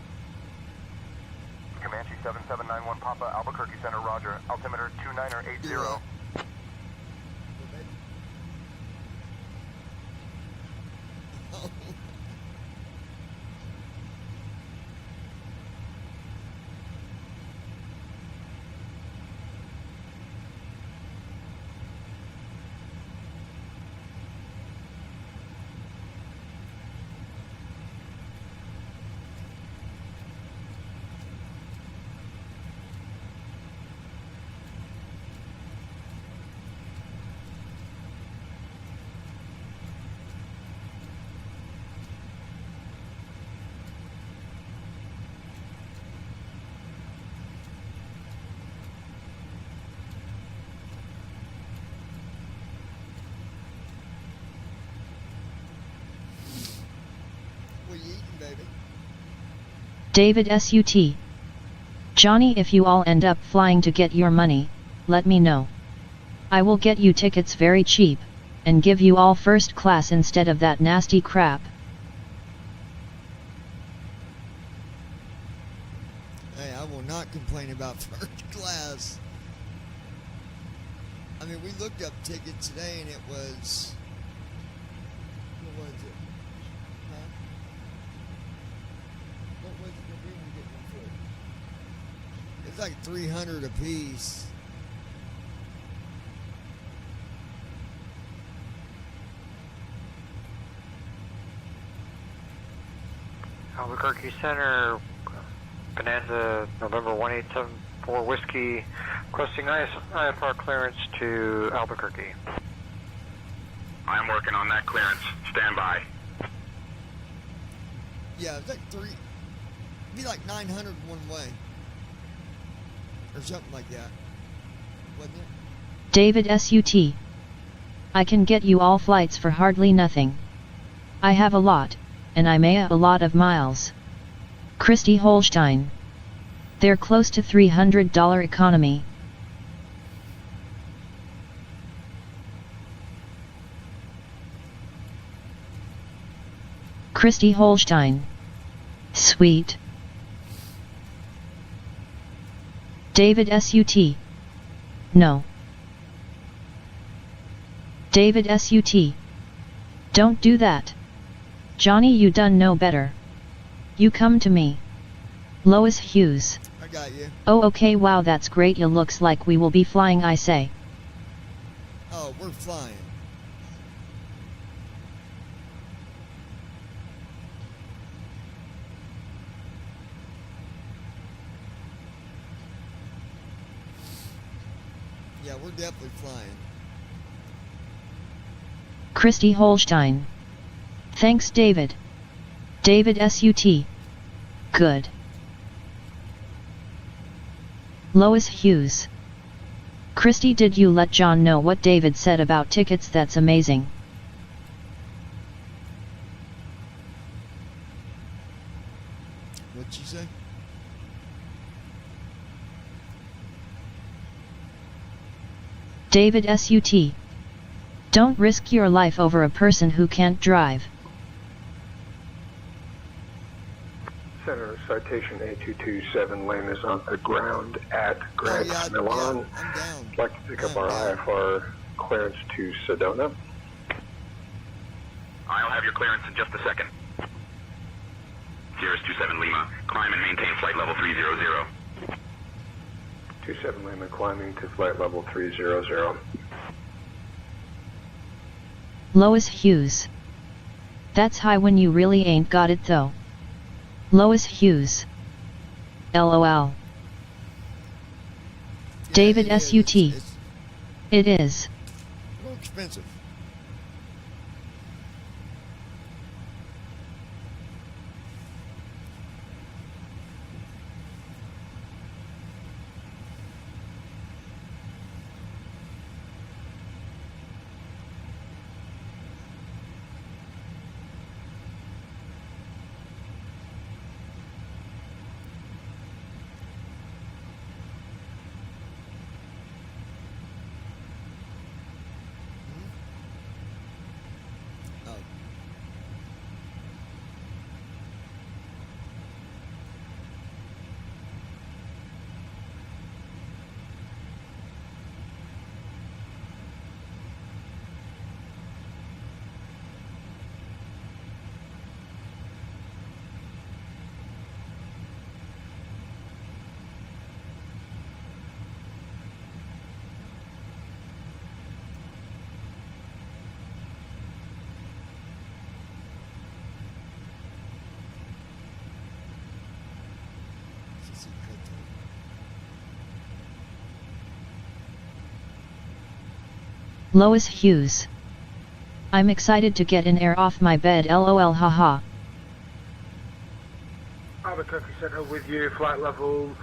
Comanche 7791 Papa, Albuquerque Center, roger. Altimeter 2980. Yeah. What you eating, baby? David SUT. Johnny, if you all end up flying to get your money, let me know. I will get you tickets very cheap, and give you all first class instead of that nasty crap. Hey, I will not complain about first class. I mean, we looked up tickets today and it was... What was it? Huh? What was it that we were getting for? It's like 300 a piece. Albuquerque Center, Bonanza, November 1874 Whiskey, requesting IFR clearance to Albuquerque. I am working on that clearance. Stand by. Yeah, it's like it'd be like 900 one way. Or something like that. Wasn't it? David SUT. I can get you all flights for hardly nothing. I have a lot, and I may a lot of miles. Christy Holstein. They're close to $300 economy. Christy Holstein. Sweet. David SUT. No. David SUT. Don't do that. Johnny, you done know better. You come to me. Lois Hughes. I got you. Oh okay, wow, that's great. It looks like we will be flying, I say. Oh, we're flying. Yeah, we're definitely flying. Christy Holstein. Thanks David. David SUT. Good. Lois Hughes. Christy, did you let John know what David said about tickets? That's amazing. What'd you say? David SUT. Don't risk your life over a person who can't drive. Center citation A227, lane is on the ground at Grants, Milan. I'd like to pick up our IFR clearance to Sedona. I'll have your clearance in just a second. Sierra 27 Lima, climb and maintain flight level 300. 27 Lima climbing to flight level 300. Lois Hughes. That's high when you really ain't got it though. Lois Hughes. LOL. David SUT. It is. A little expensive. Lois Hughes. I'm excited to get in air off my bed, lol haha. Albuquerque Center with you, flight level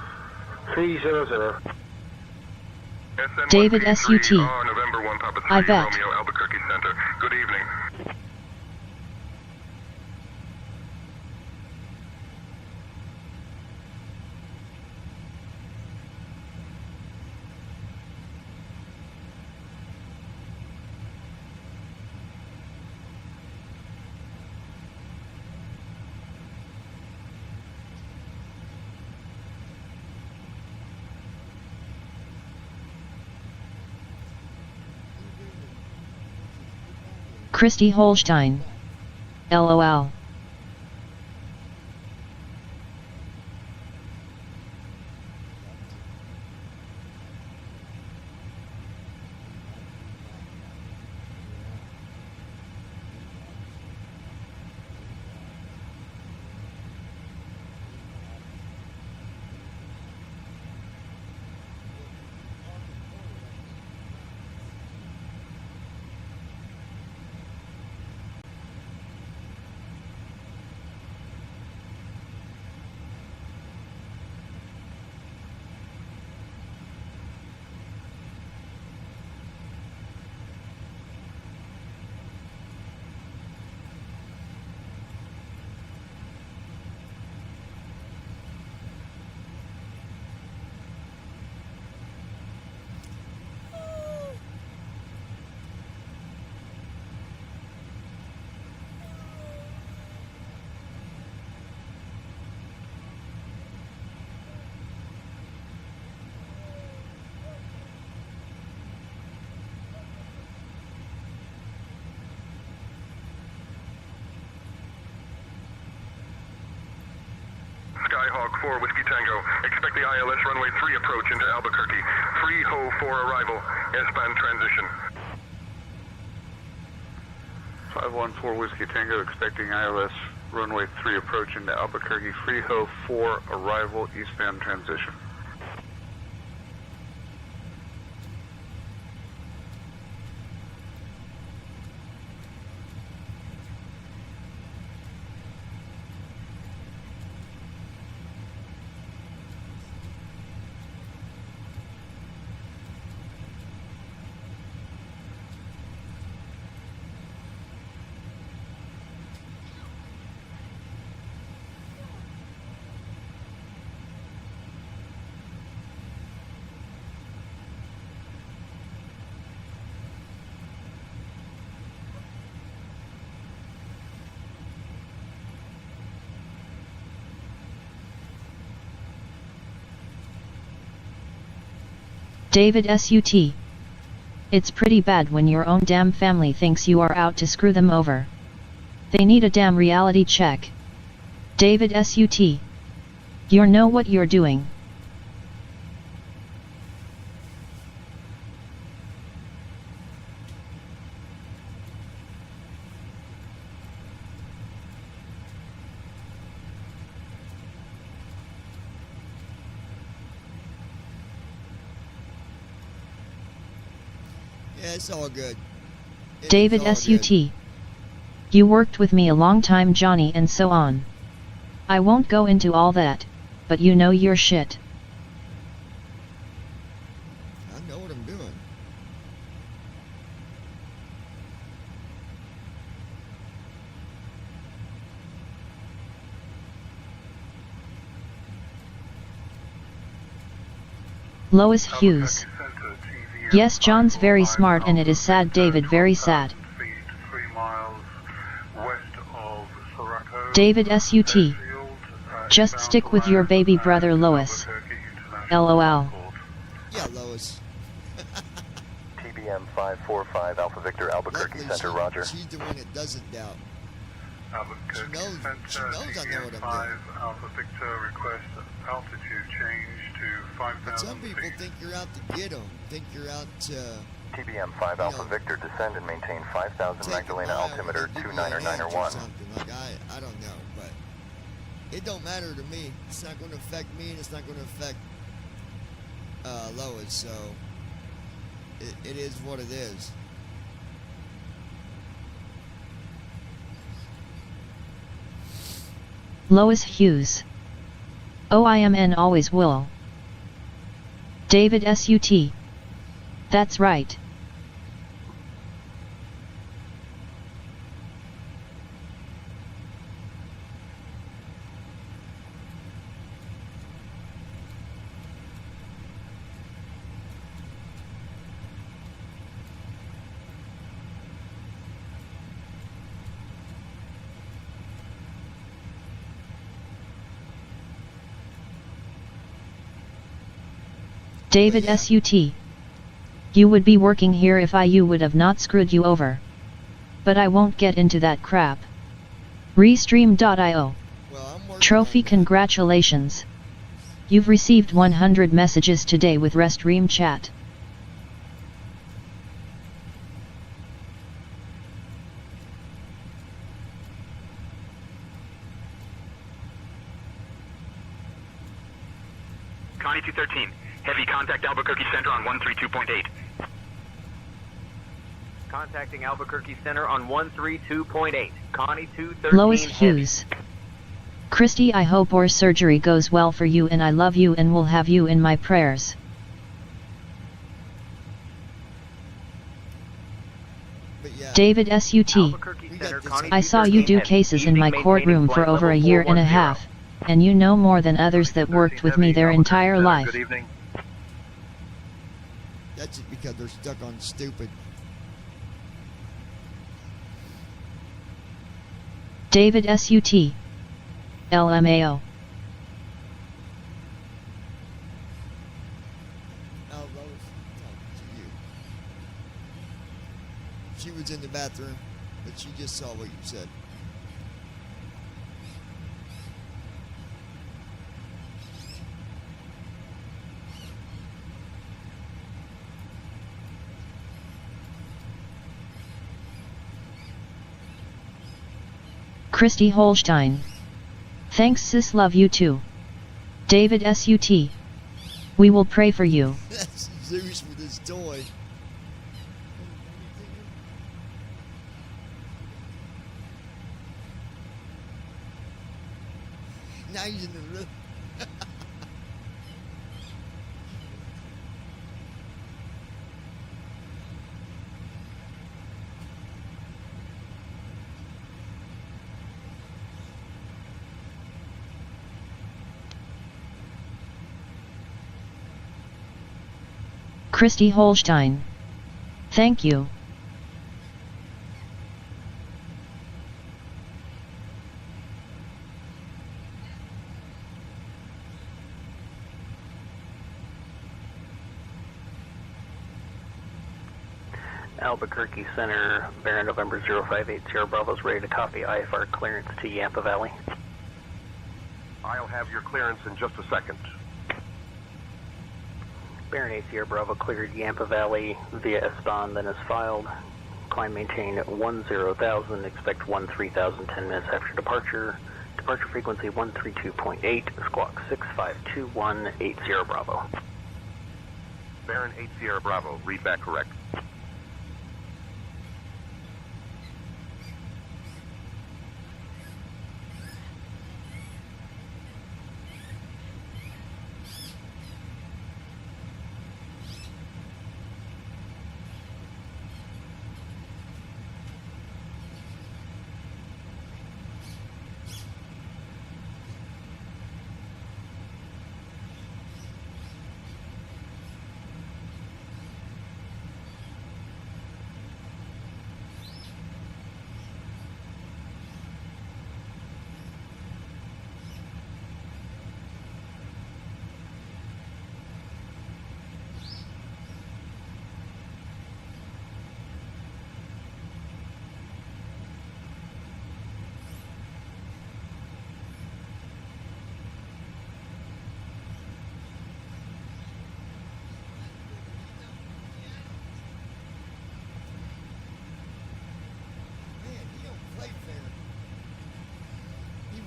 300. David SUT. November 1 Papa 3 I bet. Romeo Albuquerque Center. Good evening. Christy Holstein. LOL. Skyhawk 4 Whiskey Tango. Expect the ILS runway 3 approach into Albuquerque. Free Ho 4 arrival. S-band transition. 514 Whiskey Tango, expecting ILS runway 3 approach into Albuquerque. Free Ho 4 arrival, eastbound transition. David SUT. It's pretty bad when your own damn family thinks you are out to screw them over. They need a damn reality check. David SUT. You know what you're doing. Yeah, it's all good. David SUT. You worked with me a long time, Johnny, and so on. I won't go into all that, but you know your shit. I know what I'm doing. Lois Hughes. Yes, John's very smart and it is sad, David, very sad. David SUT. Just stick with your baby brother Lois. LOL. Yeah, Lois. TBM 545 Alpha Victor Albuquerque Center, roger. She's the one that doesn't doubt. She knows I know what I'm doing. Alpha Victor request altitude change to 5,000 But some people think you're out to get them. Think you're out to... TBM 5 Alpha Victor, descend and maintain 5,000 Magdalena altimeter 2991. Like, I don't know, but it don't matter to me. It's not going to affect me, and it's not going to affect Lois, so it is what it is. Lois Hughes. OIMN always will. David SUT. That's right. David SUT. You would be working here if you would have not screwed you over. But I won't get into that crap. Restream.io. Trophy, congratulations. You've received 100 messages today with Restream chat. Connie 213. Heavy contact Albuquerque Center on 132.8. Contacting Albuquerque Center on 132.8. Connie 213. Lois Hughes. Christy, I hope your surgery goes well for you, and I love you and will have you in my prayers. David SUT. I saw you do cases in my courtroom for over a year and a half, and you know more than others that worked with me their entire life. Good evening. That's just because they're stuck on stupid. David SUT. LMAO. Oh, Lois, talking to you. She was in the bathroom, but she just saw what you said. Christy Holstein. Thanks sis, love you too. David SUT. We will pray for you. That's Zeus with his toy. Now he's in the room. Christy Holstein. Thank you. Albuquerque Center, Baron November 0580 Bravo's ready to copy IFR clearance to Yampa Valley. I'll have your clearance in just a second. Baron 8 Sierra Bravo cleared Yampa Valley via S-bond, then is filed. Climb maintain 10,000, expect 13,000 10 minutes after departure. Departure frequency 132.8, squawk 652180 Bravo. Baron 8 Sierra Bravo, read back correct.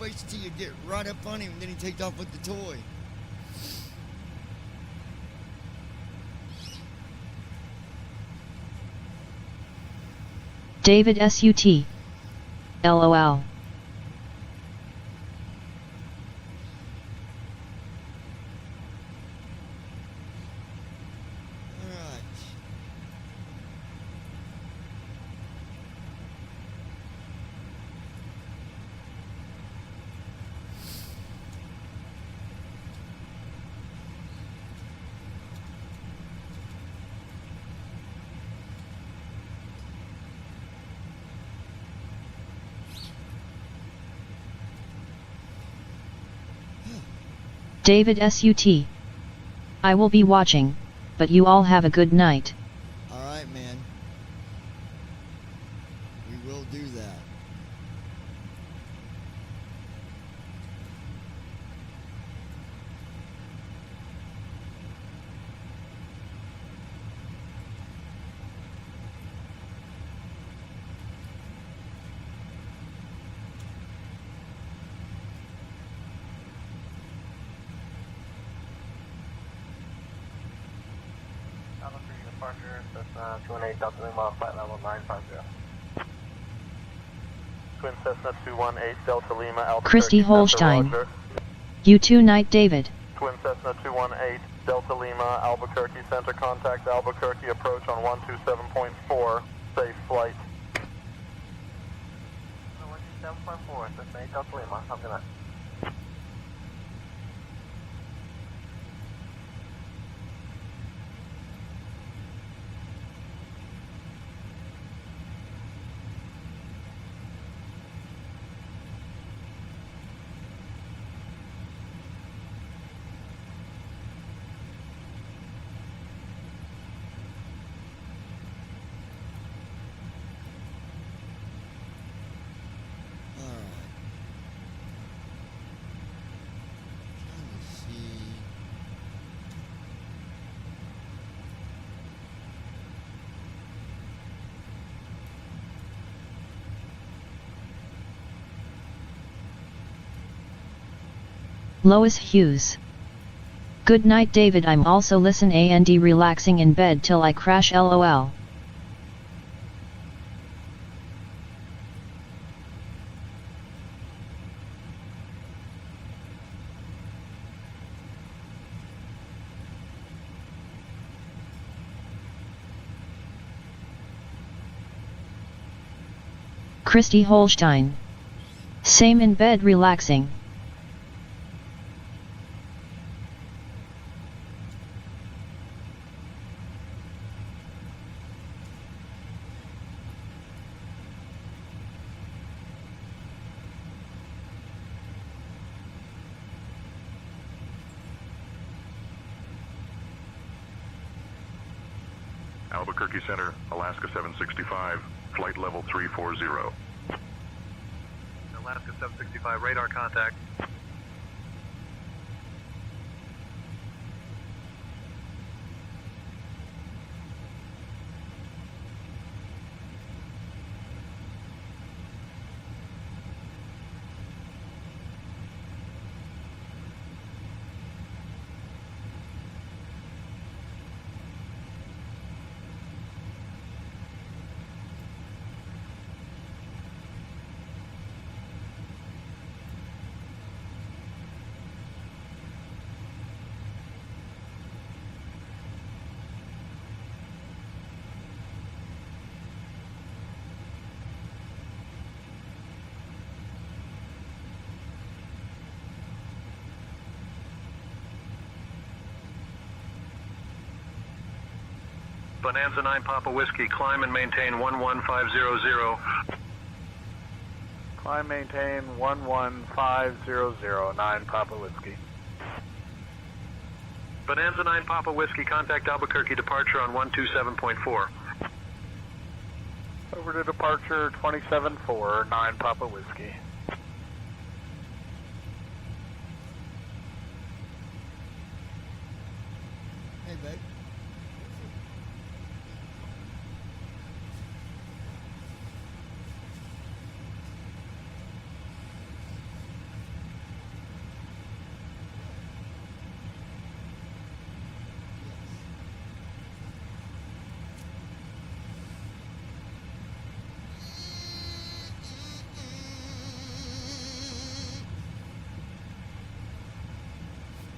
Waits till you get right up on him, and then he takes off with the toy. David SUT. LOL. David SUT. I will be watching, but you all have a good night. Alright, man. We will do that. Departure, Cessna 218 Delta Lima, flight level 950. Twin Cessna 218 Delta Lima, Albuquerque Christy Holstein. You too night, David. Twin Cessna 218 Delta Lima, Albuquerque Center, contact Albuquerque, approach on 127.4, safe flight. 127.4, Cessna 8 Delta Lima, have a good night. Lois Hughes. Good night, David. I'm also listen and relaxing in bed till I crash, lol. Christy Holstein. Same in bed relaxing. Albuquerque Center, Alaska 765, flight level 340. Alaska 765, radar contact. Bonanza 9 Papa Whiskey, climb and maintain 11500. Climb, maintain 11500, 9 Papa Whiskey. Bonanza 9 Papa Whiskey, contact Albuquerque departure on 127.4. Over to departure 27-4, 9 Papa Whiskey. Hey, babe.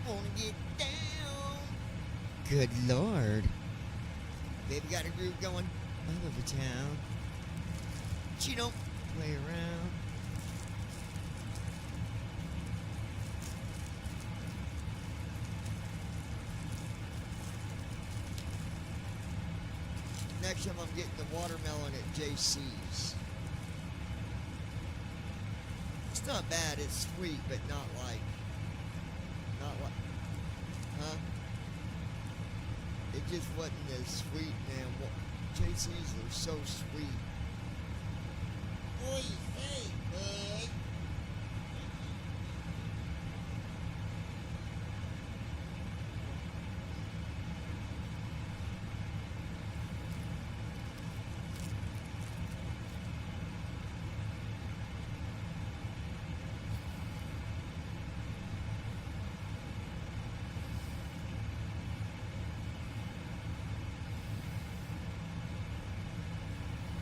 Wanna get down. Good Lord. Baby got a groove going all over town. She don't play around. Next time I'm getting the watermelon at JC's. It's not bad, it's sweet, but not like, huh? It just wasn't as sweet, man. JC's are so sweet. What do you think, bud?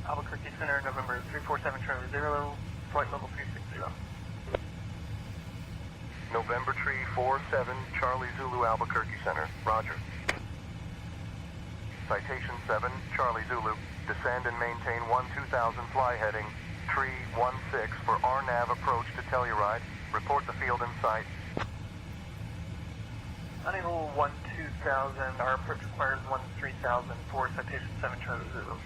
Albuquerque Center, November 347 Charlie 0, flight level 360. November 347 Charlie Zulu Albuquerque Center, roger. Citation 7 Charlie Zulu, descend and maintain 2000 fly heading 316 for RNAV approach to Telluride. Report the field in sight. Unable 12000, our approach requires 13000 for citation 7 Charlie Zulu.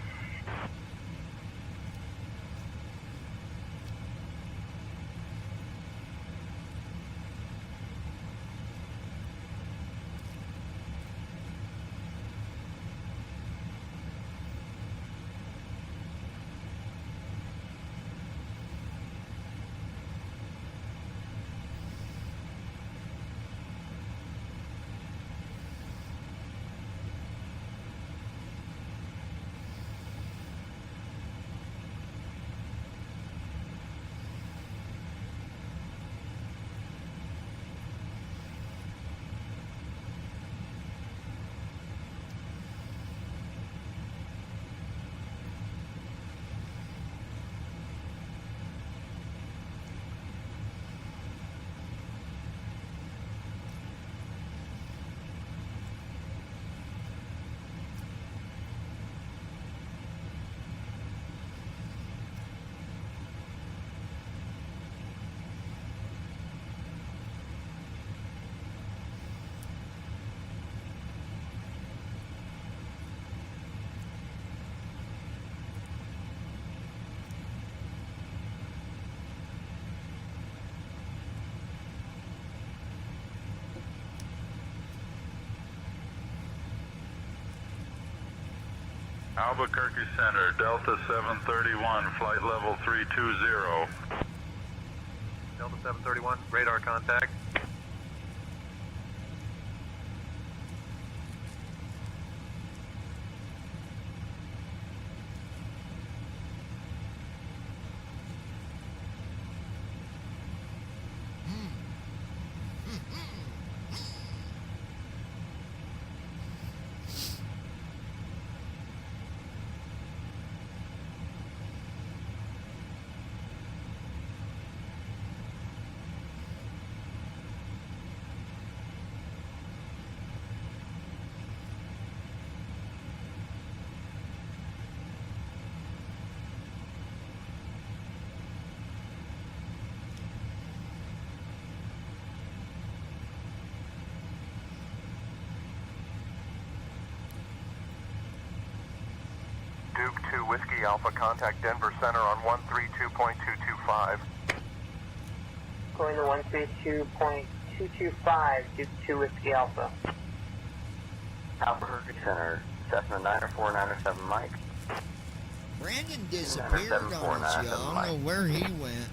Albuquerque Center, Delta 731, flight level 320. Delta 731, radar contact. Duke 2 Whiskey Alpha, contact Denver Center on 132.225. Going to 132.225, Duke 2 Whiskey Alpha. Albuquerque Center, Cessna 94907 Mike. Brandon disappeared on us, y'all. I don't know where he went.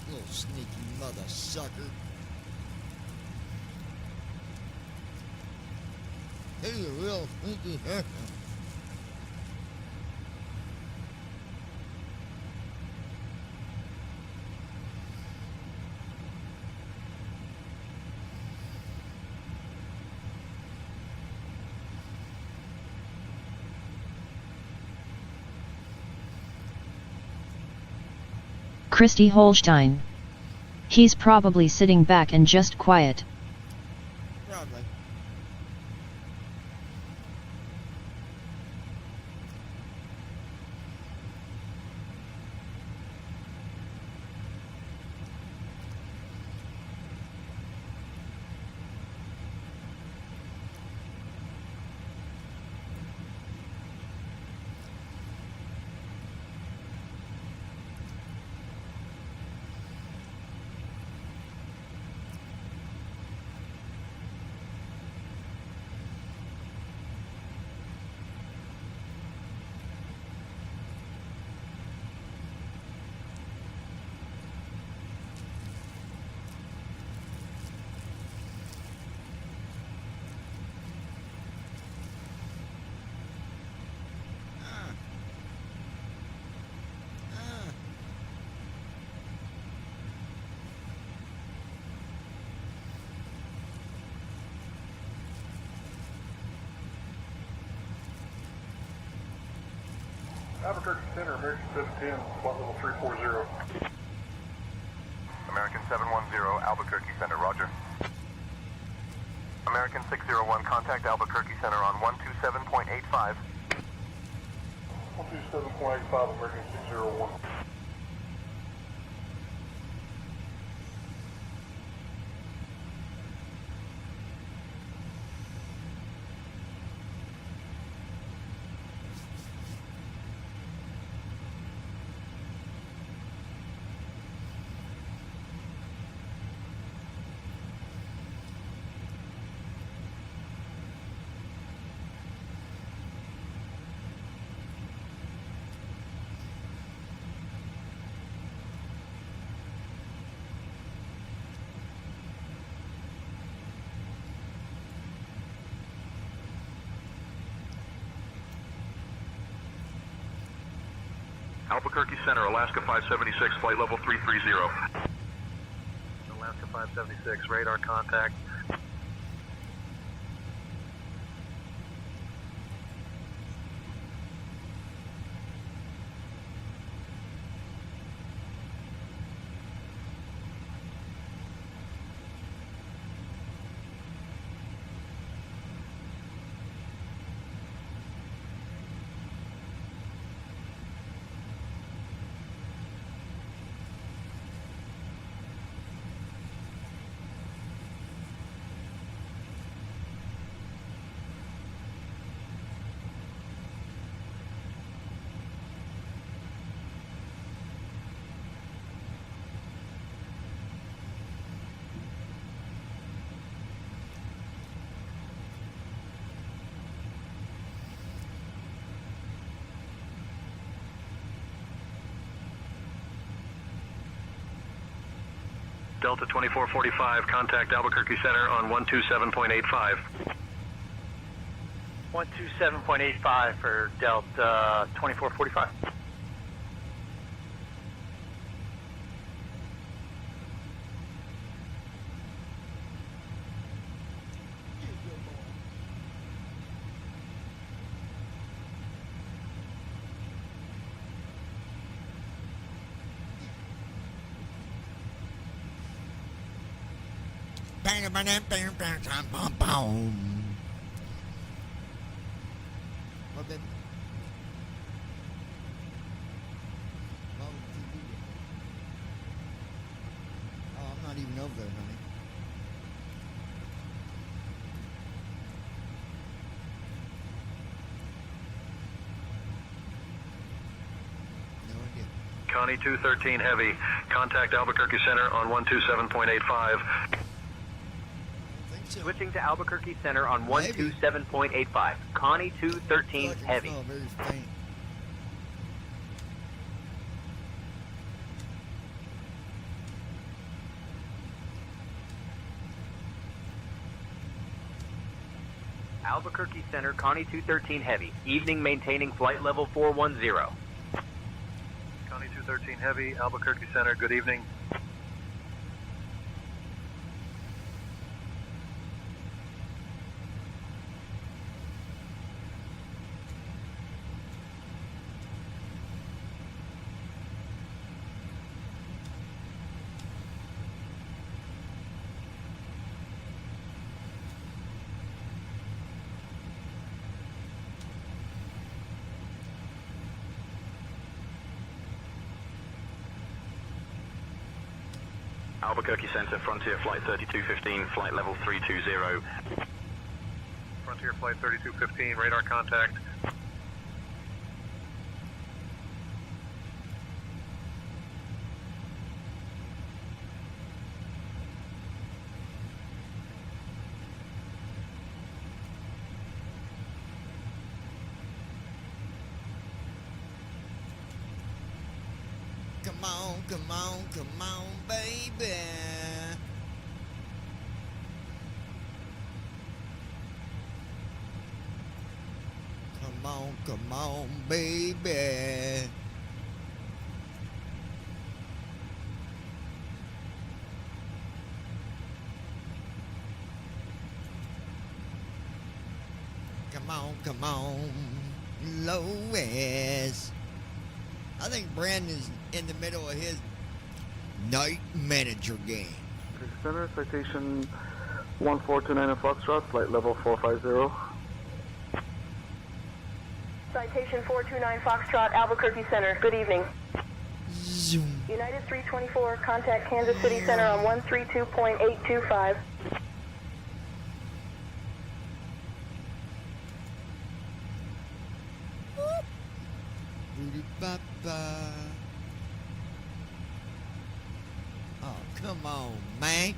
Little sneaky mother sucker. He's a real sneaky sucker. Christy Holstein. He's probably sitting back and just quiet. Probably. Albuquerque Center, American 710, flight level 340. American 710, Albuquerque Center, roger. American 601, contact Albuquerque Center on 127.85. 127.85, American 601. Albuquerque Center, Alaska 576, flight level 330. Alaska 576, radar contact. Delta 2445, contact Albuquerque Center on 127.85. 127.85 for Delta 2445. What, baby? Why would you do that? Oh, I'm not even over there, honey. No idea. Connie 213 Heavy, contact Albuquerque Center on 127.85. Switching to Albuquerque Center on 127.85. Connie 213 Heavy. Oh, very faint. Albuquerque Center, Connie 213 Heavy. Evening maintaining flight level 410. Connie 213 Heavy, Albuquerque Center, good evening. Albuquerque Center, Frontier Flight 3215, flight level 320. Frontier Flight 3215, radar contact. Come on, baby. Come on, baby. Come on, Lois. I think Brandon's in the middle of his night manager game. Center, citation 1429 Foxtrot, flight level 450. Citation 429 Foxtrot, Albuquerque Center. Good evening. Zoom. United 324, contact Kansas City Center on 132.825. Boo-doo-ba-ba. Oh, come on, man.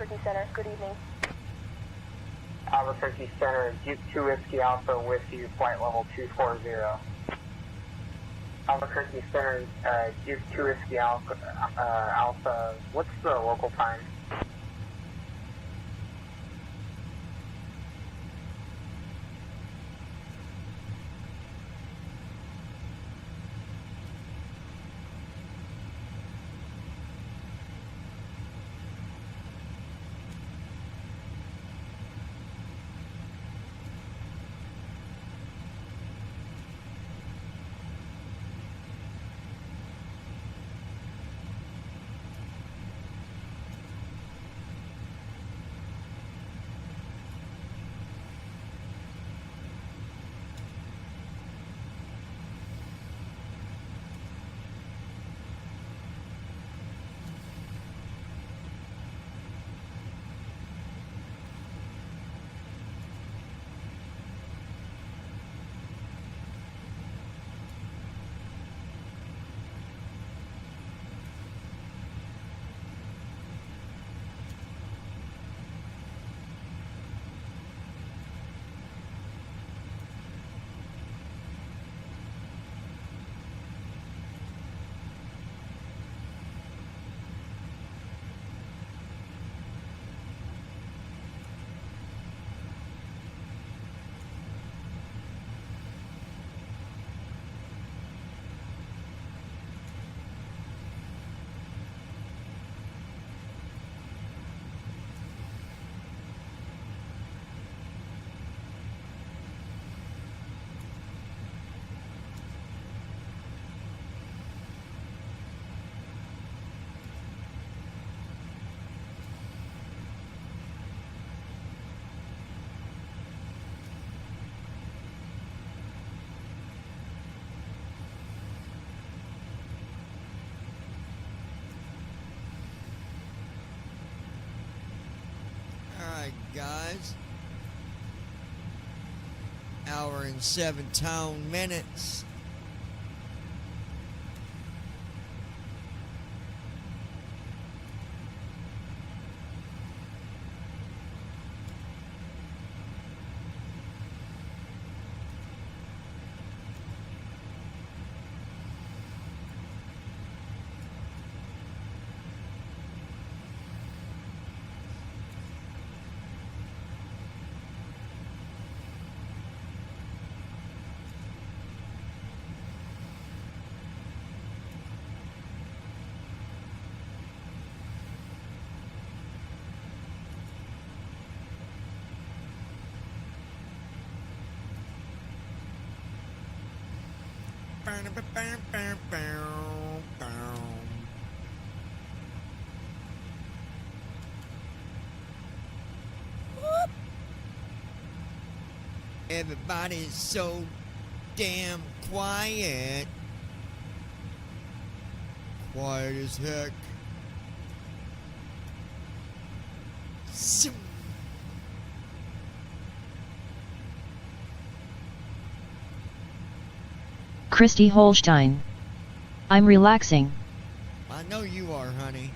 Albuquerque Center. Good evening. Albuquerque Center, Jeep 2 Whiskey Alpha with you, flight level 240. Albuquerque Center, Jeep 2 Whiskey Alpha, Alpha, what's the local time? Guys, hour and 7 tone minutes. Everybody's so damn quiet. Quiet as heck. Zoom. Christy Holstein. I'm relaxing. I know you are, honey.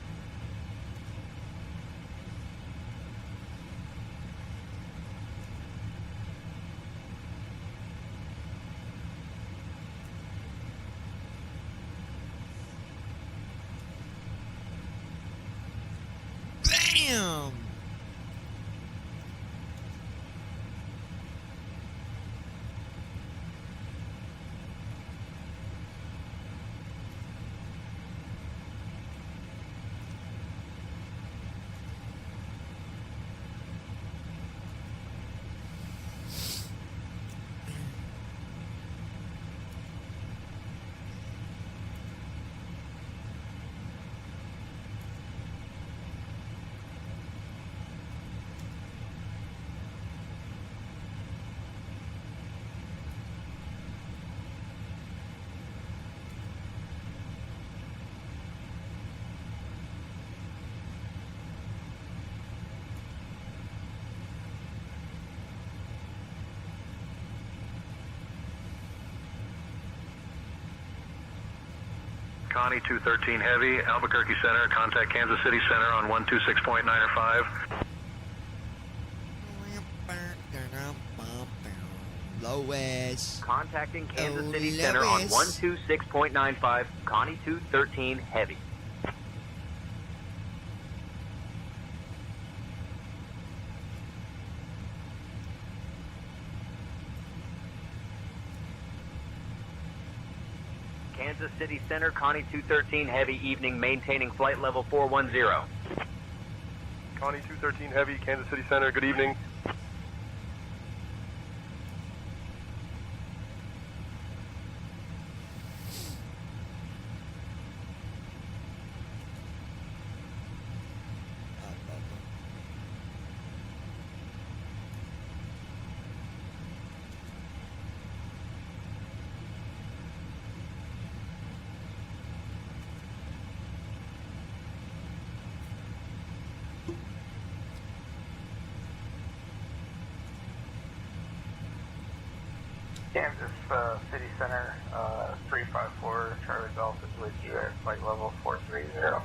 Bam! Connie 213 Heavy, Albuquerque Center, contact Kansas City Center on 126.9 or 5. Lois. Contacting Kansas City Center on 126.95, Connie 213 Heavy. Kansas City Center, Connie 213 Heavy, evening, maintaining flight level 410. Connie 213 Heavy, Kansas City Center, good evening. Kansas City Center, 354 Charlie Golf is with you at flight level 430.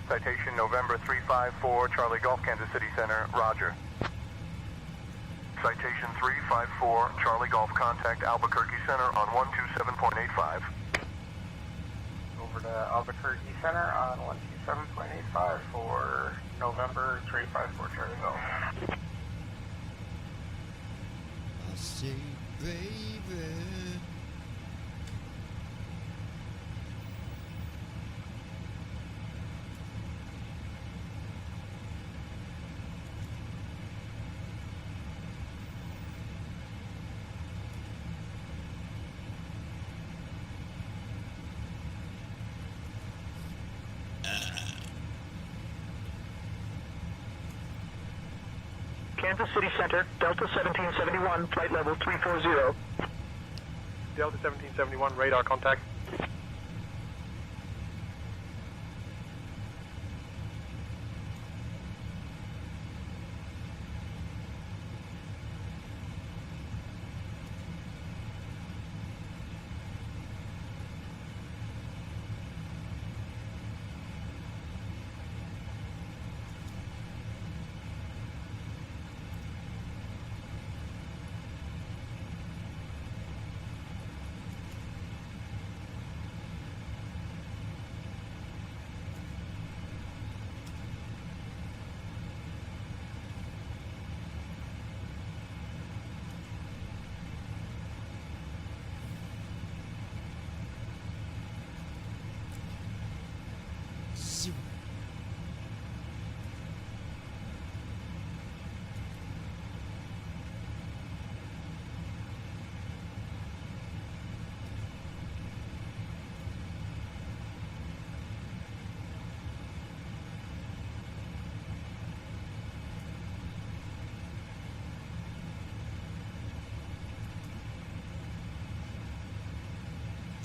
Citation November 354 Charlie Golf, Kansas City Center, roger. Citation 354 Charlie Golf, contact Albuquerque Center on 127.85. Over to Albuquerque Center on 127.85 for November 354 Charlie Golf. I see, baby. Kansas City Center, Delta 1771, flight level 340. Delta 1771, radar contact.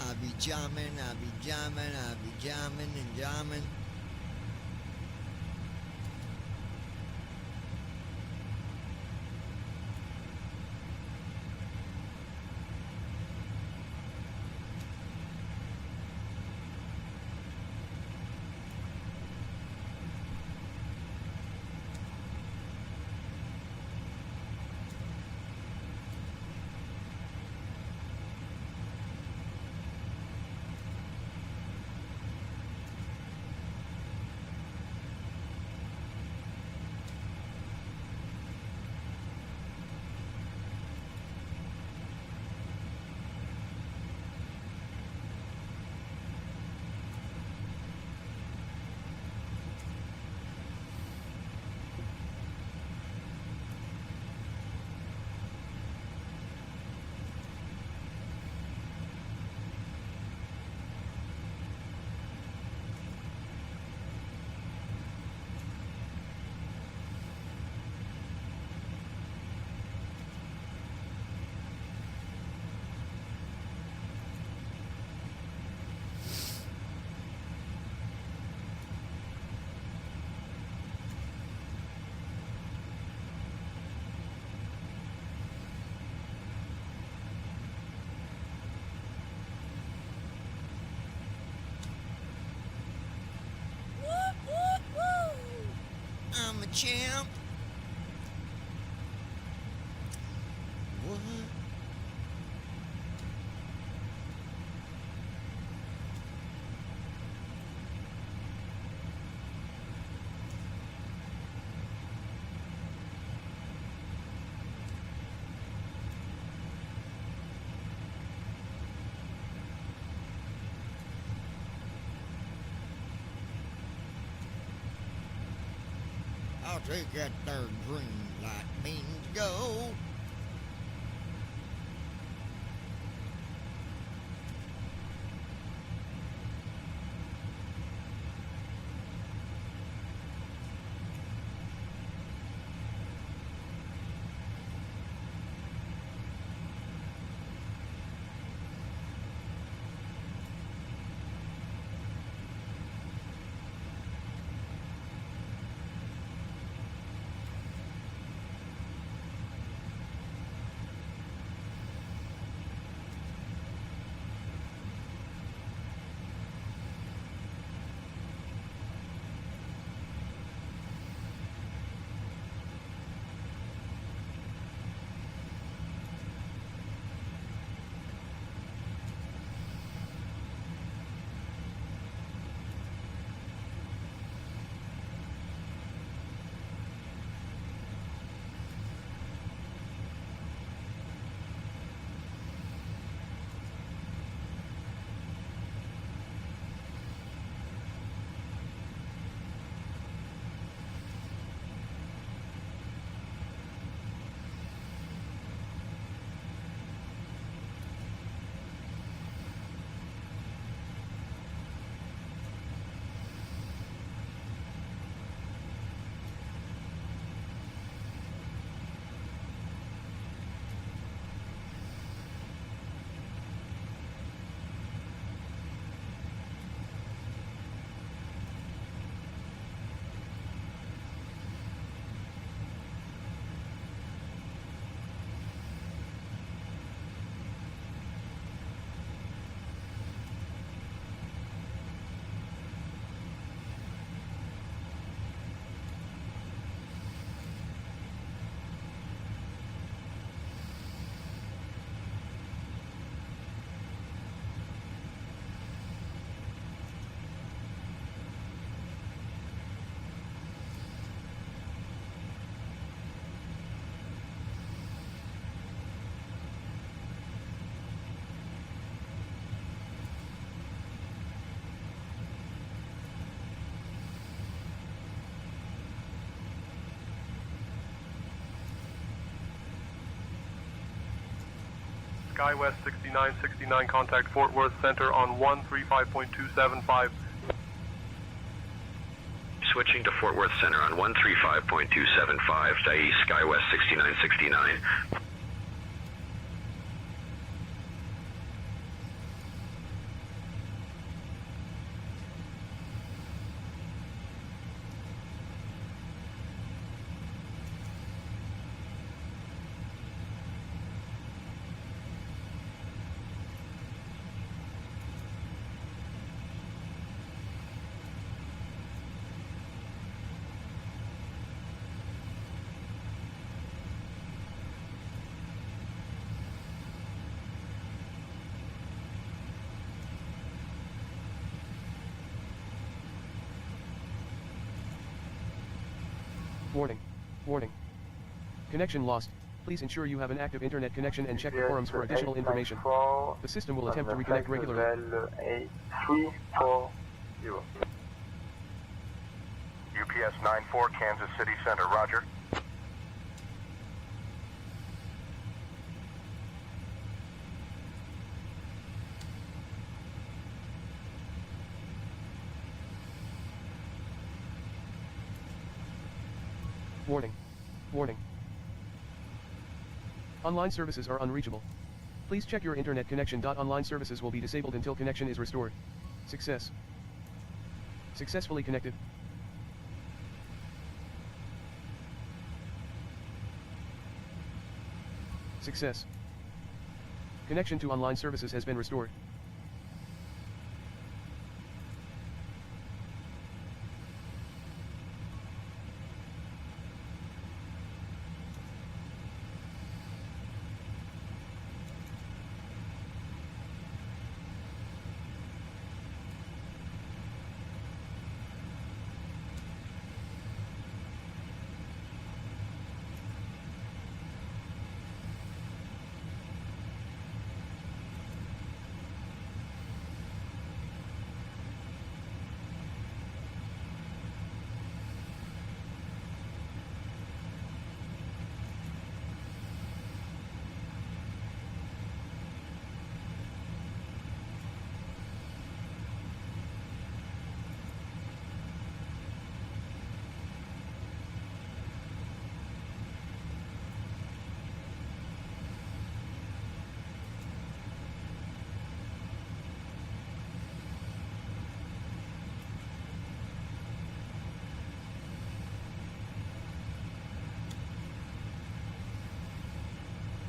I be jamming and jamming. champ. What? I'll take that there green light means go. SkyWest 6969, contact Fort Worth Center on 135.275. Switching to Fort Worth Center on 135.275, Dai SkyWest 6969. Warning. Warning. Connection lost. Please ensure you have an active internet connection and check the forums for additional information. The system will attempt to reconnect regularly. 8340. UPS 94, Kansas City Center, roger. Warning. Warning. Online services are unreachable. Please check your internet connection. Online services will be disabled until connection is restored. Success. Successfully connected. Success. Connection to online services has been restored.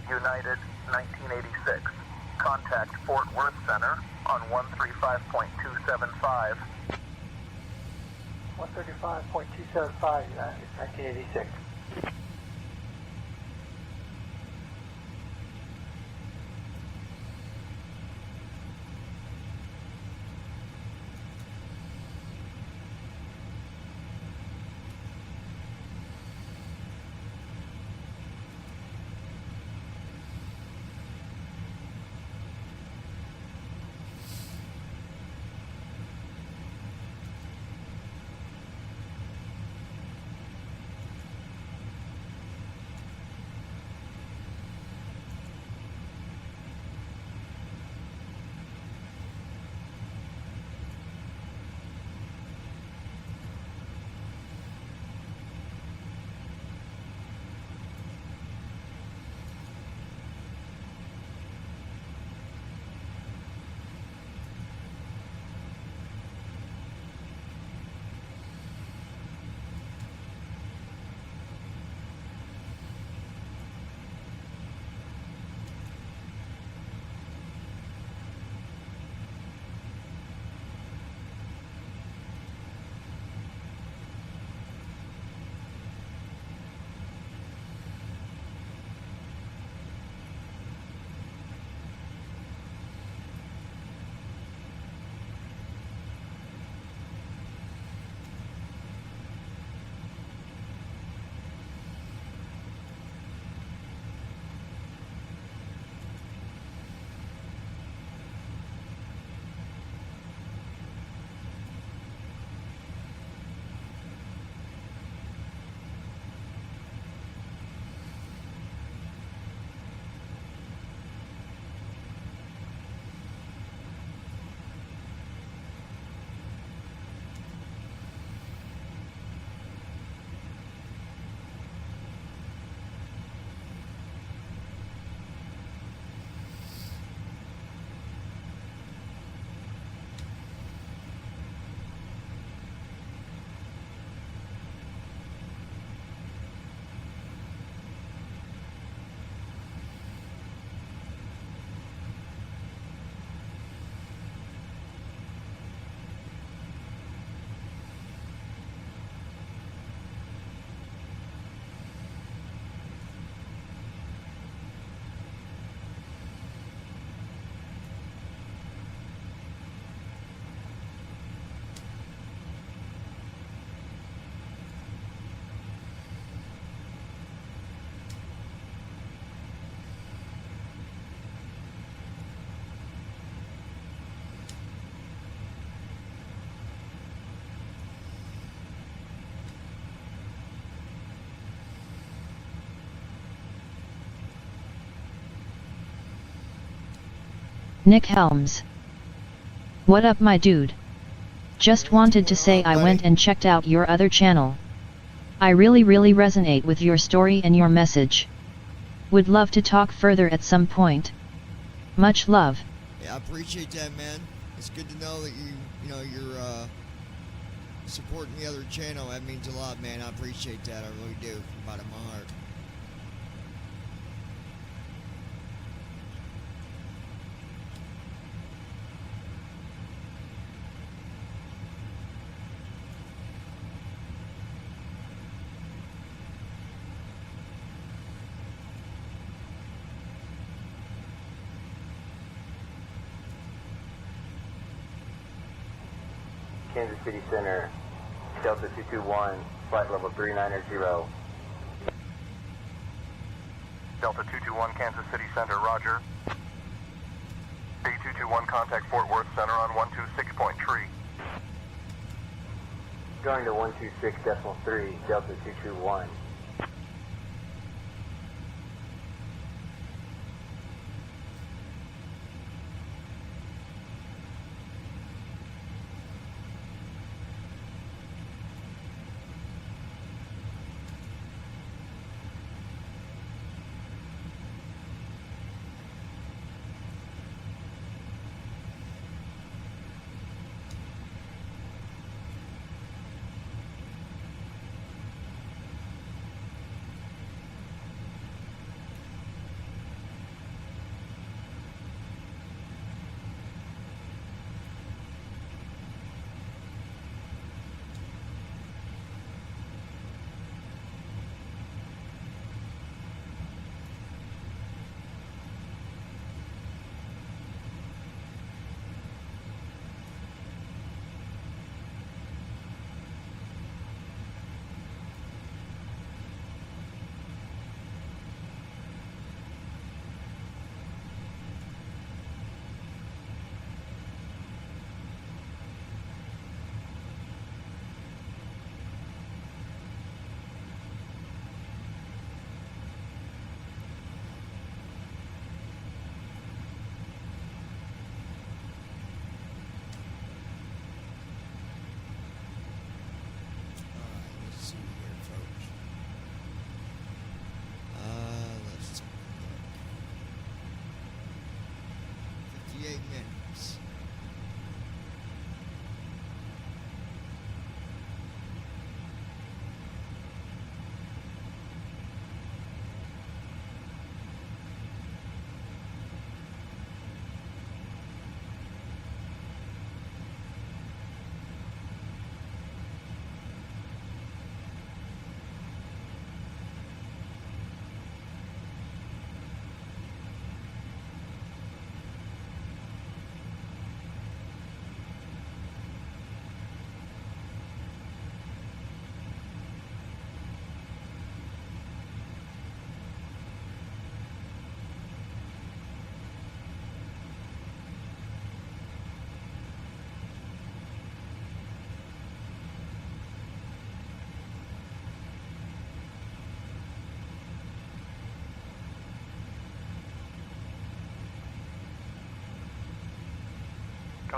United 1986. Contact Fort Worth Center on 135.275. 135.275, United 1986. Nick Helms. What up, my dude? Just wanted to say I went and checked out your other channel. I really resonate with your story and your message. Would love to talk further at some point. Much love. Yeah, I appreciate that, man. It's good to know that you're supporting the other channel. That means a lot, man. I appreciate that. I really do, from the bottom of my heart. Kansas City Center, Delta 221, flight level 390. Delta 221, Kansas City Center, roger. A221, contact Fort Worth Center on 126.3. Going to 126.3, Delta 221. minutes.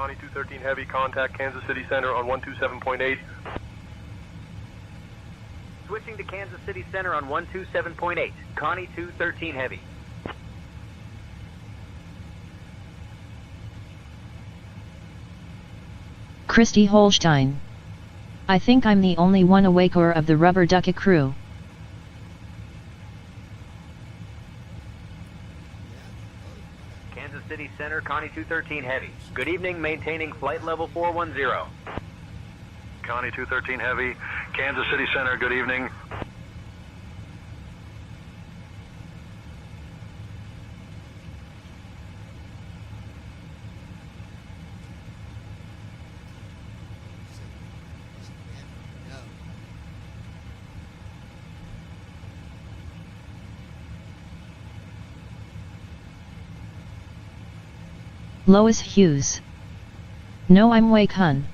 Connie 213 Heavy, contact Kansas City Center on 127.8. Switching to Kansas City Center on 127.8. Connie 213 Heavy. Christy Holstein. I think I'm the only one awaker of the Rubber Ducky crew. Kansas City Center, Connie 213 Heavy. Good evening, maintaining flight level 410. Connie 213 Heavy, Kansas City Center, good evening. Lois Hughes. No, I'm Wake Hun.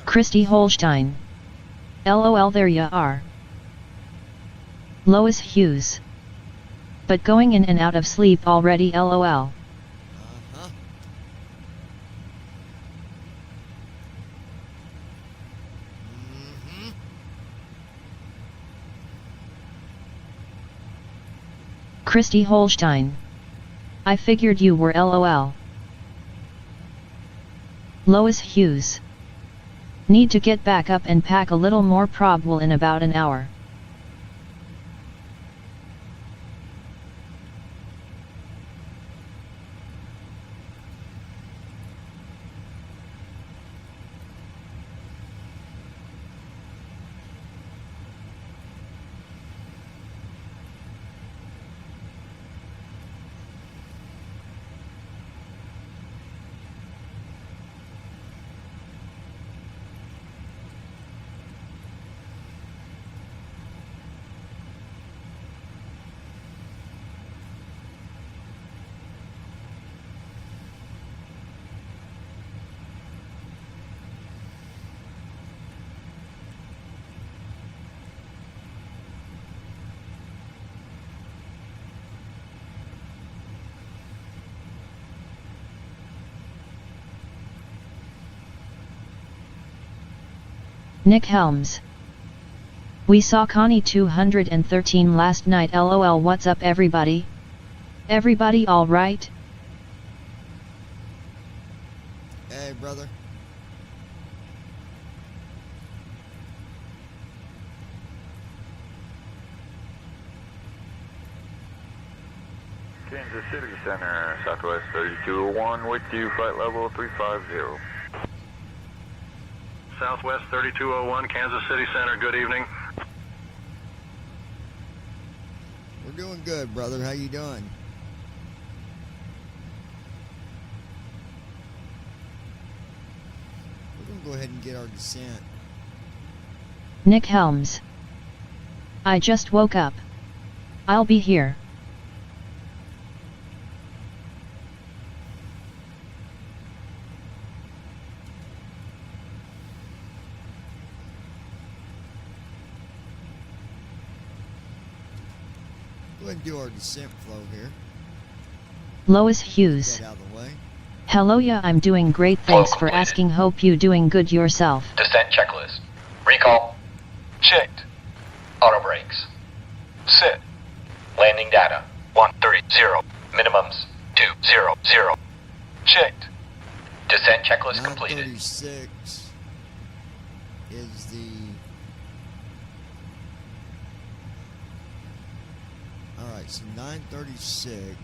Christy Holstein. LOL, there ya are. Lois Hughes. But going in and out of sleep already, LOL. Christy Holstein. I figured you were LOL. Lois Hughes. Need to get back up and pack a little more probable in about an hour. Nick Helms. We saw Connie 213 last night, LOL. What's up, everybody? Everybody alright? Hey, brother. Kansas City Center, Southwest 3201 with you, flight level 350. Southwest 3201, Kansas City Center, good evening. We're doing good, brother. How you doing? We're going to go ahead and get our descent. Nick Helms. I just woke up. I'll be here. Go ahead and do our descent flow here. Lois Hughes. Get out of the way. Hello, yeah, I'm doing great. Thanks for asking. Hope you doing good yourself. Descent checklist. Recall. Checked. Auto brakes. Set. Landing data. 130. Minimums. 200. Checked. Descent checklist completed. 936 is the... Alright, so 936...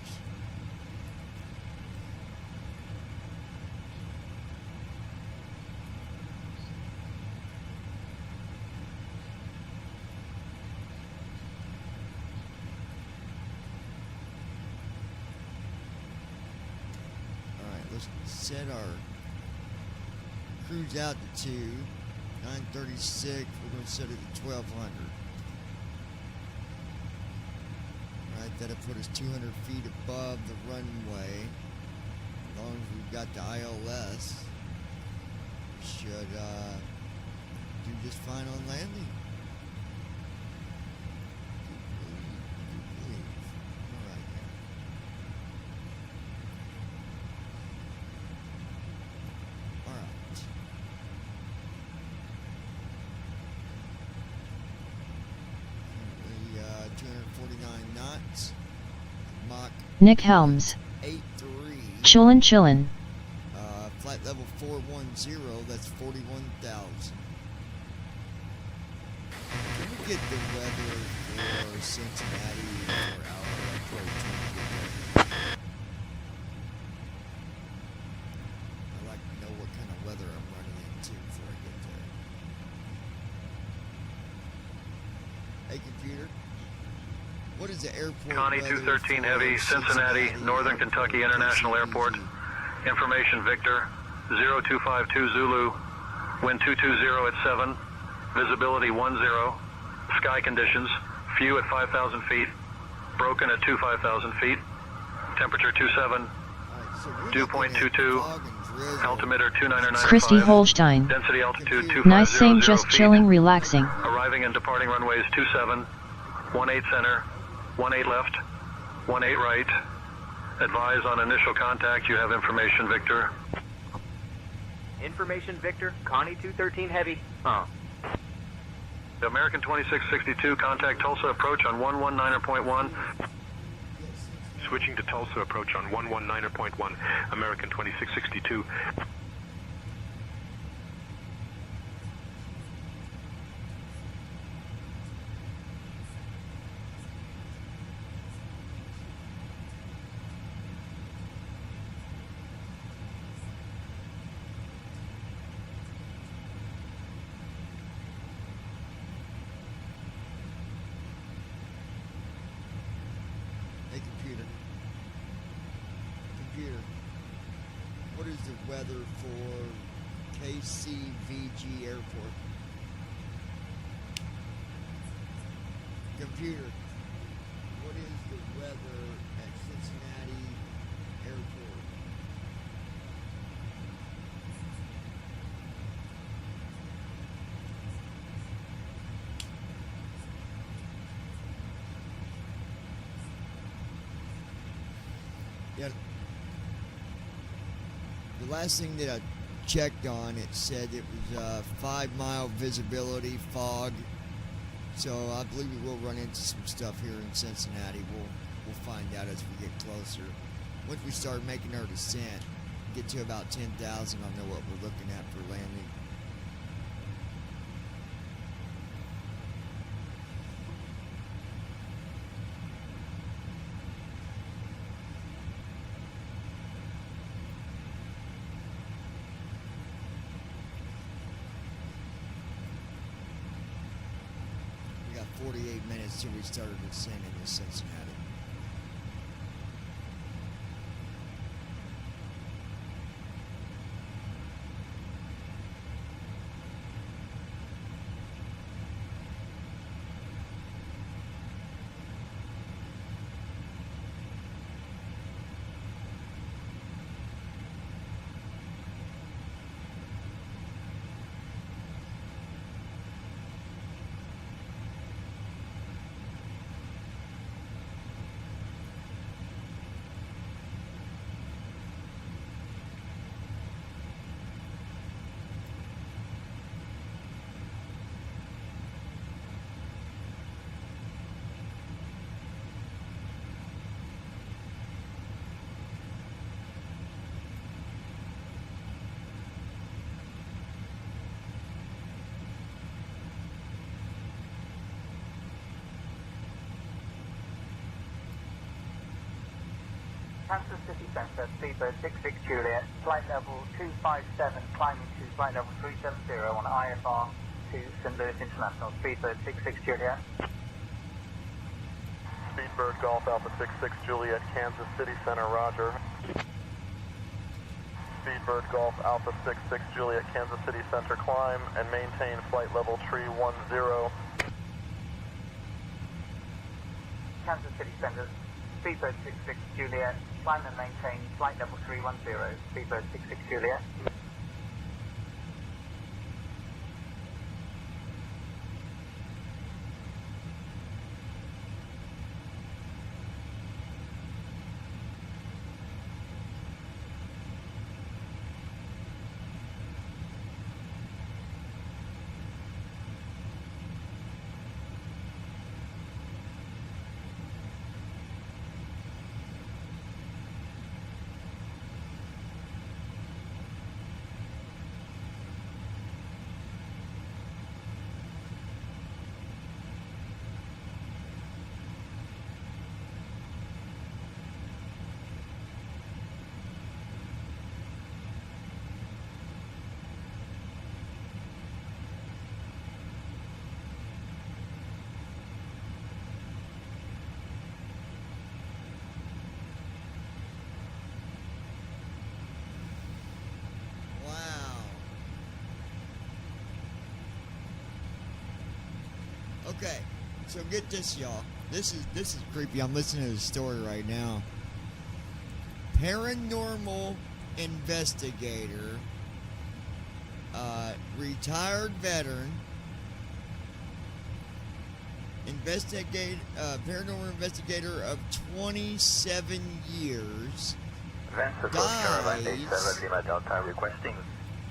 Let's set our cruise altitude 936. We're going to set it at 1200. Alright, that'll put us 200 feet above the runway. As long as we've got the ILS, we should do just fine on landing. Nick Helms. 83. Chillin'. Flight level 410, that's 41,000. Can we get the weather for Cincinnati or our approach when we get there? I'd like to know what kind of weather I'm running into before I get there. Hey, computer. What is the airport? Connie 213 Heavy, Cincinnati, Northern Kentucky International Airport. Information Victor, 0252 Zulu, wind 220 at 7, visibility 10, sky conditions, few at 5,000 feet, broken at 25,000 feet, temperature 27, dew point 22, altimeter 299.5, Christy Holstein. density altitude 2500 Nice, same, just feet. chilling, relaxing. Arriving and departing runways 27, 18 center, 18 left, 18 right. Advise on initial contact. You have information, Victor. Information, Victor. Connie 213 Heavy. The American 2662, contact Tulsa approach on 119.1. Switching to Tulsa approach on 119.1. American 2662. What is the weather for KCVG Airport? Computer, what is the weather at Cincinnati Airport? Yeah. The last thing that I checked on, it said it was 5-mile visibility, fog. So I believe we will run into some stuff here in Cincinnati. We'll find out as we get closer. Once we start making our descent, get to about 10,000, I'll know what we're looking at for landing. We got 48 minutes till we started descending to Cincinnati. Kansas City Center, speedbird 66 Juliet, flight level 257, climbing to flight level 370 on IFR to St. Louis International, speedbird 66 Juliet. Speedbird Golf Alpha 66 Juliet, Kansas City Center, roger. Speedbird Golf Alpha 66 Juliet, Kansas City Center, climb and maintain flight level 310. Kansas City Center, speedbird 66 Juliet, climb and maintain flight level 310, speedbird 66 Juliet. Okay, so get this, y'all. This is creepy. I'm listening to the story right now. Paranormal investigator, retired veteran, paranormal investigator of 27 years, dies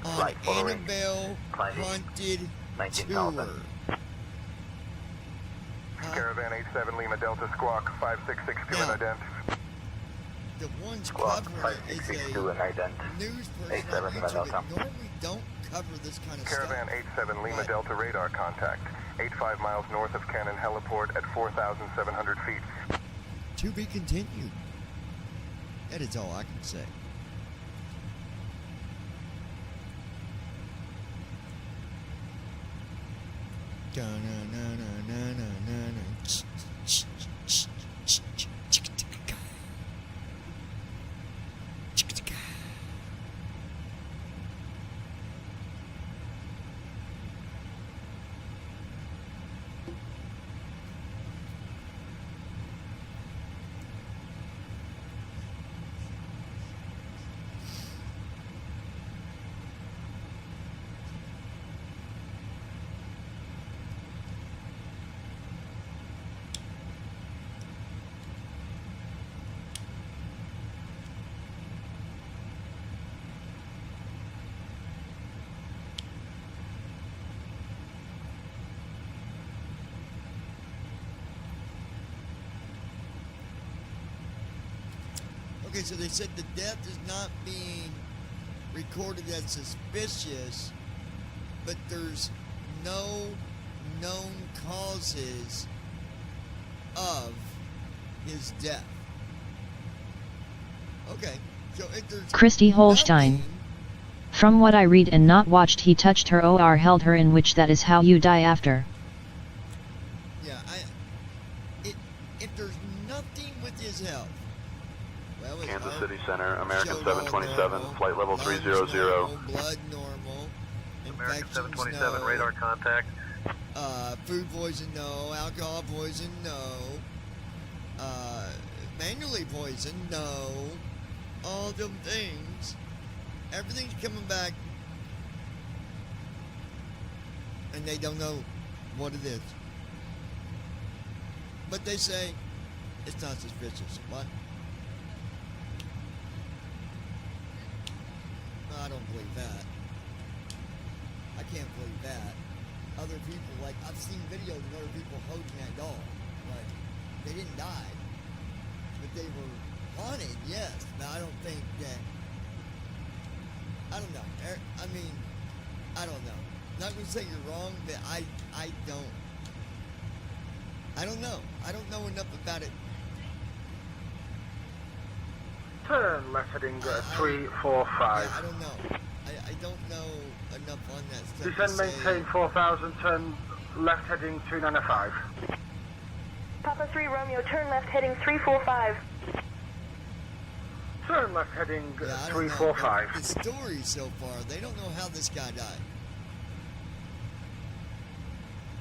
on Annabelle Haunted Tour. Caravan 87 Lima Delta Squawk 5662 and ident. The one's covering it is a news person on YouTube that normally don't cover this kind of Caravan stuff. 87 Lima Delta radar contact. 85 miles north of Cannon Heliport at 4,700 feet. To be continued. That is all I can say. Okay, so they said the death is not being recorded as suspicious, but there's no known causes of his death. Okay, so if there's Christy Holstein. From what I read and not watched, he touched her or held her, in which that is how you die after. Yeah, if there's nothing with his health, well, Kansas City Center, American 727, flight level 300. Blood normal. American 727, no. Radar contact. Food poison, no. Alcohol poison, no. Manually poison, no. All them things. Everything's coming back. And they don't know what it is. But they say it's not suspicious. What? I don't believe that. I can't believe that. Other people, like, I've seen videos of other people holding that dog. Like, they didn't die. But they were haunted, yes. But I don't think that... I don't know. I mean, I don't know. Not going to say you're wrong, but I don't know. I don't know enough about it Turn left heading 345. Yeah, I don't know. I don't know enough on that stuff. Descend, maintain 4000, turn left heading 295. Papa 3 Romeo, turn left heading 345. Turn left heading Yeah, I don't 345. know, the story so far, they don't know how this guy died.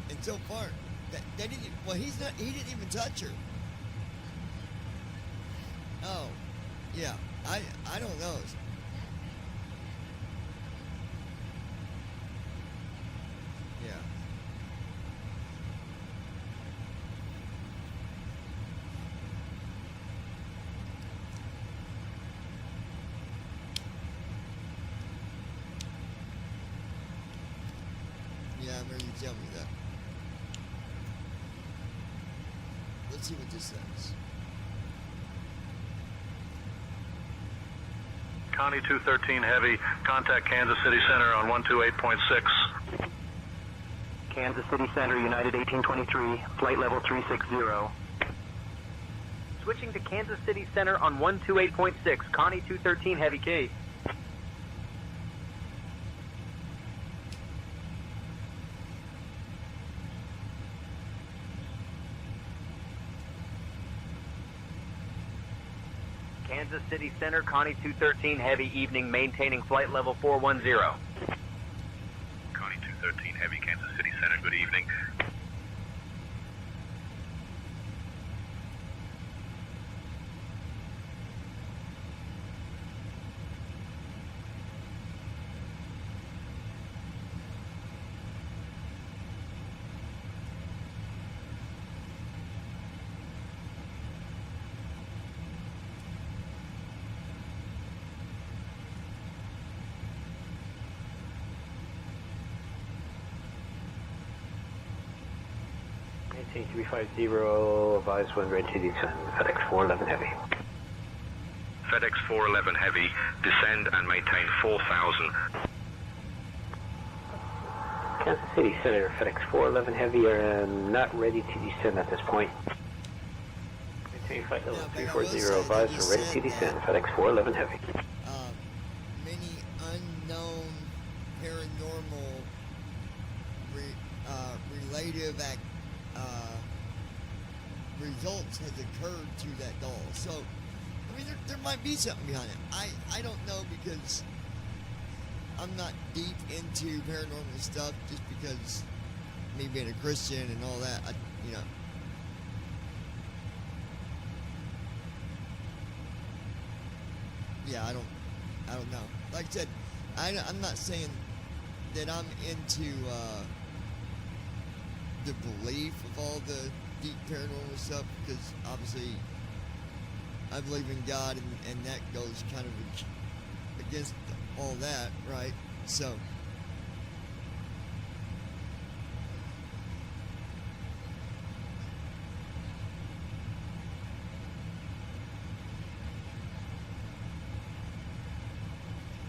And so far, they didn't. Well, he didn't even touch her. Oh, yeah. I don't know. Yeah. Yeah, I remember you telling me that. Let's see what this says. Connie 213 Heavy, contact Kansas City Center on 128.6. Kansas City Center, United 1823, flight level 360. Switching to Kansas City Center on 128.6, Connie 213 Heavy K. Kansas City Center, Connie 213 Heavy, evening, maintaining flight level 410. Connie 213 Heavy, Kansas City Center, good evening. Maintain 350, advise when ready to descend, FedEx 411 Heavy. FedEx 411 Heavy, descend and maintain 4,000. Kansas City Center, FedEx 411 Heavy are not ready to descend at this point. Maintain flight level 340, advise when ready to descend, FedEx 411 Heavy. Many unknown paranormal relative results has occurred to that doll. So, I mean, there might be something behind it. I don't know because I'm not deep into paranormal stuff just because me being a Christian and all that, you know. Yeah, I don't know. Like I said, I'm not saying that I'm into the belief of all the deep paranormal stuff, because obviously I believe in God, and that goes kind of against all that, right? So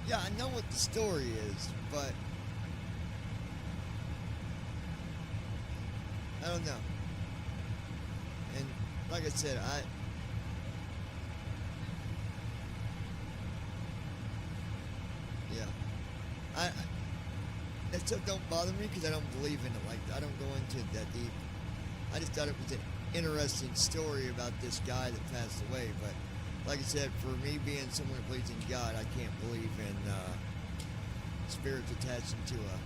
yeah, I know what the story is, but I don't know. And like I said, that stuff don't bother me because I don't believe in it. Like, I don't go into it that deep. I just thought it was an interesting story about this guy that passed away. But like I said, for me being someone who believes in God, I can't believe in spirits attached to a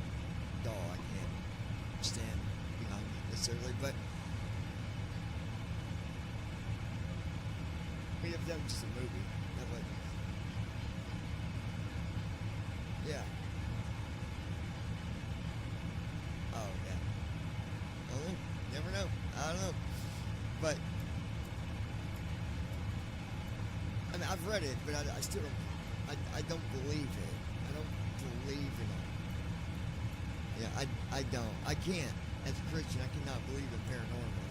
doll. I can't stand behind it necessarily. But I mean, if that was just a movie, that would, yeah. Oh yeah. Oh, never know. I don't know. But I mean, I've read it, but I still don't. I don't believe it. I don't believe in it. Yeah, I don't. I can't. As a Christian, I cannot believe in paranormal.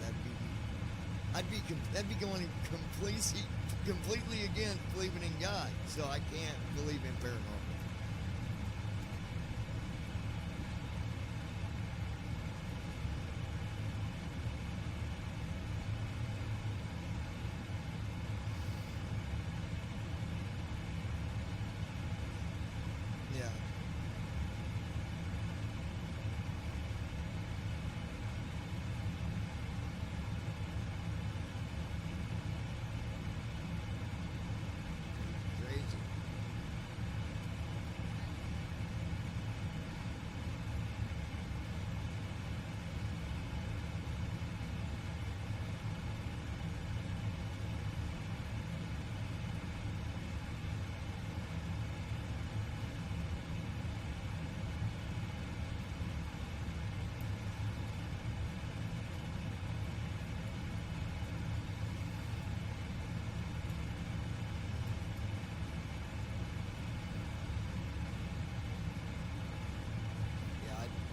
That'd be going completely against believing in God. So I can't believe in paranormal. Yeah. Crazy.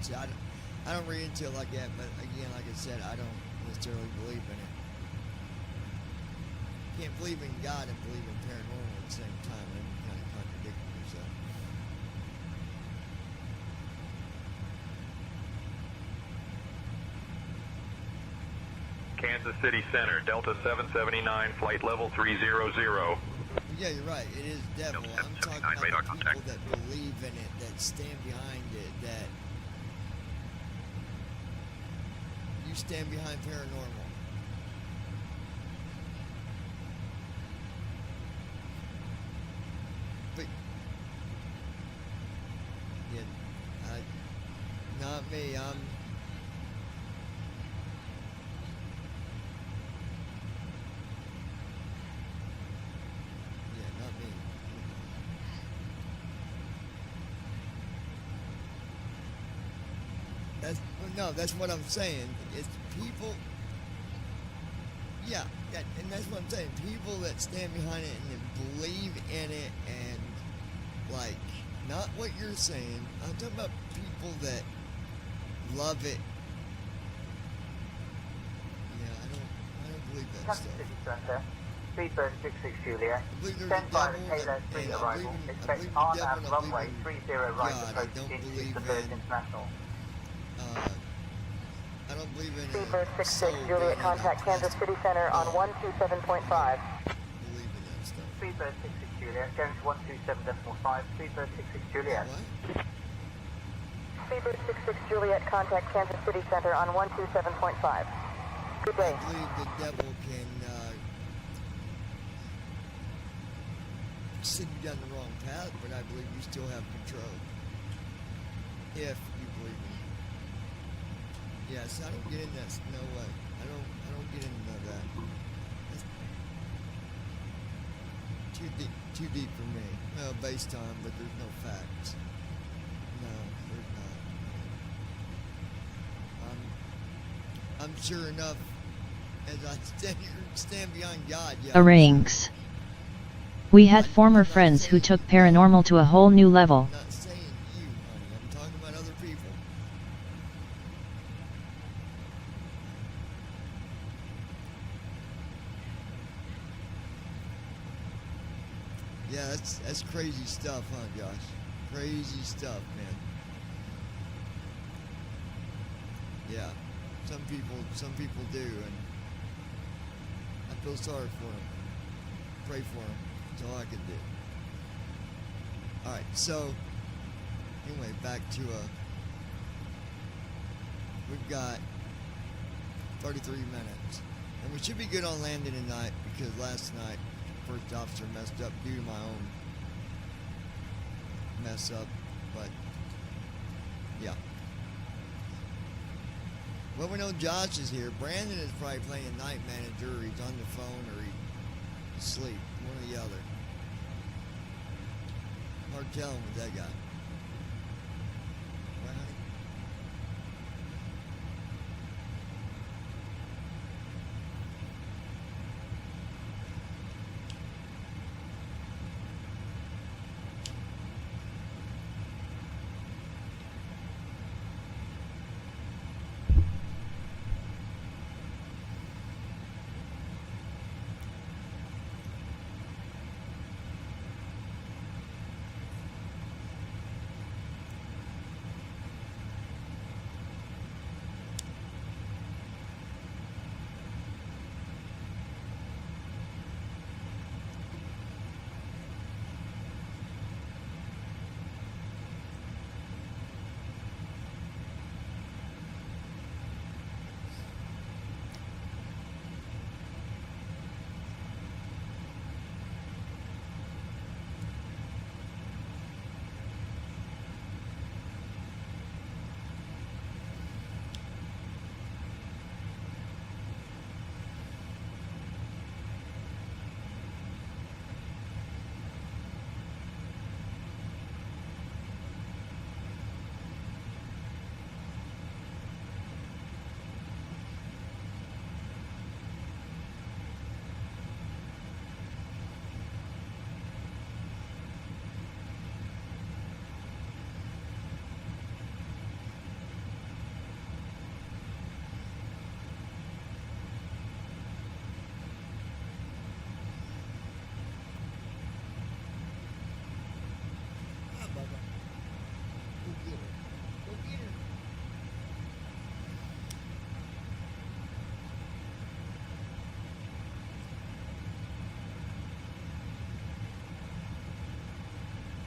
See, I don't read into it like that, but again, like I said, I don't necessarily believe in it. Can't believe in God and believe in paranormal at the same time. That would kind of contradict yourself. Kansas City Center, Delta 779, flight level 300. Yeah, you're right. It is devil. I'm talking about the people that believe in it, that stand behind it, that you stand behind paranormal. But yeah, not me. That's what I'm saying. It's people. Yeah, and that's what I'm saying. People that stand behind it and that believe in it, and like not what you're saying. I'm talking about people that love it. Yeah, I don't believe that Kansas stuff. City Center, Speedbird 66 Juliet, I believe there's stand a by the devil, Taylor Street and I arrival, believe in expect the on devil, at and I runway believe in 30 right God. I approach don't into believe Speedbird in. International. I don't believe in Speedbird a 66 soul Juliet, being in a contact Kansas plastic City Center on ball. 127.5. Believe in that stuff. Speedbird 66 Juliet, going to 127.5, Speedbird 66 Juliet. What? Speedbird 66 Juliet, contact Kansas City Center on 127.5. Good day. I believe the devil can send you down the wrong path, but I believe you still have control. If you believe in it. Yes, I don't get in that. No way. I don't get into that. That's too deep for me. No, base time, but there's no facts. No, there's not. I'm sure enough as I stand behind God. Yeah. Arranges. We had former friends who took paranormal to a whole new level. I'm not saying you, honey. I'm talking about other people. Yeah, that's crazy stuff, huh, Josh? Crazy stuff, man. Yeah, some people do, and I feel sorry for them. Pray for them. That's all I can do. All right, so anyway, back to we've got 33 minutes, and we should be good on landing tonight because last night first officer messed up due to my own mess up, but yeah. Well, we know Josh is here. Brandon is probably playing night manager, or he's on the phone, or he's asleep, one or the other. Hard telling with that guy. Right, honey?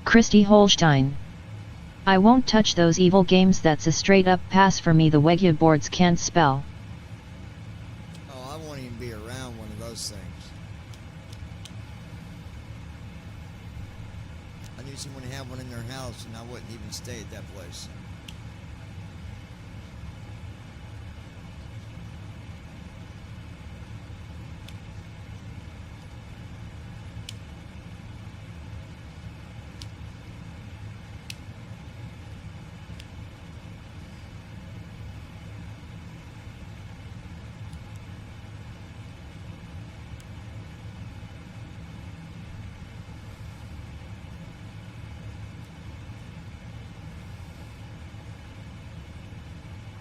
Christy Holstein. I won't touch those evil games, that's a straight up pass for me, the Wegya boards can't spell. Oh, I won't even be around one of those things. I knew someone had one in their house and I wouldn't even stay at that place.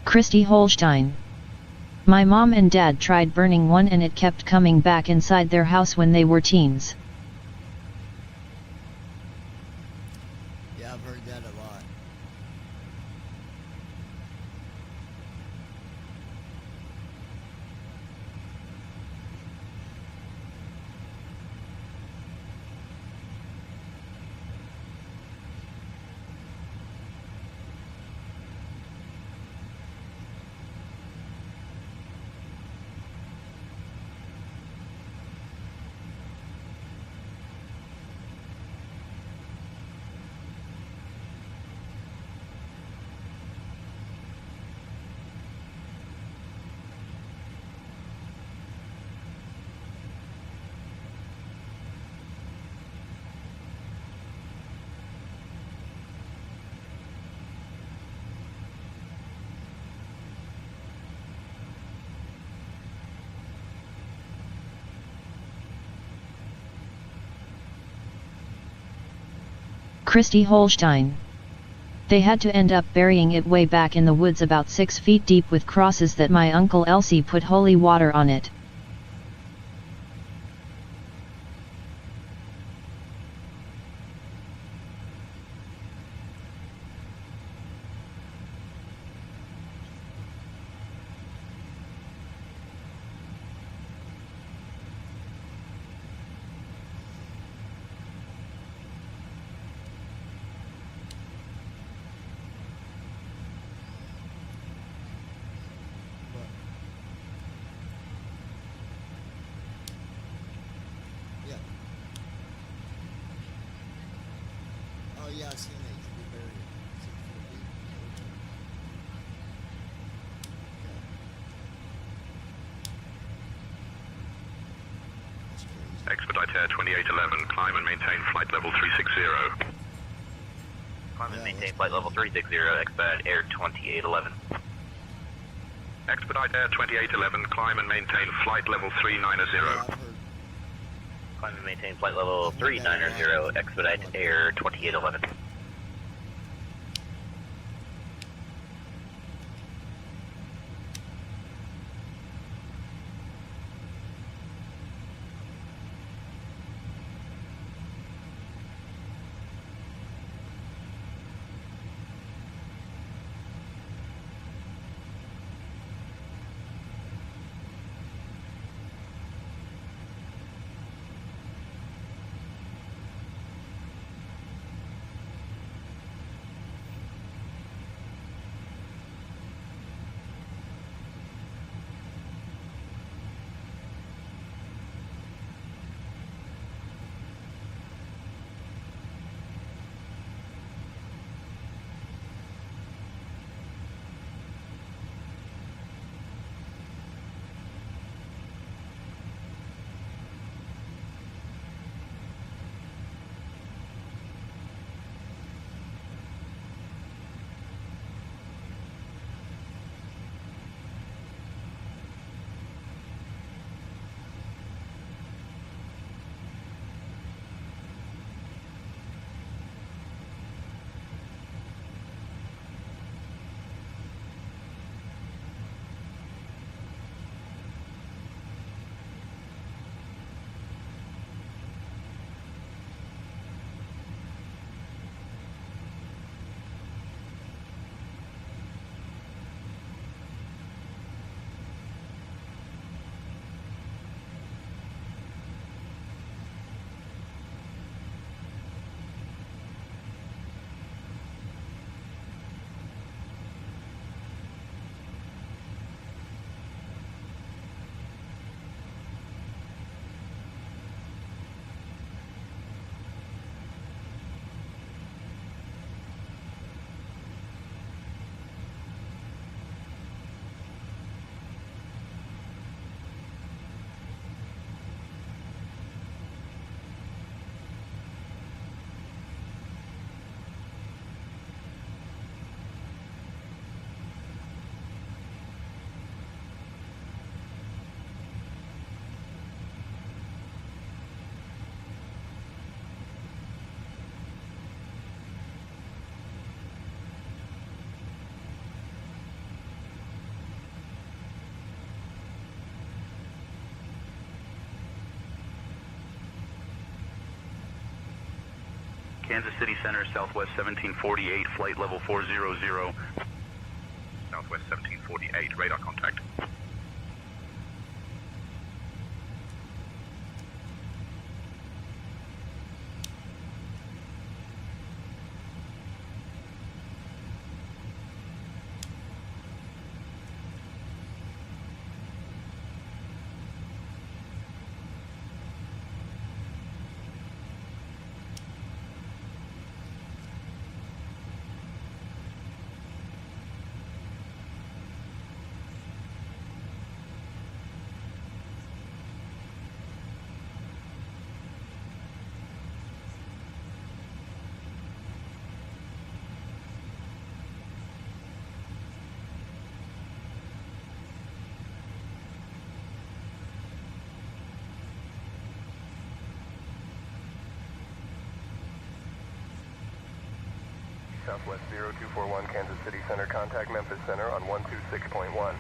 Christy Holstein. My mom and dad tried burning one and it kept coming back inside their house when they were teens. Yeah, I've heard that a lot. Christy Holstein. They had to end up burying it way back in the woods about 6 feet deep with crosses that my Uncle Elsie put holy water on it. Oh yeah, I seen that. You should be buried at 6 foot deep. Expedite Air 2811, climb and maintain flight level 360. Climb and maintain flight level 360, Expedite Air 2811. Expedite Air 2811, climb and maintain flight level 390. Climb and maintain flight level 390, Expedite Air 2811. Kansas City Center, Southwest 1748, flight level 400. Southwest 1748, radar contact. Southwest 0241 Kansas City Center, contact Memphis Center on 126.1.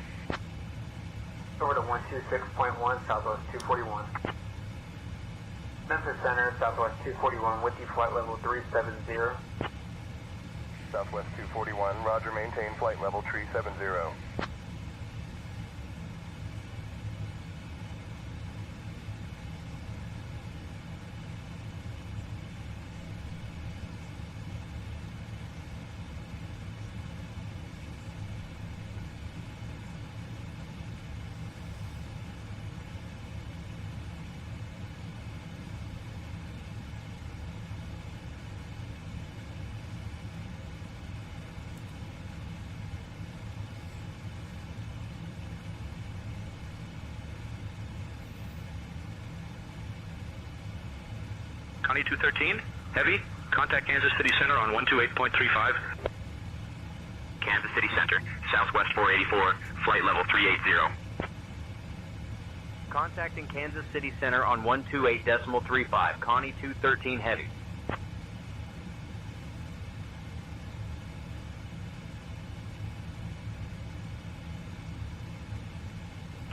Over to 126.1, Southwest 241. Memphis Center, Southwest 241, with you, flight level 370. Southwest 241, roger, maintain flight level 370. Connie 213, heavy, contact Kansas City Center on 128.35. Kansas City Center, Southwest 484, flight level 380. Contacting Kansas City Center on 128.35, Connie 213 heavy.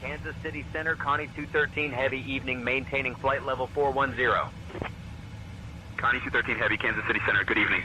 Kansas City Center, Connie 213 heavy, evening, maintaining flight level 410. Connie 213 heavy, Kansas City Center, good evening.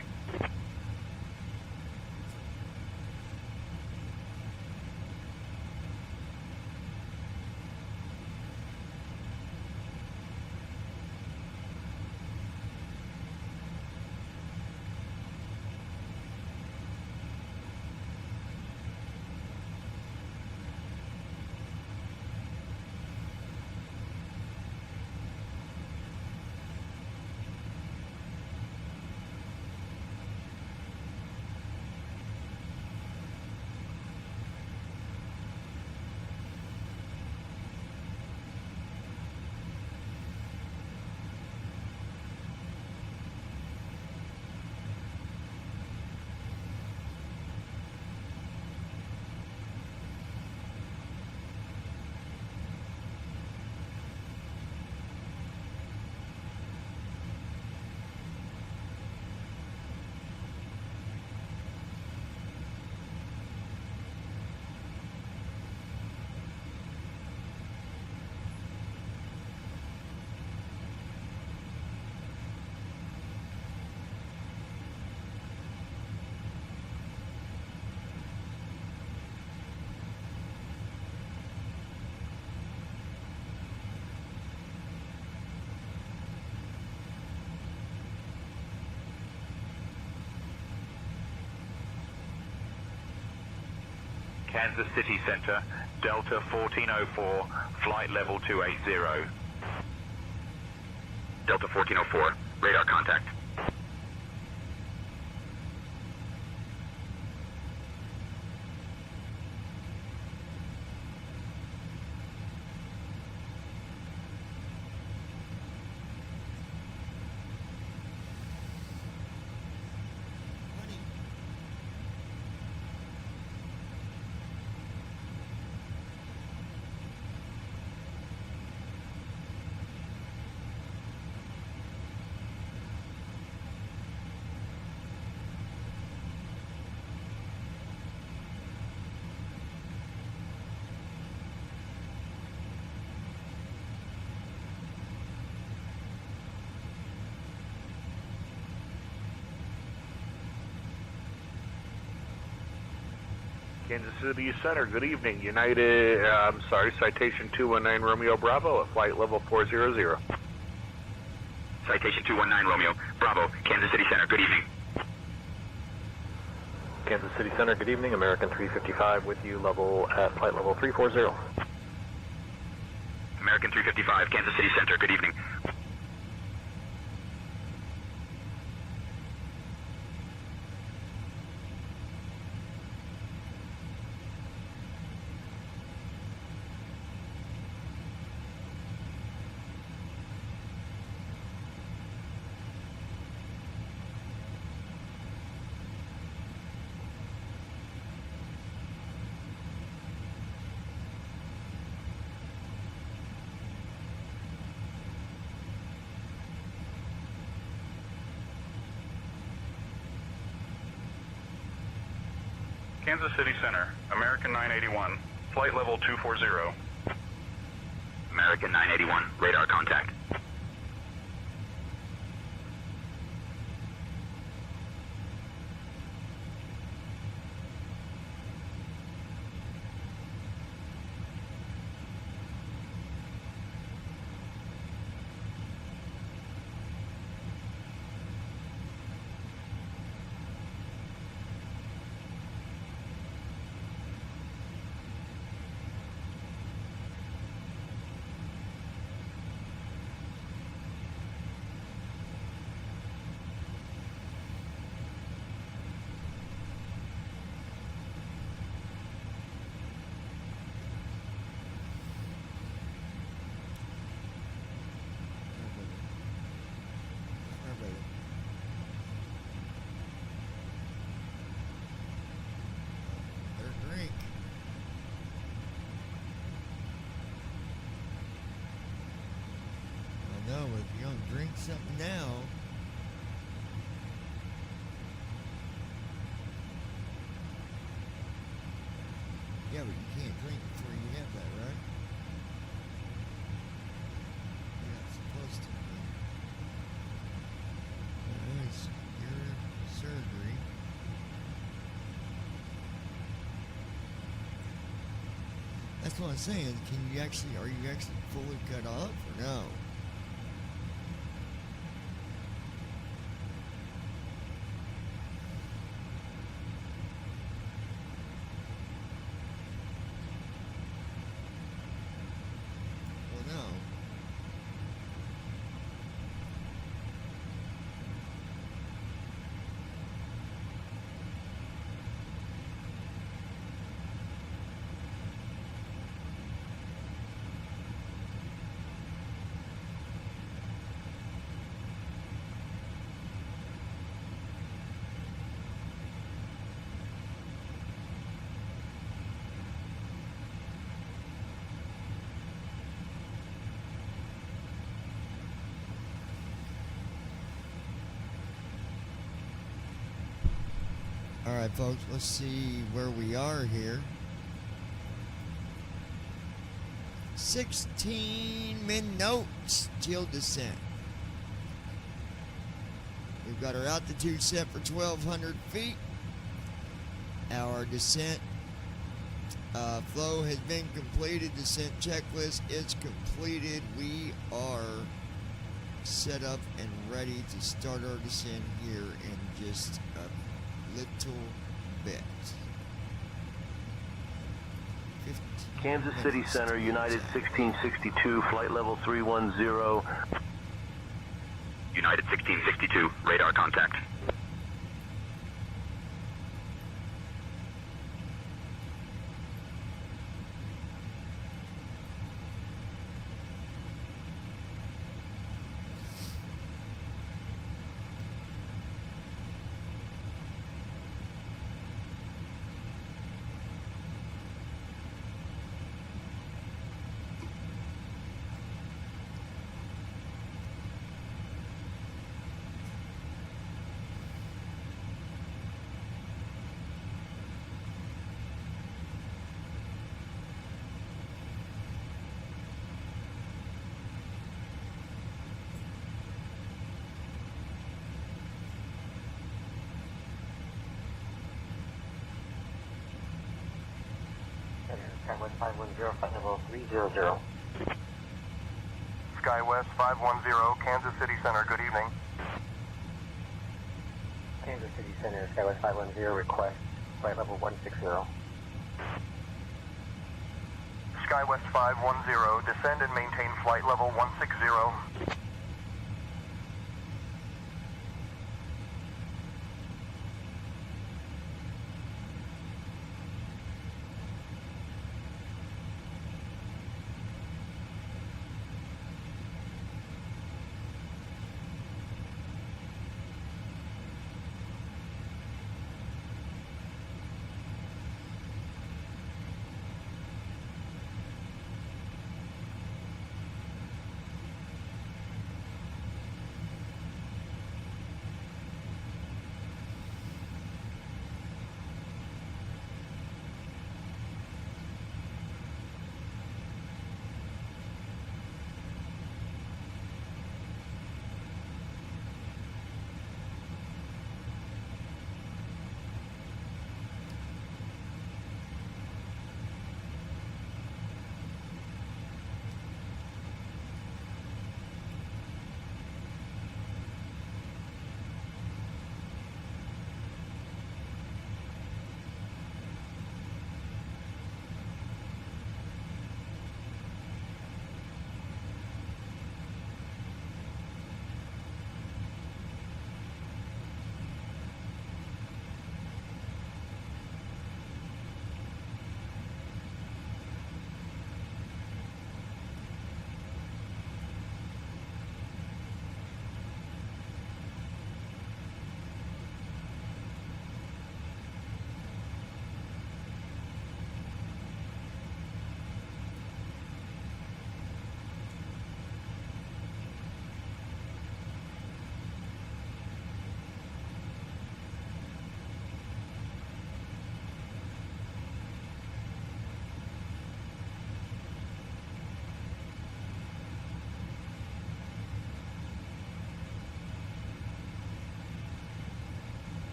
Kansas City Center, Delta 1404, flight level 280. Delta 1404, radar contact. Kansas City Center, good evening. Citation 219 Romeo Bravo at flight level 400. Citation 219 Romeo Bravo, Kansas City Center, good evening. Kansas City Center, good evening. American 355 with you, at flight level 340. American 355, Kansas City Center, good evening. Kansas City Center, American 981, flight level 240. American 981, radar contact. No, if you don't drink something now, yeah, but you can't drink before you have that, right? You're not supposed to. It's your surgery. That's what I'm saying. Are you actually fully cut off or no? Alright folks, let's see where we are here. 16 minutes till descent. We've got our altitude set for 1,200 feet. Our descent flow has been completed. Descent checklist is completed. We are set up and ready to start our descent here in just a little bit. Kansas City Center, United 1662, flight level 310. United 1662, radar contact. SkyWest 510, flight level 300. SkyWest 510, Kansas City Center, good evening. Kansas City Center, SkyWest 510, request flight level 160. SkyWest 510, descend and maintain flight level 160.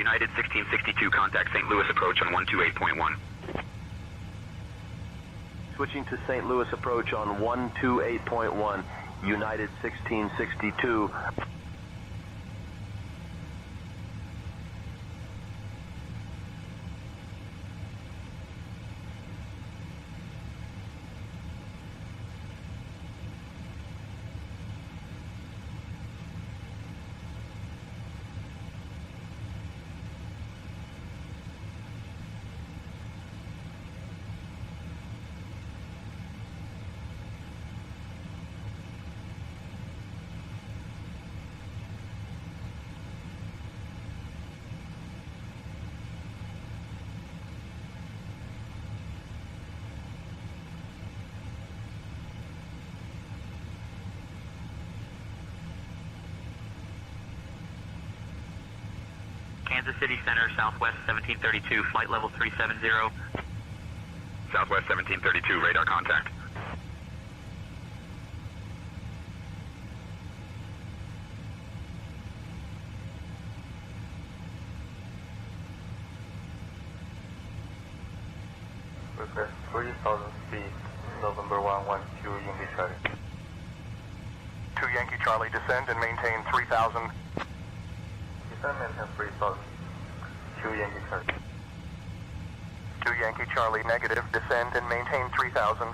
United 1662, contact St. Louis approach on 128.1. Switching to St. Louis approach on 128.1, United 1662. Kansas City Center, Southwest 1732, flight level 370. Southwest 1732, radar contact. Request 30,000 feet, November 112, Yankee Charlie. 2 Yankee Charlie, descend and maintain 3,000. Descend maintain 3,000, 2 Yankee Charlie. 2 Yankee Charlie, negative, descend and maintain 3,000.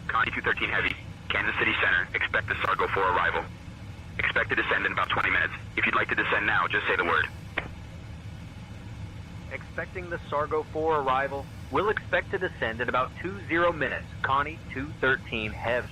Connie 213 Heavy, Kansas City Center, expect the Sargo 4 arrival. Expect to descend in about 20 minutes. If you'd like to descend now, just say the word. Expecting the Sargo 4 arrival. We'll expect to descend in about 20 minutes. Connie 213 Heavy.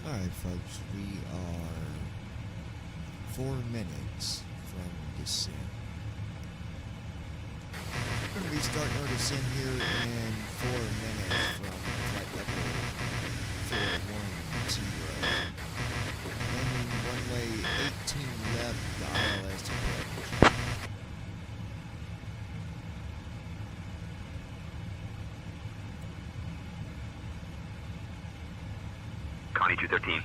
Alright folks, we are 4 minutes from descent. We're going to be starting our descent here in 4 minutes from flight level 410. Landing runway 18 left, the ILS approach. 213.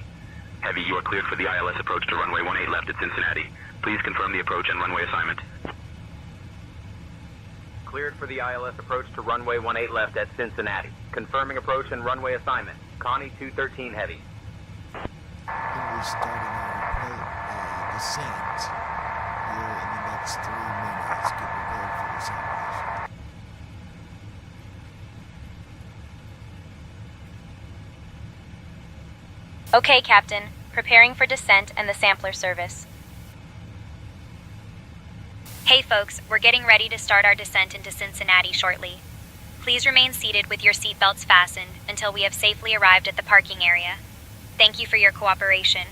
Heavy, you are cleared for the ILS approach to runway 18 left at Cincinnati. Please confirm the approach and runway assignment. Cleared for the ILS approach to runway 18 left at Cincinnati. Confirming approach and runway assignment. Connie 213 Heavy. We're starting our descent here in the next 3 minutes. Get prepared for the celebration. Okay, Captain. Preparing for descent and the sampler service. Hey folks, we're getting ready to start our descent into Cincinnati shortly. Please remain seated with your seatbelts fastened until we have safely arrived at the parking area. Thank you for your cooperation.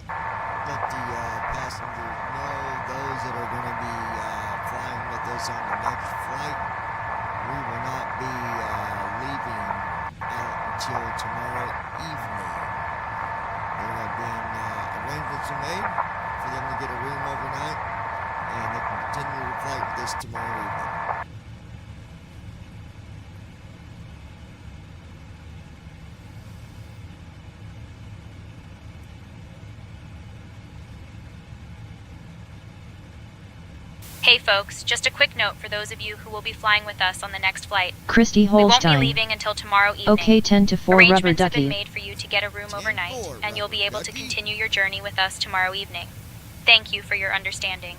Let the passengers know, those that are going to be flying with us on the next flight, we will not be leaving out until tomorrow evening. There have been arrangements made for them to get a room overnight, and they can continue to flight with us tomorrow evening. Hey folks, just a quick note for those of you who will be flying with us on the next flight. Christy We won't Holstein. be leaving until tomorrow evening. OK 10 to 4 Rubber Arrangements have been Ducky. made for you to get a room overnight, and you'll be able to continue your journey with us tomorrow evening. Thank you for your understanding.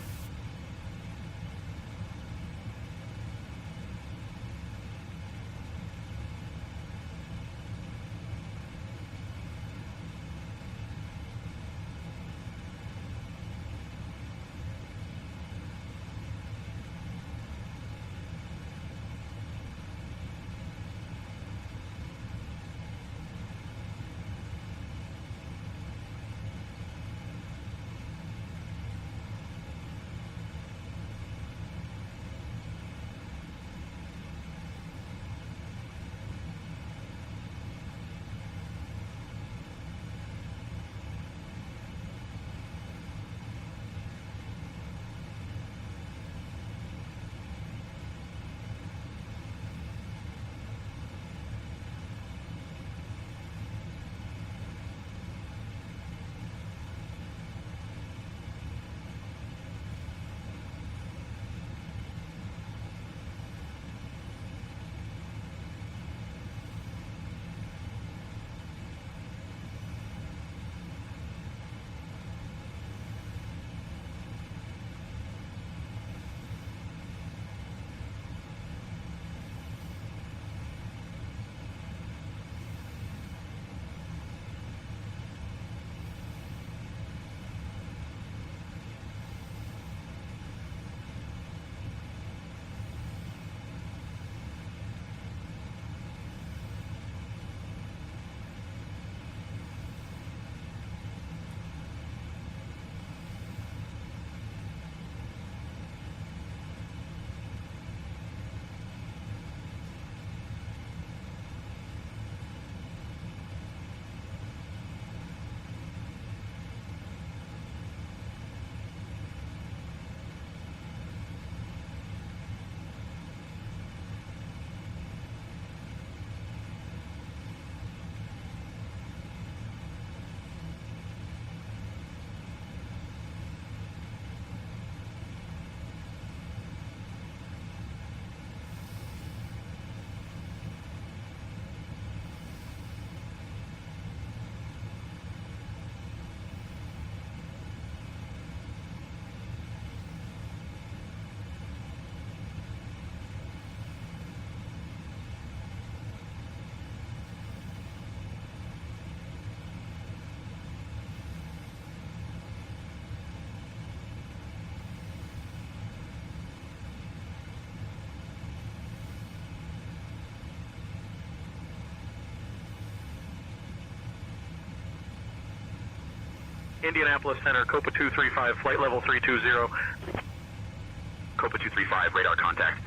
Indianapolis Center, Copa 235, flight level 320. Copa 235, radar contact.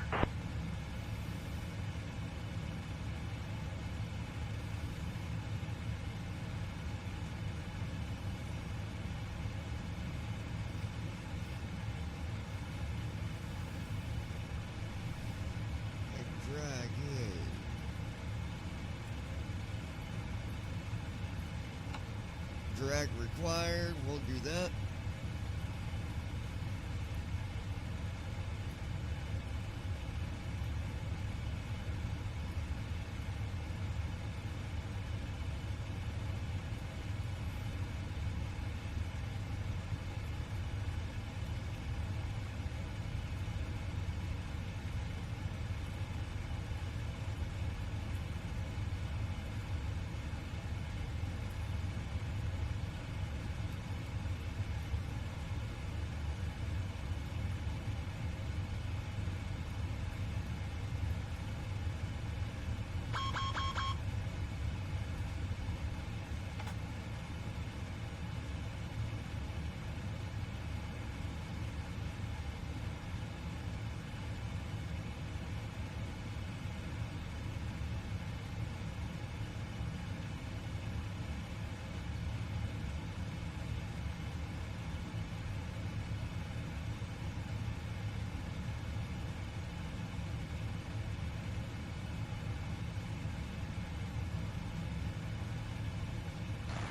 correct required. We'll do that.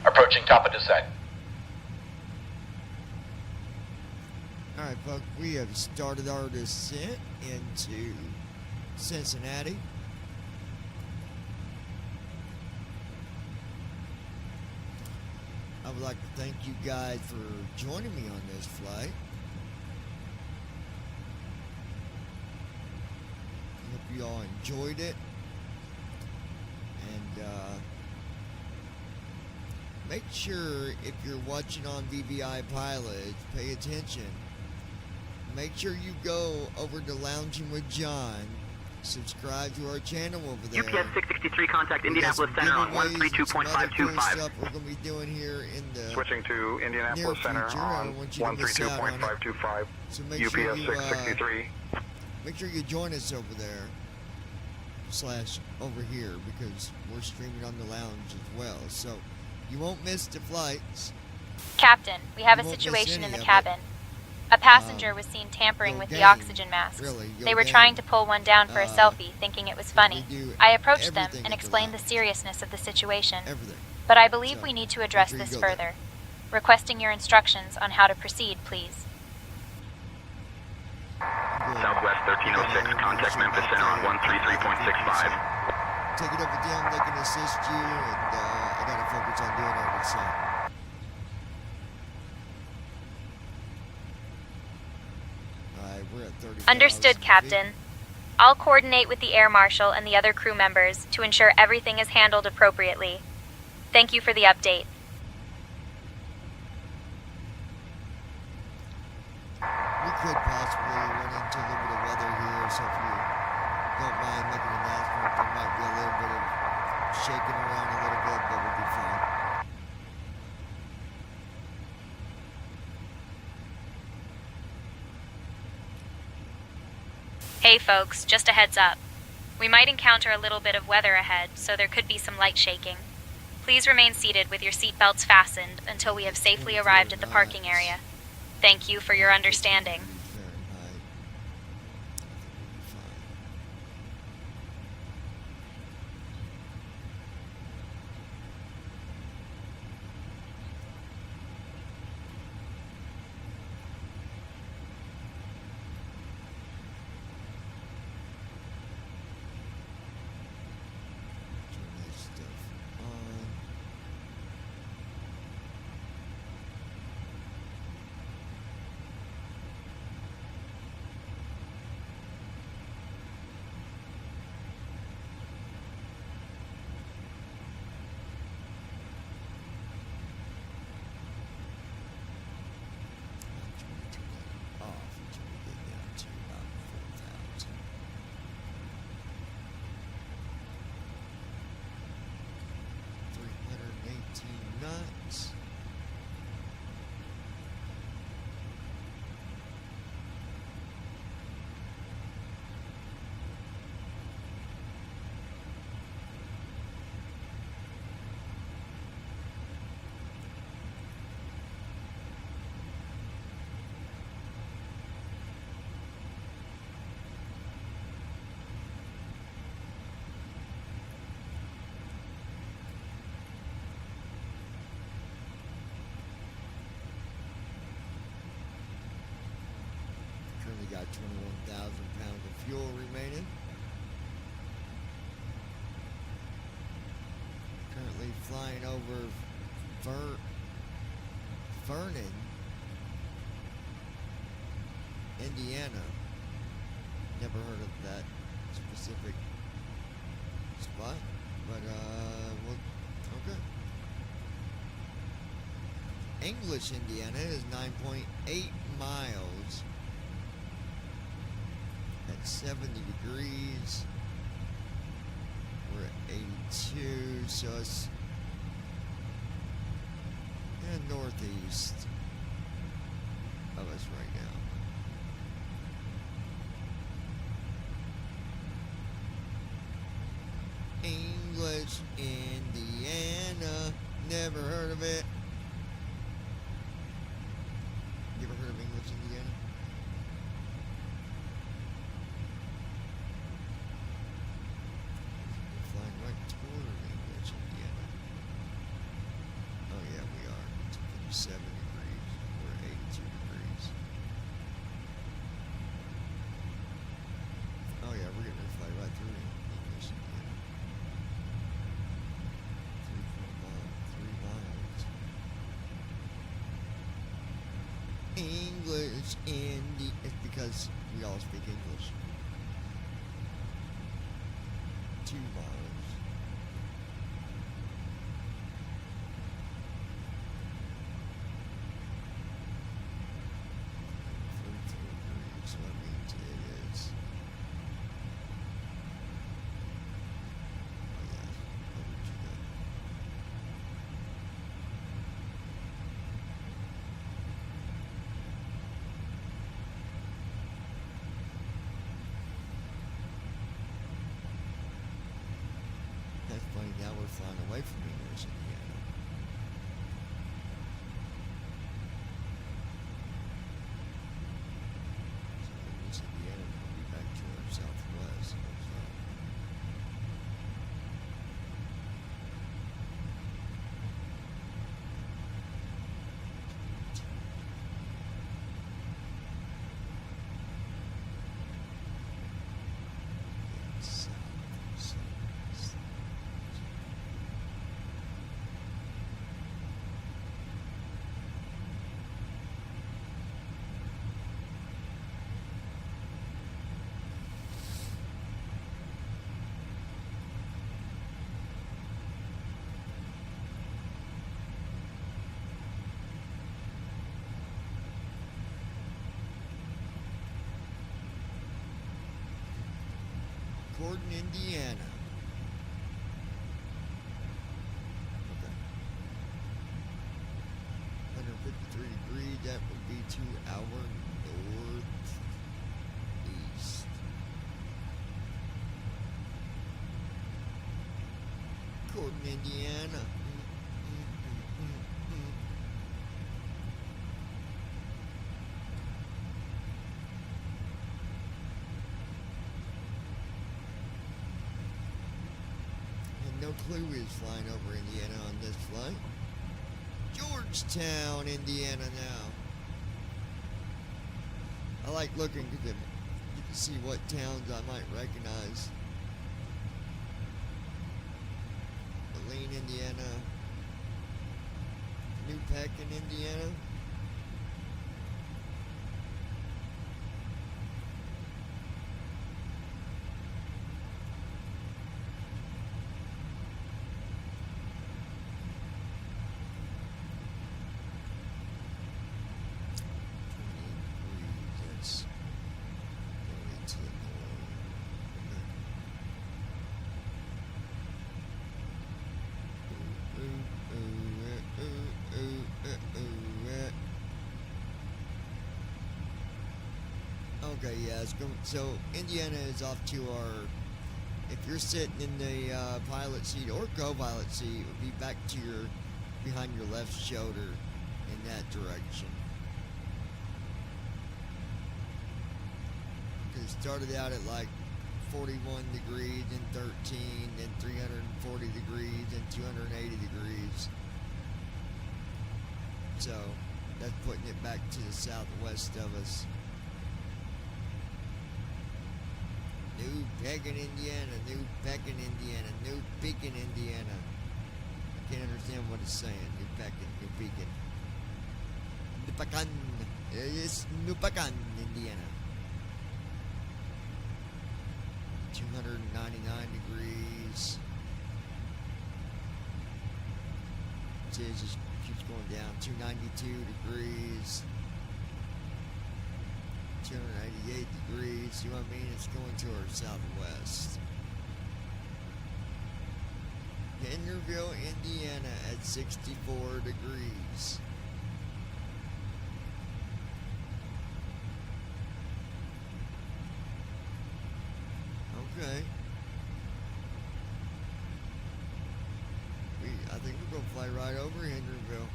Approaching top of descent. Alright, folks, we have started our descent into Cincinnati. I would like to thank you guys for joining me on this flight. I hope you all enjoyed it. And make sure, if you're watching on VVI Pilots, pay attention. Make sure you go over to Lounging with John. Subscribe to our channel over there. UPS 663, contact Indianapolis Center on 132.525. Stuff we're going to be doing here in the Switching to Indianapolis Center on 132.525. So make UPS sure you, 663. Make sure you join us over there / over here, because we're streaming on the lounge as well. So you won't miss the flights. Captain, we have a You won't miss situation in any the of cabin. A passenger was seen tampering with the oxygen masks. They were trying to pull one down for a selfie, thinking it was funny. I approached them and explained the seriousness of the situation. But I believe we need to address this further. Requesting your instructions on how to proceed, please. Southwest 1306, contact Memphis Center on 133.65. Take it up with them, they can assist you, and I gotta focus on doing our descent. Alright, we're at 30. Understood, Captain. I'll coordinate with the Air Marshal and the other crew members to ensure everything is handled appropriately. Thank you for the update. We could possibly run into a little bit of weather here, so if you don't mind making an announcement, there might be a little bit of shaking around a little bit, but we'll be fine. Hey folks, just a heads up. We might encounter a little bit of weather ahead, so there could be some light shaking. Please remain seated with your seatbelts fastened until we have safely arrived at the parking area. Thank you for your understanding. Knots. 21,000 pounds of fuel remaining. Currently flying over Vernon, Indiana. Never heard of that specific spot, but well, okay. English, Indiana is 9.8 miles at 70 degrees. We're at 82, so it's northeast of us right now. English, Indiana. Never heard of it. You ever heard of English, Indiana? We're flying right toward English, Indiana. Oh yeah, we are. It's 57 degrees. We're at 82 degrees. Oh yeah, we're gonna fly right through English, Indiana. 3 miles. English, it's because we all speak English. 2 miles. 42 degrees, so that means it is. Oh yeah, where did you go? That's funny, now we're flying away from English, Indiana. So English, Indiana will be back to our southwest. So. Yeah, south. Gordon, Indiana. Okay. 153 degrees, that would be to our northeast. Gordon, Indiana. No clue we was flying over Indiana on this flight. Georgetown, Indiana now. I like looking because you can see what towns I might recognize. Moline, Indiana. New Pekin, Indiana. Okay, yeah, it's going. So Indiana is off to our. If you're sitting in the pilot seat or co-pilot seat, it would be back to your behind your left shoulder in that direction. Because it started out at like 41 degrees, then 13, then 340 degrees, then 280 degrees. So that's putting it back to the southwest of us. New Pekin, Indiana. New Pekin, Indiana. New Pekin, Indiana. I can't understand what it's saying. New Pekin, New Pekin. New Pekin. It's New Pekin, Indiana. 299 degrees. See, it just keeps going down. 292 degrees. 288 degrees. See what I mean? It's going to our southwest. Henryville, Indiana at 64 degrees. Okay. I think we're going to fly right over Henryville.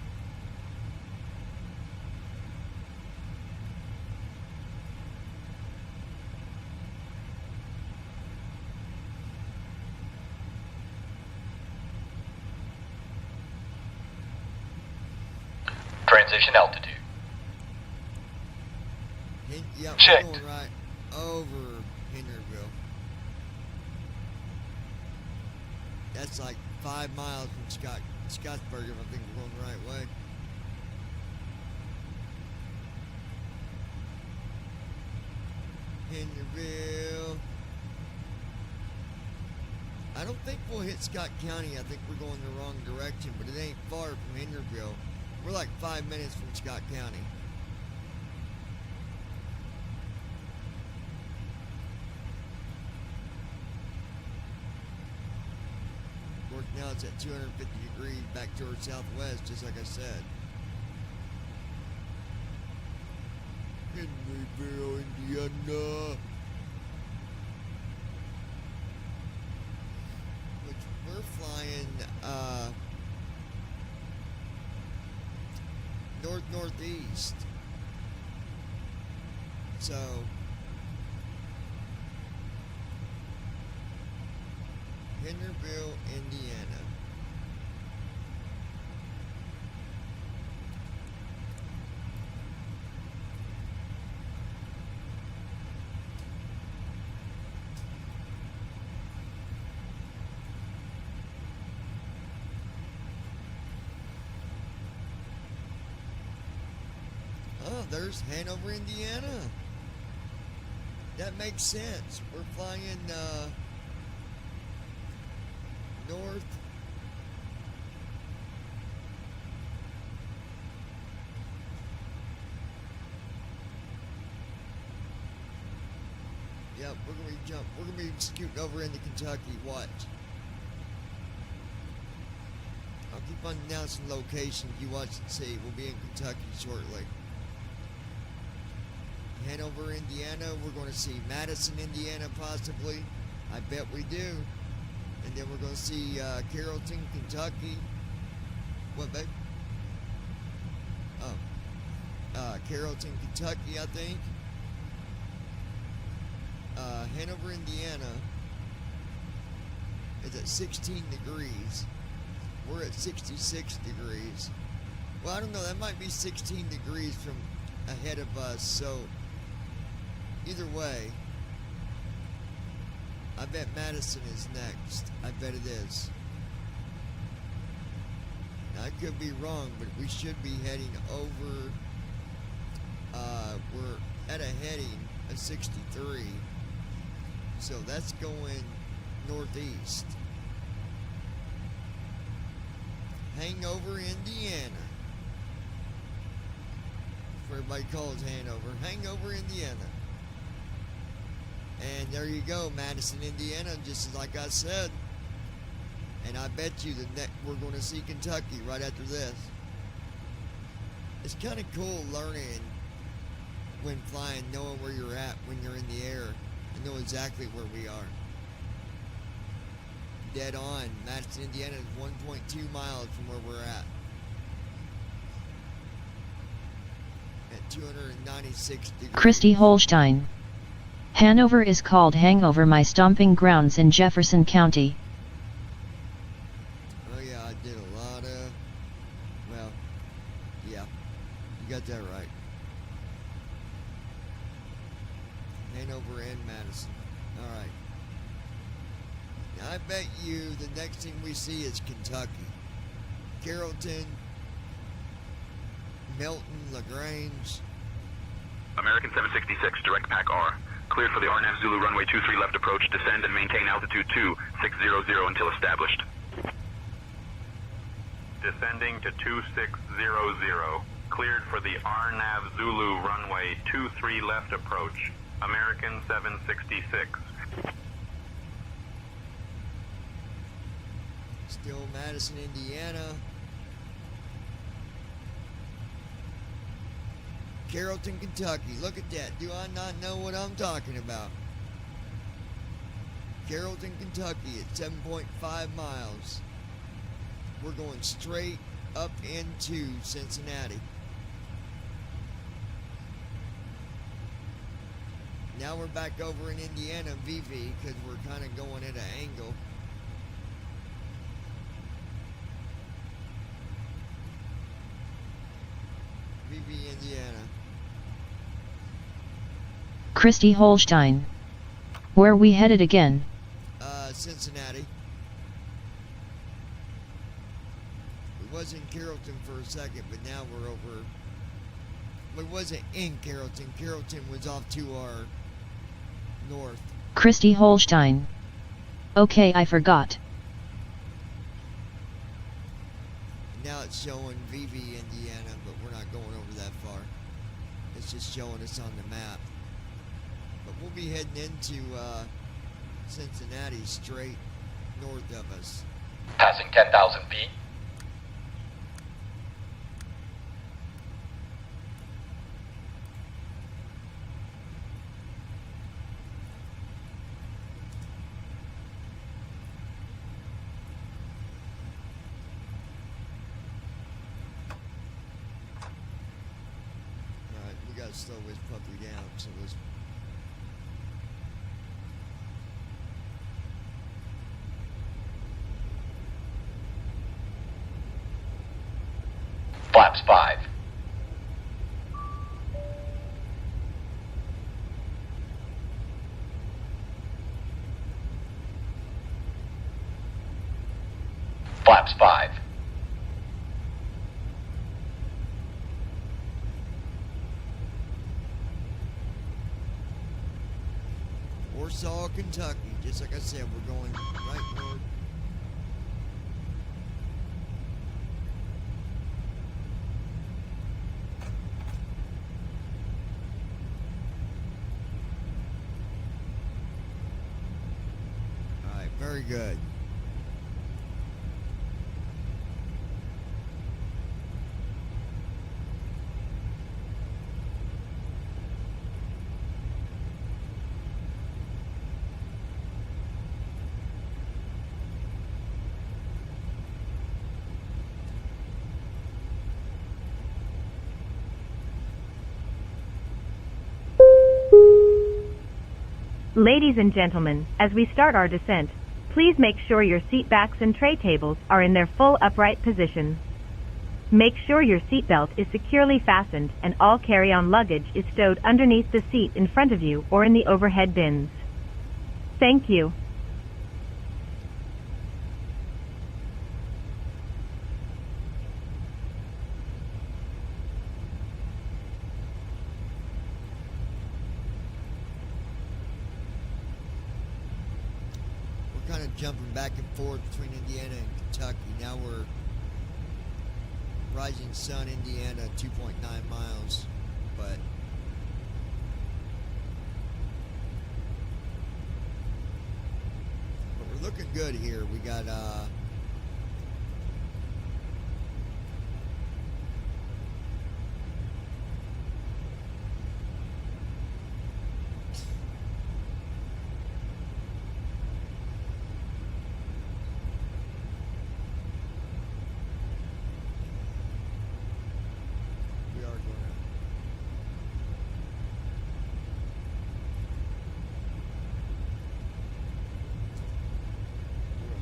Transition altitude. Yep, checked. We're going right over Henryville. That's like 5 miles from Scottsburg, if I think we're going the right way. Henryville. I don't think we'll hit Scott County. I think we're going the wrong direction, but it ain't far from Henryville. We're like 5 minutes from Scott County. Of course, now it's at 250 degrees back towards southwest, just like I said. Henryville, Indiana. Which we're flying north-northeast. So Henryville, Indiana. Oh, there's Hanover, Indiana. That makes sense. We're flying north. Yep, we're gonna be scooting over into Kentucky. Watch. I'll keep on announcing locations. You watch and see. We'll be in Kentucky shortly. Hanover, Indiana. We're going to see Madison, Indiana, possibly. I bet we do. And then we're going to see Carrollton, Kentucky. What, babe? Oh. Carrollton, Kentucky, I think. Hanover, Indiana is at 16 degrees. We're at 66 degrees. Well, I don't know. That might be 16 degrees from ahead of us. So, either way, I bet Madison is next. I bet it is. Now, I could be wrong, but we should be heading over. We're at a heading of 63. So that's going northeast. Hangover, Indiana. That's what everybody calls Hanover. Hangover, Indiana. And there you go, Madison, Indiana, just like I said. And I bet you that we're going to see Kentucky right after this. It's kind of cool learning when flying, knowing where you're at when you're in the air, and know exactly where we are. Dead on. Madison, Indiana is 1.2 miles from where we're at. At 296 degrees. Christy Holstein. Hanover is called Hangover, my stomping grounds in Jefferson County. Oh yeah, I did a lot of, well, yeah, you got that right. Hanover and Madison. Alright. Now I bet you the next thing we see is Kentucky. Carrollton, Milton, LaGrange. American 766, direct pack R. Cleared for the RNAV Zulu runway 23 left approach, descend and maintain altitude 2600 until established. Descending to 2600. Cleared for the RNAV Zulu runway 23 left approach. American 766. Still Madison, Indiana. Carrollton, Kentucky. Look at that. Do I not know what I'm talking about? Carrollton, Kentucky at 7.5 miles. We're going straight up into Cincinnati. Now we're back over in Indiana, VV, because we're kind of going at an angle. VV, Indiana. Christy Holstein. Where we headed again? Cincinnati. We was in Carrollton for a second, but now we're over. We wasn't in Carrollton. Carrollton was off to our north. Christy Holstein. Okay, I forgot. Now it's showing VV, Indiana, but we're not going over that far. It's just showing us on the map. But we'll be heading into Cincinnati straight north of us. Passing 10,000 feet. Alright, we gotta slow this puppy down, so let's. Flaps 5. Flaps 5. Warsaw, Kentucky. Just like I said, we're going right north. Alright, very good. Ladies and gentlemen, as we start our descent, please make sure your seat backs and tray tables are in their full upright position. Make sure your seatbelt is securely fastened and all carry-on luggage is stowed underneath the seat in front of you or in the overhead bins. Thank you. Kind of jumping back and forth between Indiana and Kentucky. Now we're Rising Sun, Indiana, 2.9 miles, but we're looking good here. We got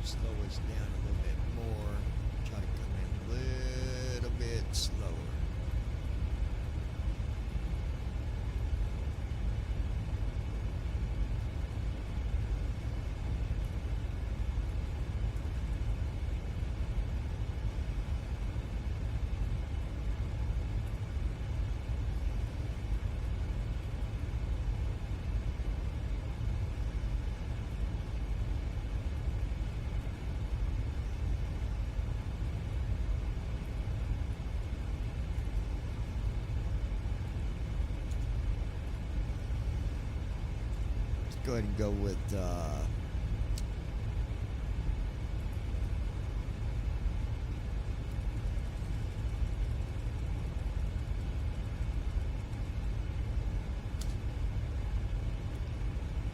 slow us down a little bit more. Try to come in a little bit slower. go ahead and go with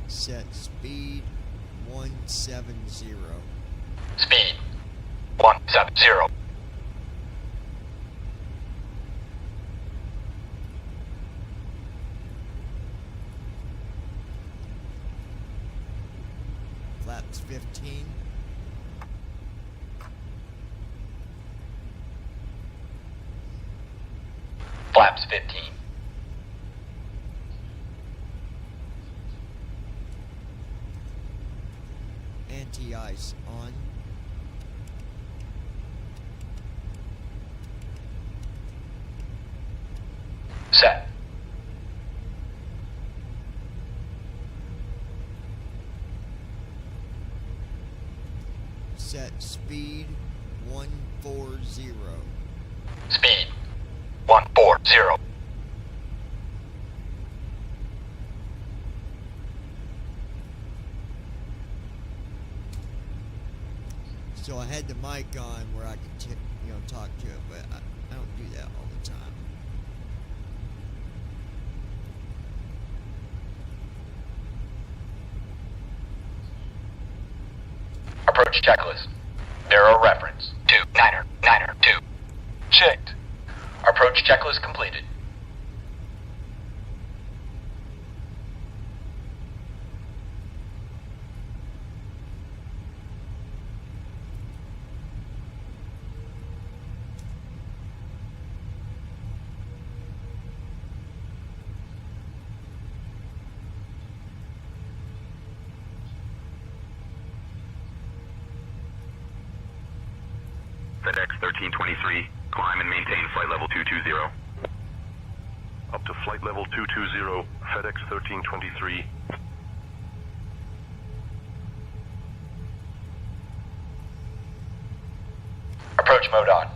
set speed 170. Speed 170. Flaps 15. Flaps 15. Anti-ice on. Set. Set speed 140. Speed 140. So I had the mic on where I could, talk to it, but I don't do that all the time. Approach checklist. Narrow reference. 2 Checked. Approach checklist completed. FedEx 1323, climb and maintain flight level 220. Up to flight level 220, FedEx 1323. Approach mode on.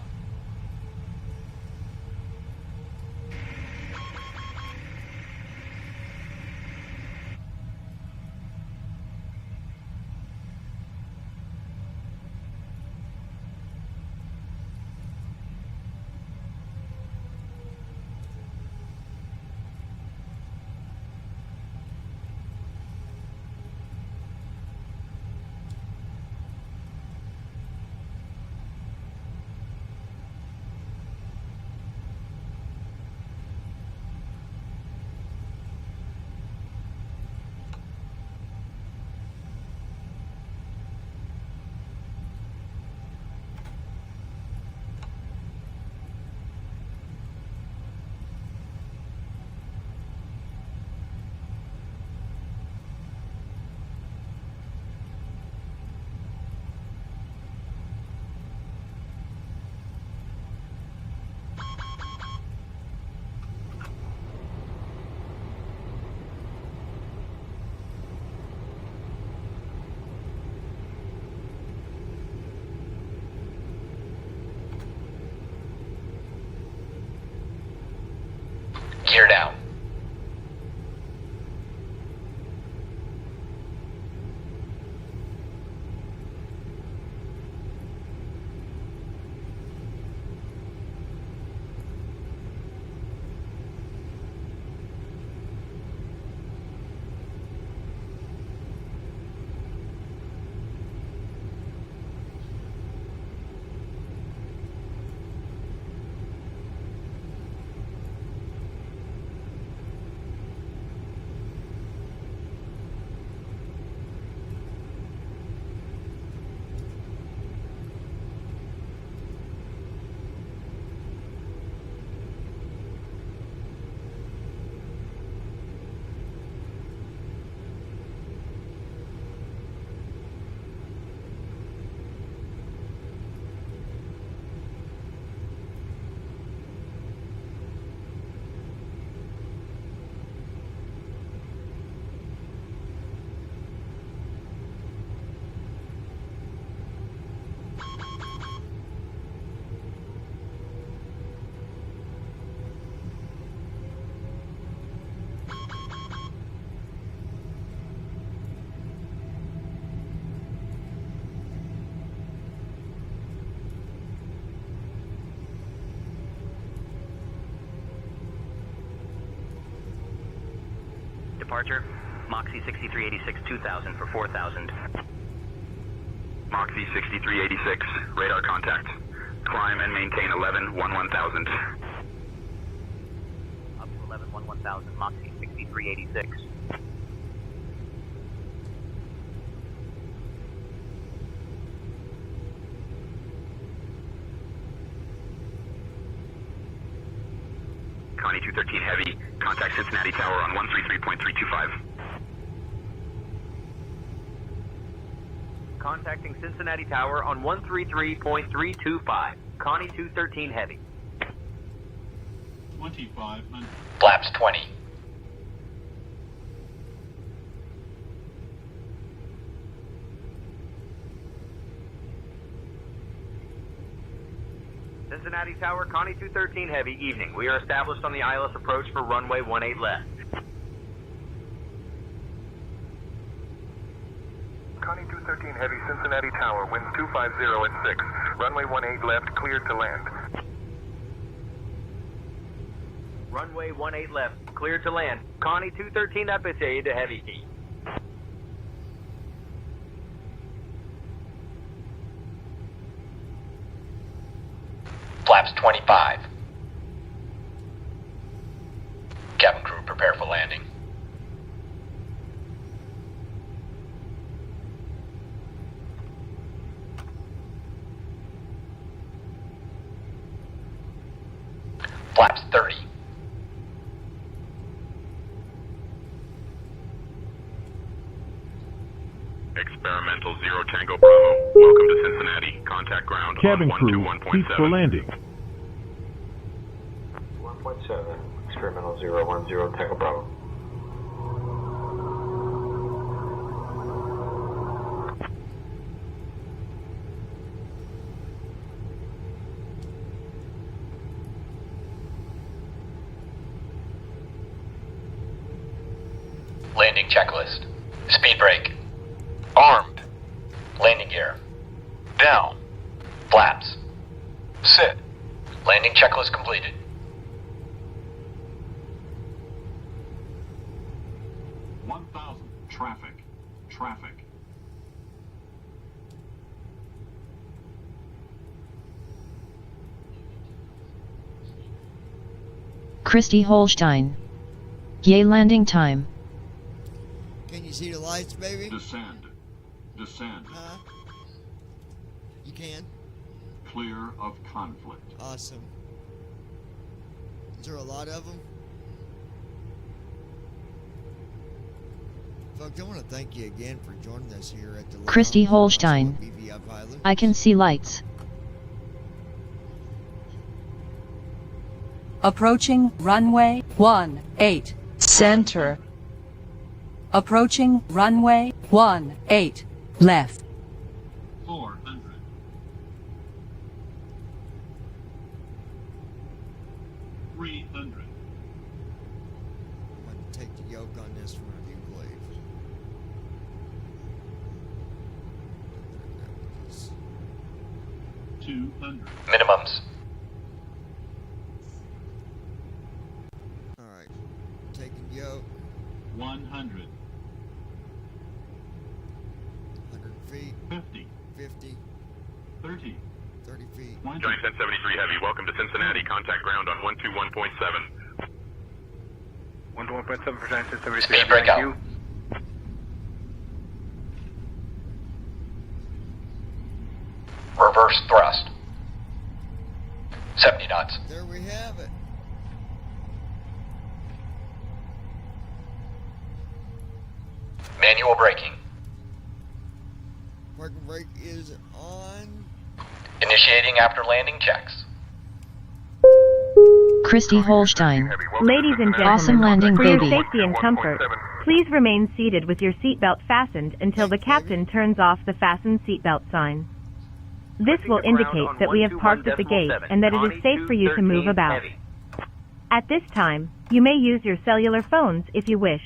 departure. Moxie 6386 2000 for 4000. Moxie 6386, radar contact. Climb and maintain 11-1000. Up to 11-1000, Moxie 6386. Connie 213 Heavy, contact Cincinnati Tower on 133.325. Contacting Cincinnati Tower on 133.325. Connie 213 Heavy. 2500. Flaps 20. Cincinnati Tower, Connie 213 Heavy, evening. We are established on the ILS approach for runway 18 left. Connie 213 Heavy, Cincinnati Tower, winds 250 at 6. Runway 18 left, cleared to land. Runway 18 left, cleared to land. Connie 213 FSA to Heavy Heat. Flaps 25. Cabin crew, prepare for landing. Flaps 30. Experimental 0 Tango Bravo. Welcome to Cincinnati. Contact ground Cabin on crew, seats for 121.7. landing. 1.7, experimental 010, Tango Bravo. Landing checklist. Speed brake. Armed. Landing gear. Down. Flaps. Sit. Landing checklist completed. Traffic. Traffic. Christy Holstein. Yay, landing time. Can you see the lights, baby? Descend. Descend. Huh? You can? Clear of conflict. Awesome. Is there a lot of them? Folks, I want to thank you again for joining us here at the Christy Holstein. BVI Pilot. I can see lights. Approaching runway 18 center. Approaching runway 18 left. 400. 300. I'm going to take the yoke on this one, I do believe. 200. Minimums. Alright. Taking yoke. 100. 100 feet. 50. 50. 30. 30 feet. Giant 1073 Heavy, welcome to Cincinnati. Contact ground on 121.7. 121.7 for Giant 1073. Speed breakout. Reverse thrust. 70 knots. There we have it. Manual braking. Parking brake is on. Initiating after landing checks. Christy Holstein. Ladies and gentlemen, Awesome landing, for baby. your safety and comfort, please remain seated with your seatbelt fastened until the captain turns off the fasten seatbelt sign. This will indicate that we have parked at the gate and that it is safe for you to move about. At this time, you may use your cellular phones if you wish.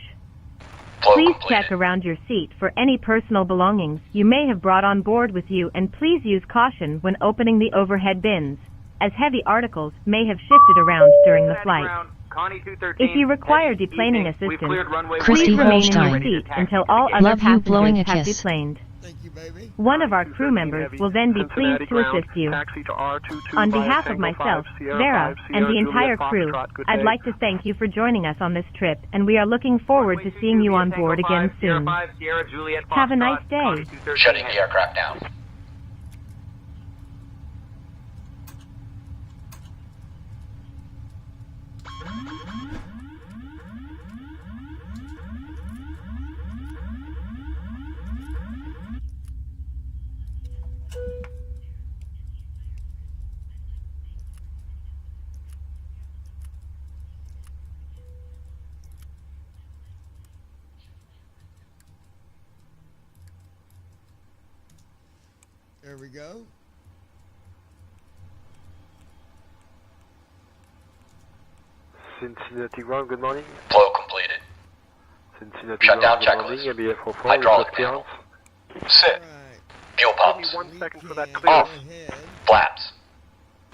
Please check around your seat for any personal belongings you may have brought on board with you, and please use caution when opening the overhead bins, as heavy articles may have shifted around during the flight. Connie 213. If you require heavy, deplaning evening. We've assistance, cleared runway Christy please remain in your Holstein. seat until all other Love you, blowing a passengers have kiss. deplaned. Thank you, baby. One of our crew members will then be Cincinnati pleased to ground, assist you. taxi to R22 On via behalf of Tango myself, 5, Sierra Vera, 5, and the Sierra entire Juliet crew, Foxtrot, good I'd day. like to thank you for joining us on this trip, and we are looking forward to seeing you on board again soon. Have a nice day. Shutting the aircraft down. There we go. Cincinnati ground, good morning. Flow completed. Cincinnati Shutdown ground, good checklist. morning. ABF 04, Hydraulic we've panel. got Sit. Fuel pumps. 1 second for that Off. Flaps.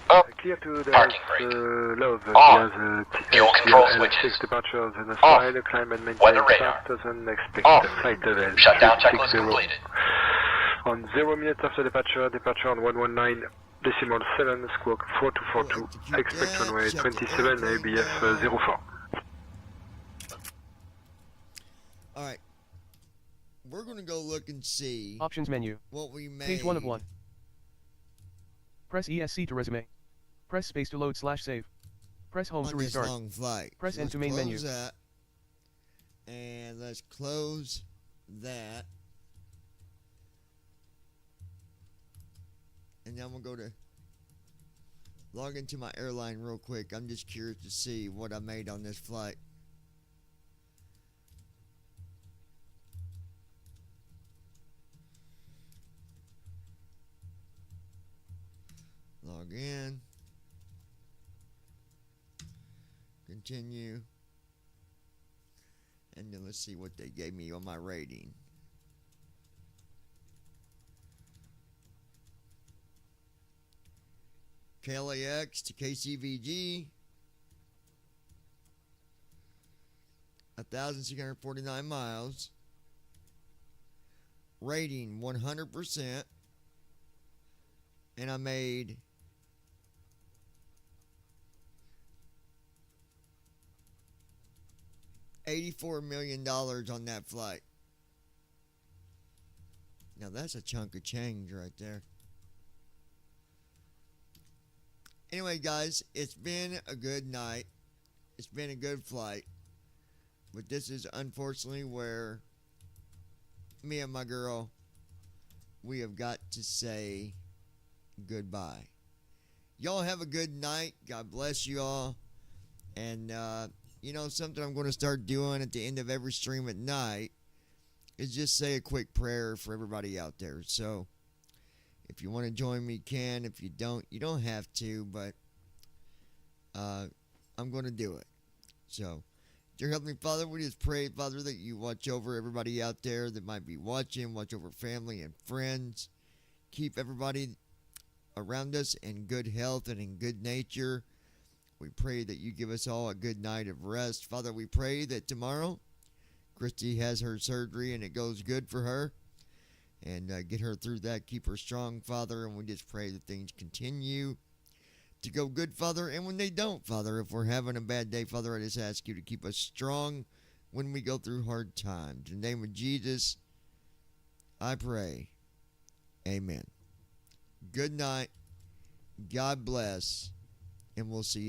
Up. Clear to the Parking brake. Love. On. Fuel control switches. 6 departures and a Off. file, climb and maintain Weather radar. faster than expected. Off. Flight level. Shutdown 660. checklist completed. On 0 minutes after departure on 119.7, squawk 4242, expect runway 27, ABF 04. Alright. We're going to go look and see Options menu. what we made. Page 1 of 1. Press ESC to resume. Press space to load / save. Press home on to this restart. long flight. Press So enter let's main menu. close that. And let's close that. And then we'll go to log into my airline real quick. I'm just curious to see what I made on this flight. Log in. Continue. And then let's see what they gave me on my rating. KLAX to KCVG, 1,649 miles. Rating 100%. And I made $84 million on that flight. Now that's a chunk of change right there. Anyway, guys, it's been a good night. It's been a good flight. But this is unfortunately where me and my girl, we have got to say goodbye. Y'all have a good night. God bless you all. And, you know, something I'm going to start doing at the end of every stream at night is just say a quick prayer for everybody out there. So, if you want to join me, you can. If you don't, you don't have to, but I'm going to do it. So, dear Heavenly Father, we just pray, Father, that you watch over everybody out there that might be watching, watch over family and friends. Keep everybody around us in good health and in good nature. We pray that you give us all a good night of rest. Father, we pray that tomorrow Christy has her surgery and it goes good for her. And get her through that. Keep her strong, Father. And we just pray that things continue to go good, Father. And when they don't, Father, if we're having a bad day, Father, I just ask you to keep us strong when we go through hard times. In the name of Jesus, I pray. Amen. Good night. God bless. And we'll see you.